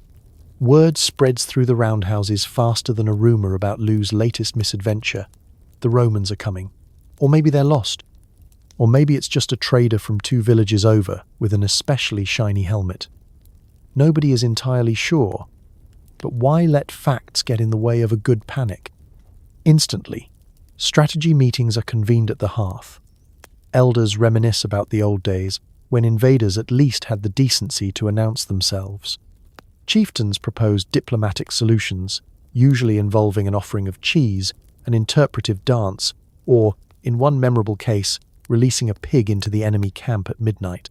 Word spreads through the roundhouses faster than a rumour about Lou's latest misadventure. The Romans are coming. Or maybe they're lost. Or maybe it's just a trader from 2 villages over with an especially shiny helmet. Nobody is entirely sure. But why let facts get in the way of a good panic? Instantly, strategy meetings are convened at the hearth. Elders reminisce about the old days, when invaders at least had the decency to announce themselves. Chieftains propose diplomatic solutions, usually involving an offering of cheese, an interpretive dance, or, in one memorable case, releasing a pig into the enemy camp at midnight.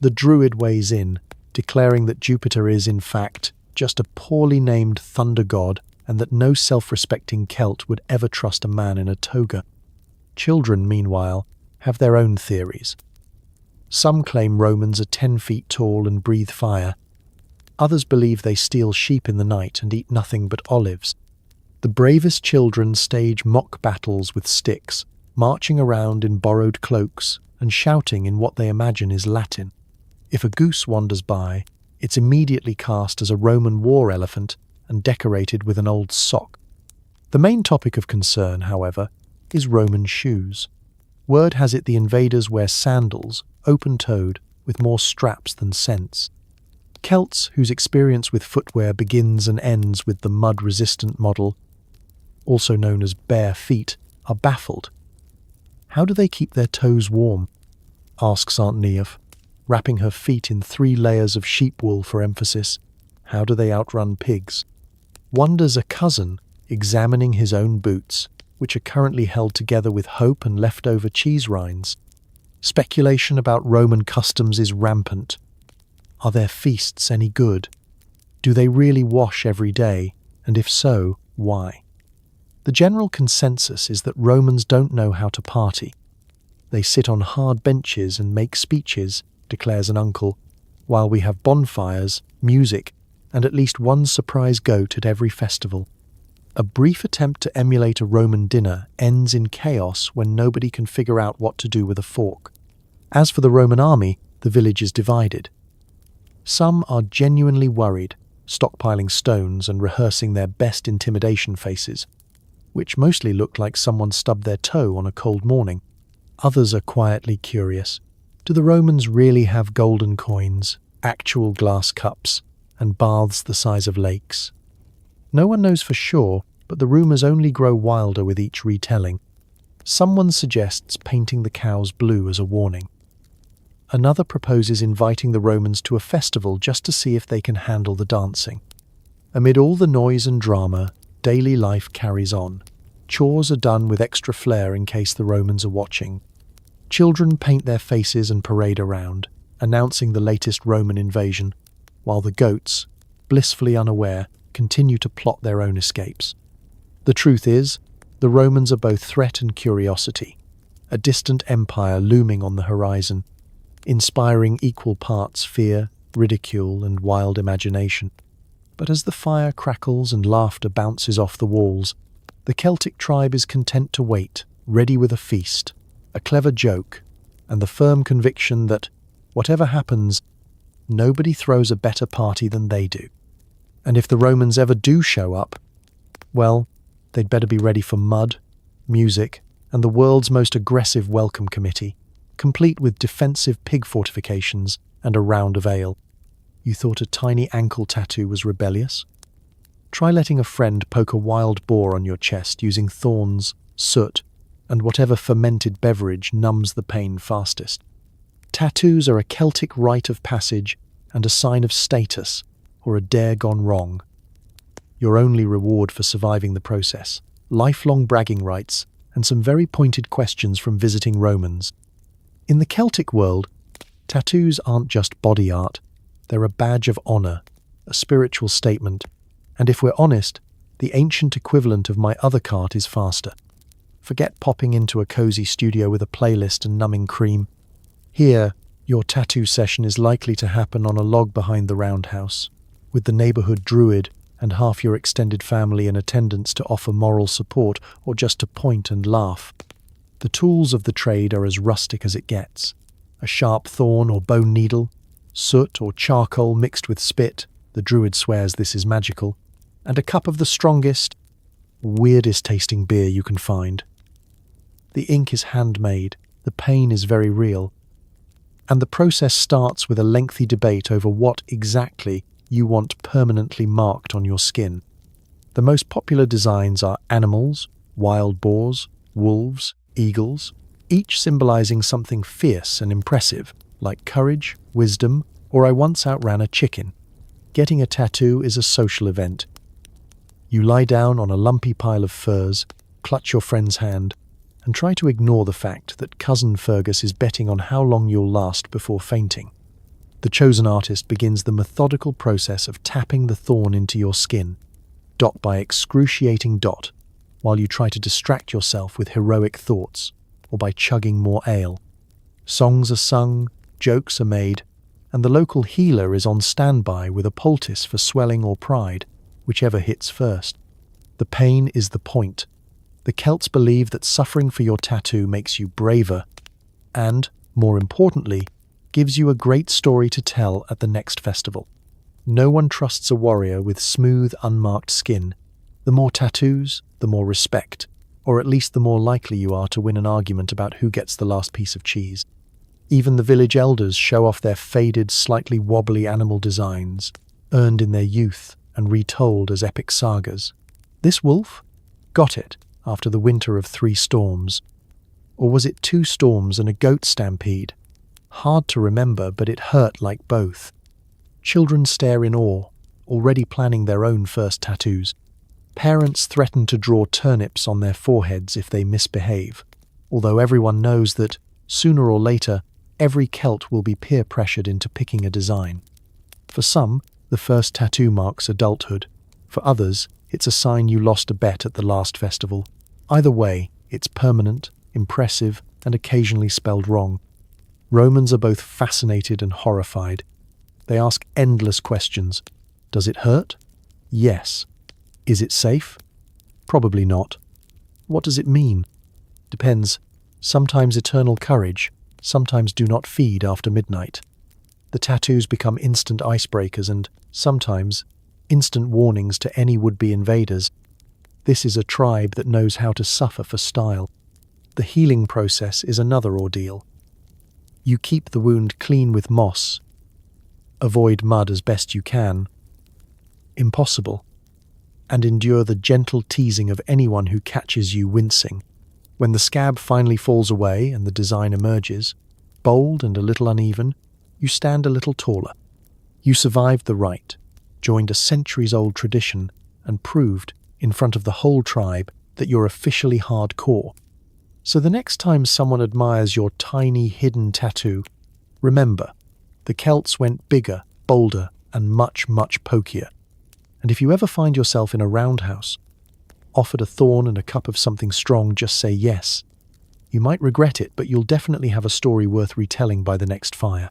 The druid weighs in, declaring that Jupiter is, in fact, just a poorly named thunder god and that no self-respecting Celt would ever trust a man in a toga. Children, meanwhile, have their own theories. Some claim Romans are 10 feet tall and breathe fire. Others believe they steal sheep in the night and eat nothing but olives. The bravest children stage mock battles with sticks, marching around in borrowed cloaks and shouting in what they imagine is Latin. If a goose wanders by, it's immediately cast as a Roman war elephant and decorated with an old sock. The main topic of concern, however, is Roman shoes. Word has it the invaders wear sandals, open-toed, with more straps than sense. Celts, whose experience with footwear begins and ends with the mud-resistant model, also known as bare feet, are baffled. How do they keep their toes warm? Asks Aunt Neof, wrapping her feet in 3 layers of sheep wool for emphasis. How do they outrun pigs? Wonders a cousin, examining his own boots, which are currently held together with hope and leftover cheese rinds. Speculation about Roman customs is rampant. Are their feasts any good? Do they really wash every day? And if so, why? The general consensus is that Romans don't know how to party. They sit on hard benches and make speeches, declares an uncle, while we have bonfires, music, and at least one surprise goat at every festival. A brief attempt to emulate a Roman dinner ends in chaos when nobody can figure out what to do with a fork. As for the Roman army, the village is divided. Some are genuinely worried, stockpiling stones and rehearsing their best intimidation faces, which mostly look like someone stubbed their toe on a cold morning. Others are quietly curious. Do the Romans really have golden coins, actual glass cups, and baths the size of lakes? No one knows for sure, but the rumours only grow wilder with each retelling. Someone suggests painting the cows blue as a warning. Another proposes inviting the Romans to a festival just to see if they can handle the dancing. Amid all the noise and drama, daily life carries on. Chores are done with extra flair in case the Romans are watching. Children paint their faces and parade around, announcing the latest Roman invasion, while the goats, blissfully unaware, continue to plot their own escapes. The truth is, the Romans are both threat and curiosity, a distant empire looming on the horizon, inspiring equal parts fear, ridicule, and wild imagination. But as the fire crackles and laughter bounces off the walls, the Celtic tribe is content to wait, ready with a feast, a clever joke, and the firm conviction that, whatever happens, nobody throws a better party than they do. And if the Romans ever do show up, well, they'd better be ready for mud, music, and the world's most aggressive welcome committee, complete with defensive pig fortifications and a round of ale. You thought a tiny ankle tattoo was rebellious? Try letting a friend poke a wild boar on your chest using thorns, soot, and whatever fermented beverage numbs the pain fastest. Tattoos are a Celtic rite of passage and a sign of status, or a dare gone wrong. Your only reward for surviving the process, lifelong bragging rights, and some very pointed questions from visiting Romans. In the Celtic world, tattoos aren't just body art, they're a badge of honour, a spiritual statement, and if we're honest, the ancient equivalent of my other cart is faster. Forget popping into a cosy studio with a playlist and numbing cream. Here, your tattoo session is likely to happen on a log behind the roundhouse, with the neighbourhood druid and half your extended family in attendance to offer moral support or just to point and laugh. The tools of the trade are as rustic as it gets. A sharp thorn or bone needle, soot or charcoal mixed with spit, the druid swears this is magical, and a cup of the strongest, weirdest tasting beer you can find. The ink is handmade, the pain is very real, and the process starts with a lengthy debate over what exactly you want permanently marked on your skin. The most popular designs are animals, wild boars, wolves, eagles, each symbolizing something fierce and impressive, like courage, wisdom, or I once outran a chicken. Getting a tattoo is a social event. You lie down on a lumpy pile of furs, clutch your friend's hand, and try to ignore the fact that Cousin Fergus is betting on how long you'll last before fainting. The chosen artist begins the methodical process of tapping the thorn into your skin, dot by excruciating dot, while you try to distract yourself with heroic thoughts, or by chugging more ale. Songs are sung, jokes are made, and the local healer is on standby with a poultice for swelling or pride, whichever hits first. The pain is the point. The Celts believe that suffering for your tattoo makes you braver and, more importantly, gives you a great story to tell at the next festival. No one trusts a warrior with smooth, unmarked skin. The more tattoos, the more respect, or at least the more likely you are to win an argument about who gets the last piece of cheese. Even the village elders show off their faded, slightly wobbly animal designs, earned in their youth and retold as epic sagas. This wolf? Got it, after the winter of 3 storms. Or was it 2 storms and a goat stampede? Hard to remember, but it hurt like both. Children stare in awe, already planning their own first tattoos. Parents threaten to draw turnips on their foreheads if they misbehave, although everyone knows that, sooner or later, every Celt will be peer-pressured into picking a design. For some, the first tattoo marks adulthood. For others, it's a sign you lost a bet at the last festival. Either way, it's permanent, impressive, and occasionally spelled wrong. Romans are both fascinated and horrified. They ask endless questions. Does it hurt? Yes. Is it safe? Probably not. What does it mean? Depends. Sometimes eternal courage, sometimes do not feed after midnight. The tattoos become instant icebreakers and, sometimes, instant warnings to any would-be invaders. This is a tribe that knows how to suffer for style. The healing process is another ordeal. You keep the wound clean with moss. Avoid mud as best you can. Impossible. And endure the gentle teasing of anyone who catches you wincing. When the scab finally falls away and the design emerges, bold and a little uneven, you stand a little taller. You survived the rite, joined a centuries-old tradition, and proved, in front of the whole tribe, that you're officially hardcore. So the next time someone admires your tiny hidden tattoo, remember, the Celts went bigger, bolder, and much, much pokier. And if you ever find yourself in a roundhouse, offered a thorn and a cup of something strong, just say yes. You might regret it, but you'll definitely have a story worth retelling by the next fire.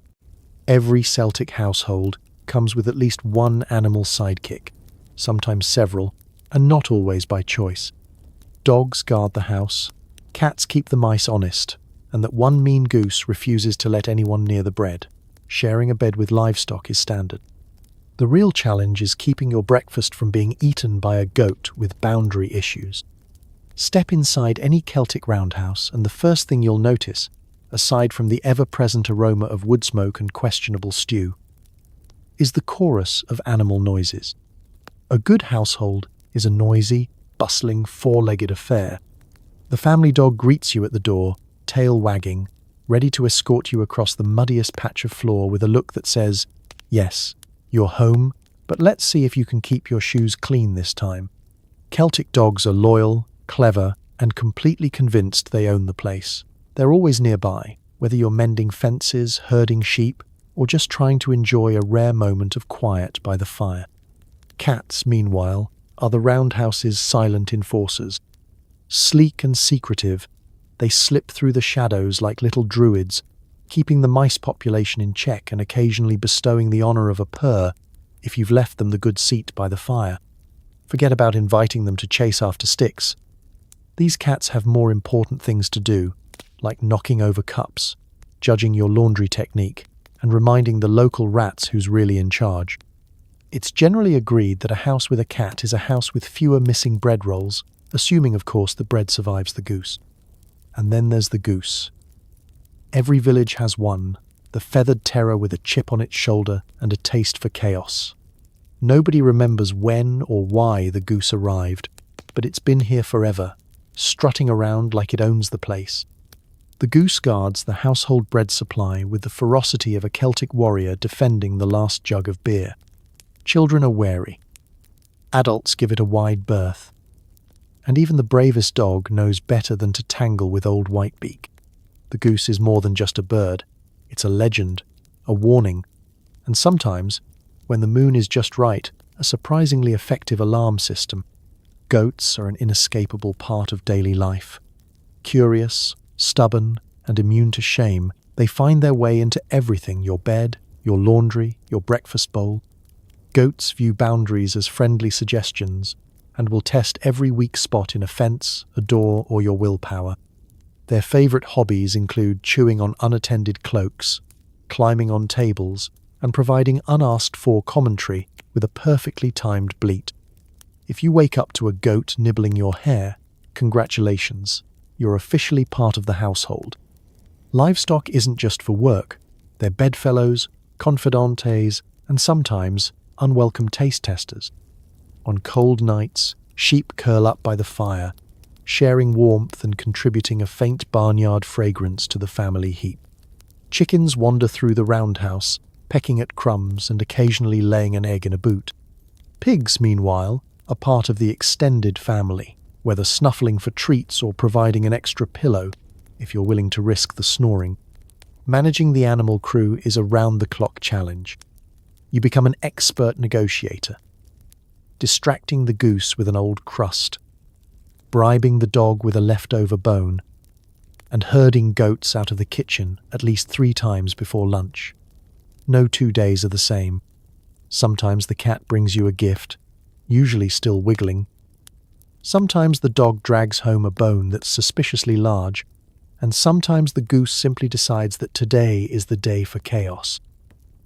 Every Celtic household comes with at least one animal sidekick, sometimes several, and not always by choice. Dogs guard the house, cats keep the mice honest, and that one mean goose refuses to let anyone near the bread. Sharing a bed with livestock is standard. The real challenge is keeping your breakfast from being eaten by a goat with boundary issues. Step inside any Celtic roundhouse and the first thing you'll notice, aside from the ever-present aroma of wood smoke and questionable stew, is the chorus of animal noises. A good household is a noisy, bustling, 4-legged affair. The family dog greets you at the door, tail wagging, ready to escort you across the muddiest patch of floor with a look that says, "Yes, you're home, but let's see if you can keep your shoes clean this time." Celtic dogs are loyal, clever, and completely convinced they own the place. They're always nearby, whether you're mending fences, herding sheep, or just trying to enjoy a rare moment of quiet by the fire. Cats, meanwhile, are the roundhouse's silent enforcers. Sleek and secretive, they slip through the shadows like little druids, keeping the mice population in check and occasionally bestowing the honor of a purr if you've left them the good seat by the fire. Forget about inviting them to chase after sticks. These cats have more important things to do, like knocking over cups, judging your laundry technique, and reminding the local rats who's really in charge. It's generally agreed that a house with a cat is a house with fewer missing bread rolls, assuming, of course, the bread survives the goose. And then there's the goose. Every village has one, the feathered terror with a chip on its shoulder and a taste for chaos. Nobody remembers when or why the goose arrived, but it's been here forever, strutting around like it owns the place. The goose guards the household bread supply with the ferocity of a Celtic warrior defending the last jug of beer. Children are wary. Adults give it a wide berth. And even the bravest dog knows better than to tangle with old Whitebeak. The goose is more than just a bird. It's a legend, a warning, and sometimes, when the moon is just right, a surprisingly effective alarm system. Goats are an inescapable part of daily life. Curious, stubborn, and immune to shame, they find their way into everything: your bed, your laundry, your breakfast bowl. Goats view boundaries as friendly suggestions and will test every weak spot in a fence, a door, or your willpower. Their favourite hobbies include chewing on unattended cloaks, climbing on tables, and providing unasked-for commentary with a perfectly timed bleat. If you wake up to a goat nibbling your hair, congratulations, you're officially part of the household. Livestock isn't just for work. They're bedfellows, confidantes, and sometimes unwelcome taste testers. On cold nights, sheep curl up by the fire, sharing warmth and contributing a faint barnyard fragrance to the family heap. Chickens wander through the roundhouse, pecking at crumbs and occasionally laying an egg in a boot. Pigs, meanwhile, are part of the extended family, whether snuffling for treats or providing an extra pillow, if you're willing to risk the snoring. Managing the animal crew is a round-the-clock challenge. You become an expert negotiator, distracting the goose with an old crust, bribing the dog with a leftover bone, and herding goats out of the kitchen at least 3 times before lunch. No 2 days are the same. Sometimes the cat brings you a gift, usually still wiggling. Sometimes the dog drags home a bone that's suspiciously large, and sometimes the goose simply decides that today is the day for chaos.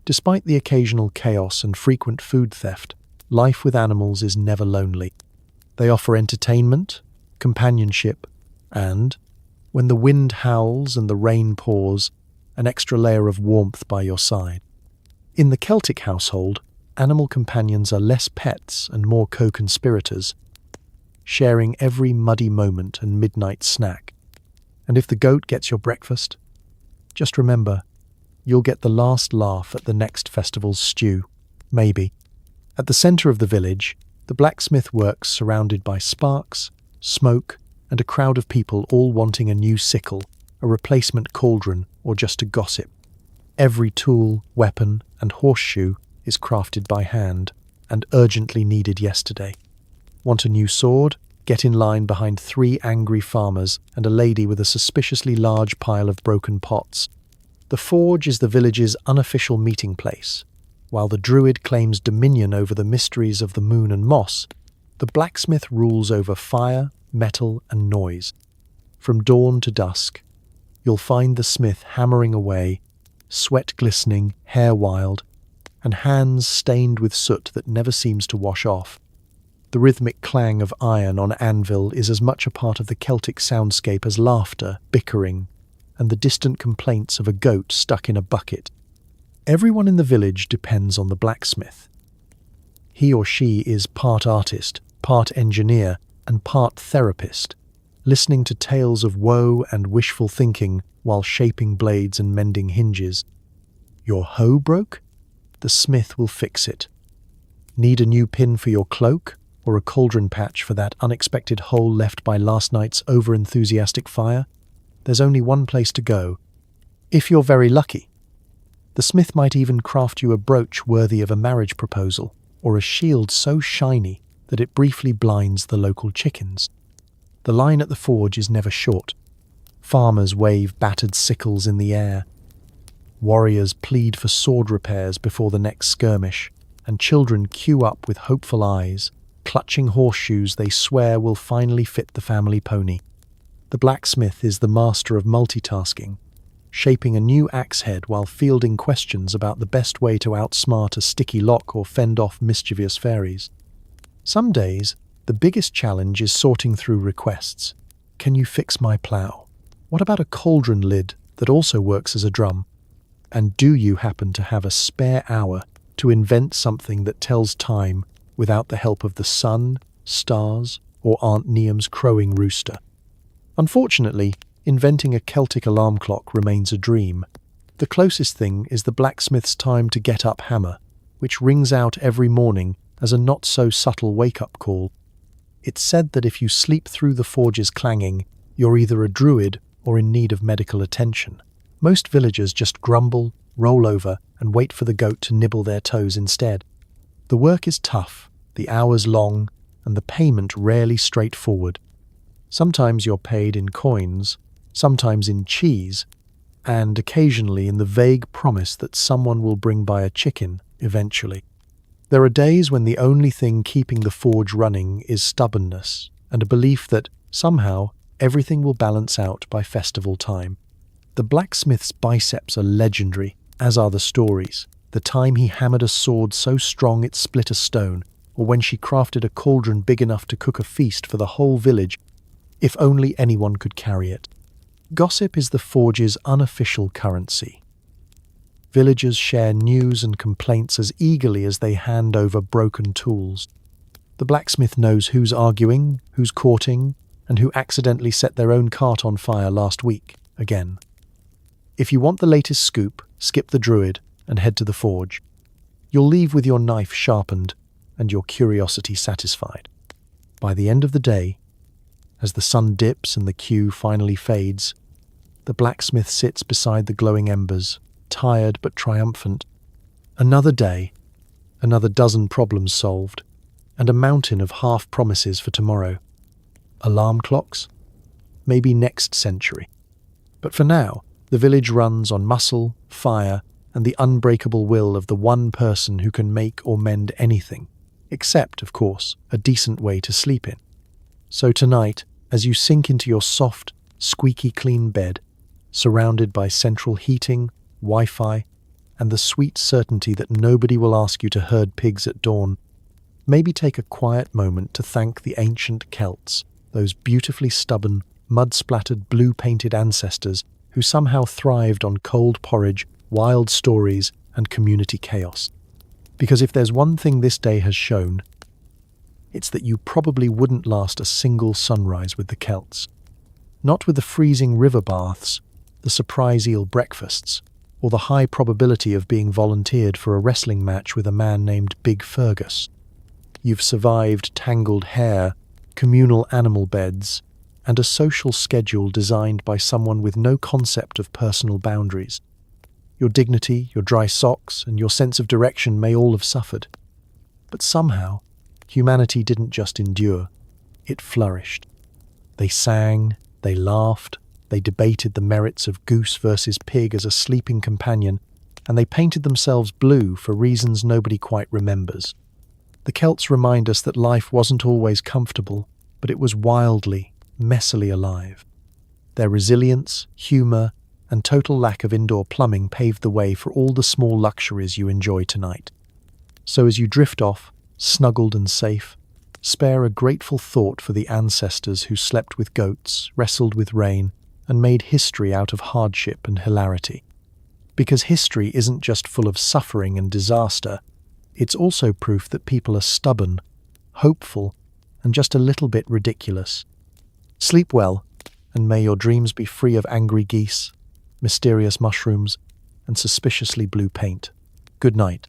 Despite the occasional chaos and frequent food theft, life with animals is never lonely. They offer entertainment, companionship, and, when the wind howls and the rain pours, an extra layer of warmth by your side. In the Celtic household, animal companions are less pets and more co-conspirators, sharing every muddy moment and midnight snack. And if the goat gets your breakfast, just remember, you'll get the last laugh at the next festival's stew. Maybe. At the centre of the village, the blacksmith works surrounded by sparks, smoke, and a crowd of people all wanting a new sickle, a replacement cauldron, or just to gossip. Every tool, weapon, and horseshoe is crafted by hand and urgently needed yesterday. Want a new sword? Get in line behind 3 angry farmers and a lady with a suspiciously large pile of broken pots. The forge is the village's unofficial meeting place. While the druid claims dominion over the mysteries of the moon and moss, the blacksmith rules over fire, metal, and noise. From dawn to dusk, you'll find the smith hammering away, sweat glistening, hair wild, and hands stained with soot that never seems to wash off. The rhythmic clang of iron on anvil is as much a part of the Celtic soundscape as laughter, bickering, and the distant complaints of a goat stuck in a bucket. Everyone in the village depends on the blacksmith. He or she is part artist, part engineer, and part therapist, listening to tales of woe and wishful thinking while shaping blades and mending hinges. Your hoe broke? The smith will fix it. Need a new pin for your cloak, or a cauldron patch for that unexpected hole left by last night's over-enthusiastic fire? There's only one place to go, if you're very lucky. The smith might even craft you a brooch worthy of a marriage proposal, or a shield so shiny that it briefly blinds the local chickens. The line at the forge is never short. Farmers wave battered sickles in the air. Warriors plead for sword repairs before the next skirmish, and children queue up with hopeful eyes, clutching horseshoes they swear will finally fit the family pony. The blacksmith is the master of multitasking, shaping a new axe head while fielding questions about the best way to outsmart a sticky lock or fend off mischievous fairies. Some days, the biggest challenge is sorting through requests. Can you fix my plough? What about a cauldron lid that also works as a drum? And do you happen to have a spare hour to invent something that tells time without the help of the sun, stars, or Aunt Niam's crowing rooster? Unfortunately, inventing a Celtic alarm clock remains a dream. The closest thing is the blacksmith's time-to-get-up hammer, which rings out every morning as a not-so-subtle wake-up call. It's said that if you sleep through the forge's clanging, you're either a druid or in need of medical attention. Most villagers just grumble, roll over, and wait for the goat to nibble their toes instead. The work is tough, the hours long, and the payment rarely straightforward. Sometimes you're paid in coins, sometimes in cheese, and occasionally in the vague promise that someone will bring by a chicken eventually. There are days when the only thing keeping the forge running is stubbornness and a belief that, somehow, everything will balance out by festival time. The blacksmith's biceps are legendary, as are the stories. The time he hammered a sword so strong it split a stone, or when she crafted a cauldron big enough to cook a feast for the whole village, if only anyone could carry it. Gossip is the forge's unofficial currency. Villagers share news and complaints as eagerly as they hand over broken tools. The blacksmith knows who's arguing, who's courting, and who accidentally set their own cart on fire last week, again. If you want the latest scoop, skip the druid and head to the forge. You'll leave with your knife sharpened and your curiosity satisfied. By the end of the day, as the sun dips and the queue finally fades, the blacksmith sits beside the glowing embers, tired but triumphant. Another day, another dozen problems solved, and a mountain of half-promises for tomorrow. Alarm clocks? Maybe next century. But for now, the village runs on muscle, fire, and the unbreakable will of the one person who can make or mend anything, except, of course, a decent way to sleep in. So tonight, as you sink into your soft, squeaky clean bed, surrounded by central heating, Wi-Fi, and the sweet certainty that nobody will ask you to herd pigs at dawn, maybe take a quiet moment to thank the ancient Celts, those beautifully stubborn, mud-splattered, blue-painted ancestors who somehow thrived on cold porridge, wild stories, and community chaos. Because if there's one thing this day has shown, it's that you probably wouldn't last a single sunrise with the Celts. Not with the freezing river baths, the surprise eel breakfasts, or the high probability of being volunteered for a wrestling match with a man named Big Fergus. You've survived tangled hair, communal animal beds, and a social schedule designed by someone with no concept of personal boundaries. Your dignity, your dry socks, and your sense of direction may all have suffered. But somehow, humanity didn't just endure, it flourished. They sang, they laughed, they debated the merits of goose versus pig as a sleeping companion, and they painted themselves blue for reasons nobody quite remembers. The Celts remind us that life wasn't always comfortable, but it was wildly, messily alive. Their resilience, humour, and total lack of indoor plumbing paved the way for all the small luxuries you enjoy tonight. So as you drift off, snuggled and safe, spare a grateful thought for the ancestors who slept with goats, wrestled with rain, and made history out of hardship and hilarity. Because history isn't just full of suffering and disaster, it's also proof that people are stubborn, hopeful, and just a little bit ridiculous. Sleep well, and may your dreams be free of angry geese, mysterious mushrooms, and suspiciously blue paint. Good night.